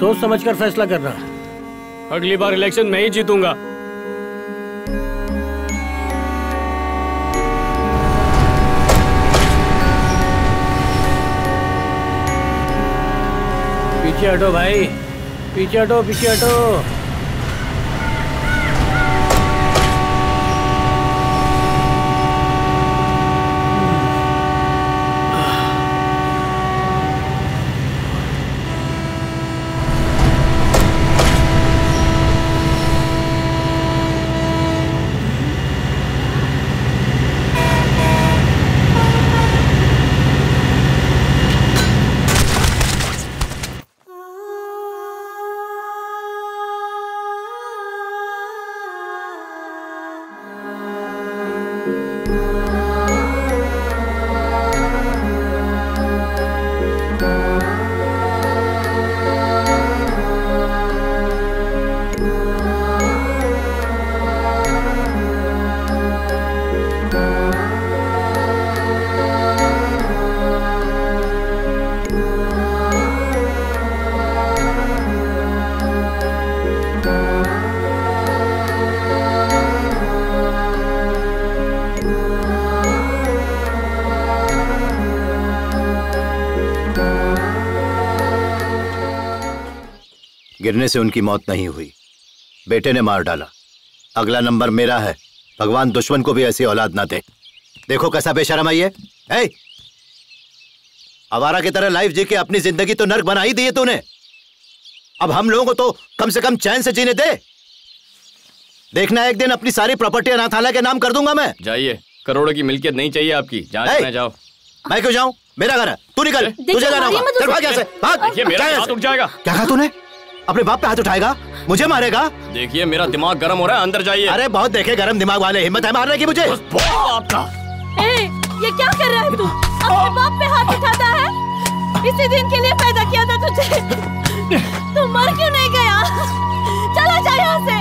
सोच समझ कर फैसला करना। अगली बार इलेक्शन मैं ही जीतूंगा। पीछे हटो भाई, पीछे हटो, पीछे हटो। गिरने से उनकी मौत नहीं हुई, बेटे ने मार डाला। अगला नंबर मेरा है। भगवान दुश्मन को भी ऐसी औलाद ना दे। देखो कैसा बेशरम है ये। आवारा की तरह लाइफ जी के अपनी जिंदगी तो नर्क बना ही दी है तूने। अब हम लोगों को तो कम से कम चैन से जीने दे। देखना एक दिन अपनी सारी प्रॉपर्टी अनाथालय के नाम कर दूंगा मैं। जाइए, करोड़ों की मिल्कियत नहीं चाहिए आपकी। जहाँ जाना जाओ। मैं क्यों जाऊं? मेरा घर है, तू निकल। तुझे जाना होगा। चल भाग यहाँ से, भाग। देखिए मेरा हाथ उठ जाएगा। क्या कहा तूने? अपने बाप पे हाथ उठाएगा? मुझे मारेगा? देखिए मेरा दिमाग गर्म हो रहा है, अंदर जाइए। अरे बहुत देखे गरम दिमाग वाले, हिम्मत है मारने की मुझे? आपका ये क्या कर रहा है तू? अपने बाप पे हाथ उठाता है? इसी दिन के लिए पैदा किया था तुझे। तू मर क्यों नहीं गया? चला जा यहाँ से।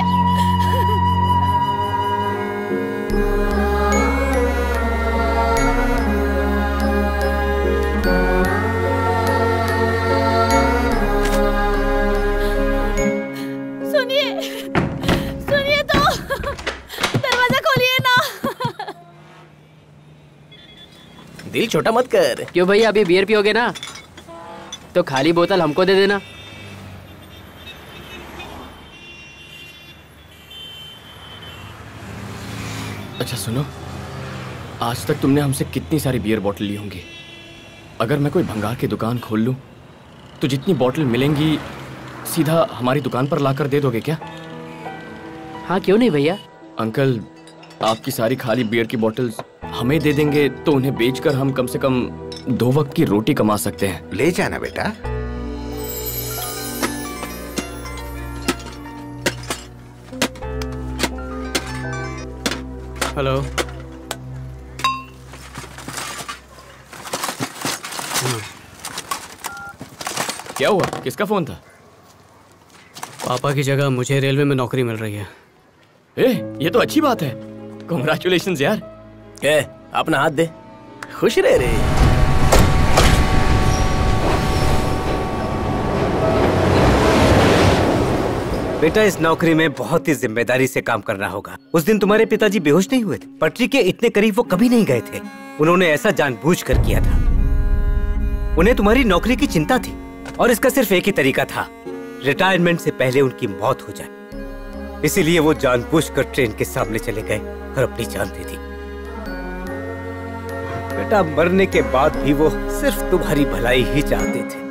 सुनिए तो, दरवाजा खोलिए ना। दिल छोटा मत कर। क्यों भैया, अभी बियर पियोगे ना? तो खाली बोतल हमको दे देना। अच्छा सुनो, आज तक तुमने हमसे कितनी सारी बियर बोतल ली होंगी। अगर मैं कोई भंगार की दुकान खोल लूं तो जितनी बोतल मिलेंगी सीधा हमारी दुकान पर लाकर दे दोगे क्या? हाँ क्यों नहीं भैया। अंकल, आपकी सारी खाली बियर की बोतल्स हमें दे देंगे तो उन्हें बेचकर हम कम से कम 2 वक्त की रोटी कमा सकते हैं। ले जाना बेटा। हेलो। क्या हुआ? किसका फोन था? पापा की जगह मुझे रेलवे में नौकरी मिल रही है। ये तो अच्छी बात है। कांग्रेचुलेशंस यार। अपना हाथ दे, खुश रह रे। बेटा, इस नौकरी में बहुत ही जिम्मेदारी से काम करना होगा। उस दिन तुम्हारे पिताजी बेहोश नहीं हुए थे? पटरी के इतने करीब वो कभी नहीं गए थे। उन्होंने ऐसा जानबूझकर किया था। उन्हें तुम्हारी नौकरी की चिंता थी और इसका सिर्फ एक ही तरीका था, रिटायरमेंट से पहले उनकी मौत हो जाए। इसीलिए वो जानबूझकर ट्रेन के सामने चले गए और अपनी जान दे दी। बेटा, मरने के बाद भी वो सिर्फ तुम्हारी भलाई ही चाहते थे।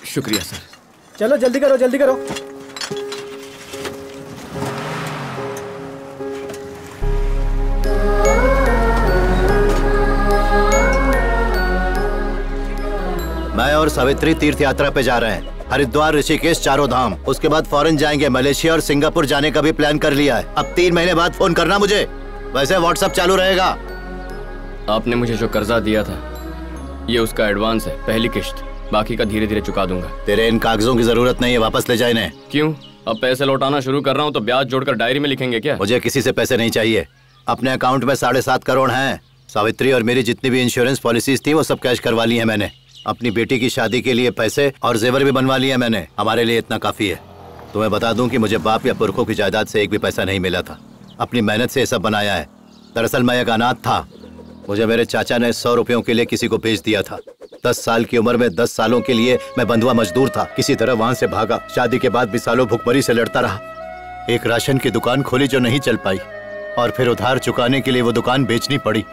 शुक्रिया सर। चलो जल्दी करो, जल्दी करो। मैं और सावित्री तीर्थ यात्रा पे जा रहे हैं। हरिद्वार, ऋषिकेश, चारों धाम। उसके बाद फॉरेन जाएंगे। मलेशिया और सिंगापुर जाने का भी प्लान कर लिया है। अब 3 महीने बाद फोन करना मुझे। वैसे व्हाट्सएप चालू रहेगा। आपने मुझे जो कर्जा दिया था ये उसका एडवांस है, पहली किश्त। बाकी का धीरे धीरे चुका दूंगा। तेरे इन कागजों की जरूरत नहीं है, वापस ले जाए इन्हें। क्यों? अब पैसे लौटाना शुरू कर रहा हूँ तो ब्याज जोड़कर डायरी में लिखेंगे क्या? मुझे किसी से पैसे नहीं चाहिए। अपने अकाउंट में 7.5 करोड़ हैं। सावित्री और मेरी जितनी भी इंश्योरेंस पॉलिसीज थी वो सब कैश करवा ली है मैंने। अपनी बेटी की शादी के लिए पैसे और जेवर भी बनवा लिए मैंने। हमारे लिए इतना काफी है। तुम्हें बता दूं कि मुझे बाप या पुरखों की जायदाद से एक भी पैसा नहीं मिला था। अपनी मेहनत से ये सब बनाया है। दरअसल मैं एक अनाथ था। मुझे मेरे चाचा ने 100 रुपयों के लिए किसी को भेज दिया था। 10 साल की उम्र में 10 सालों के लिए मैं बंधुआ मजदूर था। किसी तरह वहां से भागा। शादी के बाद भी सालों भुखमरी से लड़ता रहा। एक राशन की दुकान खोली जो नहीं चल पाई और फिर उधार चुकाने के लिए वो दुकान बेचनी पड़ी।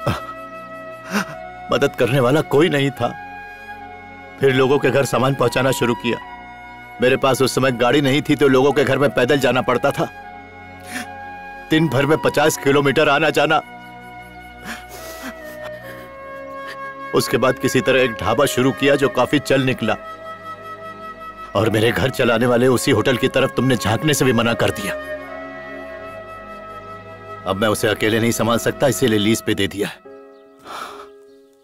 मदद करने वाला कोई नहीं था। फिर लोगों के घर सामान पहुंचाना शुरू किया। मेरे पास उस समय गाड़ी नहीं थी तो लोगों के घर में पैदल जाना पड़ता था। दिन भर में 50 किलोमीटर आना जाना। उसके बाद किसी तरह एक ढाबा शुरू किया जो काफी चल निकला और मेरे घर चलाने वाले उसी होटल की तरफ तुमने झांकने से भी मना कर दिया। अब मैं उसे अकेले नहीं संभाल सकता, इसीलिए लीज पे दे दिया है।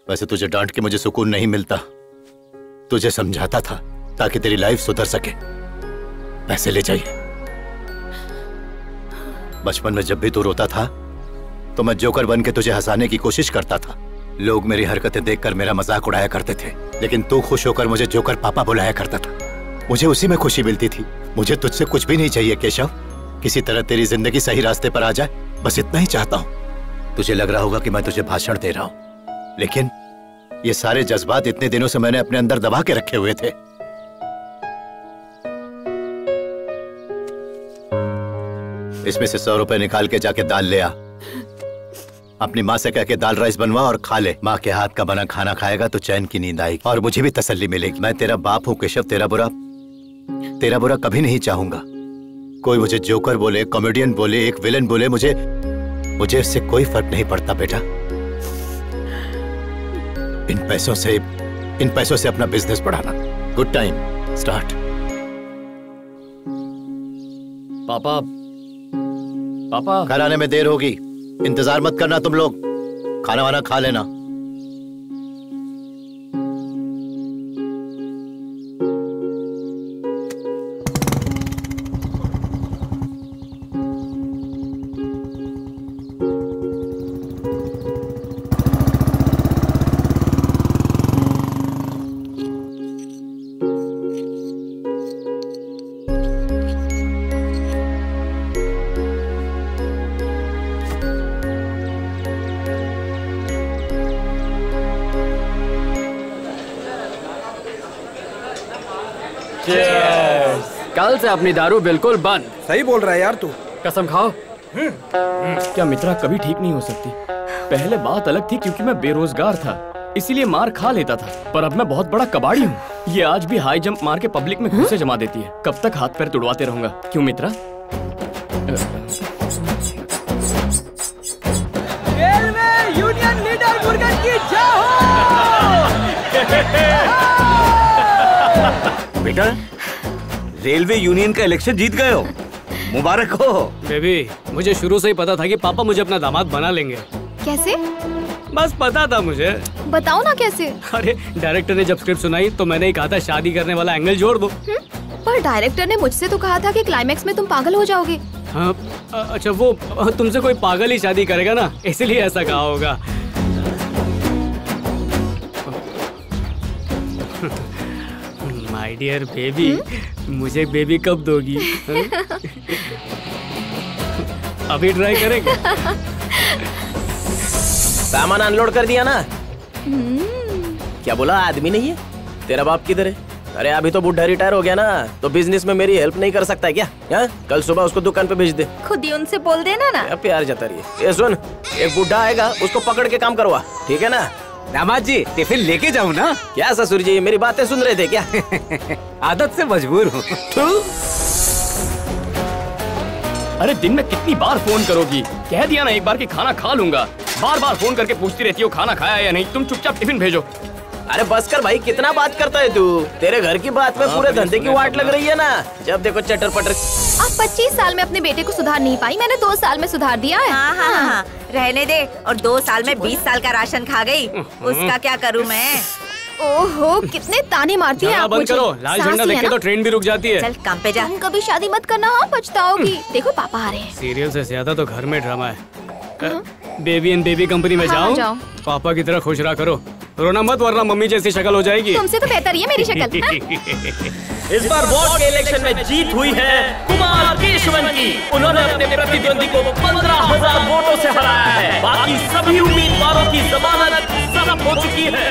वैसे तुझे डांट के मुझे सुकून नहीं मिलता। तुझे समझाता था ताकि तेरी लाइफ सुधर सके। पैसे ले जाइए। बचपन में जब भी तू रोता था तो मैं जोकर बन के तुझे हंसाने की कोशिश करता था। लोग मेरी हरकतें देखकर मेरा मजाक उड़ाया करते थे, लेकिन तू खुश होकर मुझे जोकर पापा बुलाया करता था। मुझे उसी में खुशी मिलती थी। मुझे तुझसे कुछ भी नहीं चाहिए केशव। किसी तरह तेरी जिंदगी सही रास्ते पर आ जाए, बस इतना ही चाहता हूँ। तुझे लग रहा होगा कि मैं तुझे भाषण दे रहा हूँ, लेकिन ये सारे जज्बात इतने दिनों से मैंने अपने अंदर दबा के रखे हुए थे। इसमें से 100 रुपए निकाल के जाके दाल ले आ। अपनी माँ से कह के दाल राइस बनवा और खा ले। माँ के हाथ का बना खाना खाएगा तो चैन की नींद आएगी और मुझे भी तसल्ली मिलेगी। मैं तेरा बाप हूँ केशव। तेरा बुरा कभी नहीं चाहूंगा। कोई मुझे जोकर बोले, कॉमेडियन बोले, एक विलन बोले, मुझे इससे कोई फर्क नहीं पड़ता बेटा। इन पैसों से अपना बिजनेस बढ़ाना। Good time start. पापा घर आने में देर होगी। इंतजार मत करना तुम लोग। खाना वाना खा लेना। कल से अपनी दारू बिल्कुल बंद। सही बोल रहा है यार तू। कसम खाओ। क्या मित्रा कभी ठीक नहीं हो सकती? पहले बात अलग थी क्योंकि मैं बेरोजगार था, इसीलिए मार खा लेता था, पर अब मैं बहुत बड़ा कबाड़ी हूँ। ये आज भी हाई जंप मार के पब्लिक में घूसे जमा देती है। कब तक हाथ पैर तुड़वाते रहूंगा? क्यों मित्रा? रेलवे यूनियन लीडर मुर्गन की जय हो। बेटा रेलवे यूनियन का इलेक्शन जीत गए हो, मुबारक हो। बेबी, मुझे शुरू से ही पता था कि पापा मुझे अपना दामाद बना लेंगे। कैसे? बस पता था मुझे। बताओ ना कैसे। अरे डायरेक्टर ने जब स्क्रिप्ट सुनाई तो मैंने ही कहा था शादी करने वाला एंगल जोड़ दो। पर डायरेक्टर ने मुझसे तो कहा था कि क्लाइमैक्स में तुम पागल हो जाओगे। हाँ, अच्छा वो तुमसे कोई पागल ही शादी करेगा ना, इसलिए ऐसा कहा होगा। माय डियर बेबी, मुझे बेबी कब दोगी? अभी ट्राई करेंगे। सामान अनलोड कर दिया ना? क्या बोला? आदमी नहीं है? तेरा बाप किधर है? अरे अभी तो बुढ़ा रिटायर हो गया ना, तो बिजनेस में मेरी हेल्प नहीं कर सकता क्या? कल सुबह उसको दुकान पे भेज दे। खुद ही उनसे बोल देना ना। प्यार जता रही है। ये सुन, एक बुढ़ा आएगा, उसको पकड़ के काम करवा, ठीक है ना? दामाद जी टिफिन लेके जाऊँ ना? क्या ससुर जी, मेरी बातें सुन रहे थे क्या? आदत से मजबूर हूँ। अरे दिन में कितनी बार फोन करोगी? कह दिया ना एक बार कि खाना खा लूंगा। बार बार फोन करके पूछती रहती हो खाना खाया या नहीं। तुम चुपचाप टिफिन भेजो। अरे बस कर भाई, कितना बात करता है तू? तेरे घर की बात में पूरे धंधे की वाट लग रही है ना। जब देखो चटर पटर। आप 25 साल में अपने बेटे को सुधार नहीं पाई, मैंने 2 साल में सुधार दिया है। हाँ, रहने दे। और 2 साल में 20 साल का राशन खा गई, उसका क्या करूँ मैं? ओहो, कितने ताने मारती है आप बंद मुझे। करो, लाल झंडा देख के तो ट्रेन भी रुक जाती है। चल काम पे जा। तुम कभी शादी मत करना, हाँ पछताओगी। देखो पापा आ रहे हैं। सीरियल से ज्यादा तो घर में ड्रामा है। बेबी एंड बेबी कंपनी में हाँ, जाओ, जाओ। पापा की तरह खुश रहा करो, रोना मत वरना मम्मी जैसी शक्ल हो जाएगी। तुमसे तो बेहतर ही है मेरी शक्ल। इस बार वोट के इलेक्शन में जीत हुई है कुमार केशवन की। उन्होंने अपने प्रतिद्वंदी को 15,000 वोटों से हराया है। बाकी सभी उम्मीदवारों की जमानत जब्त हो चुकी है।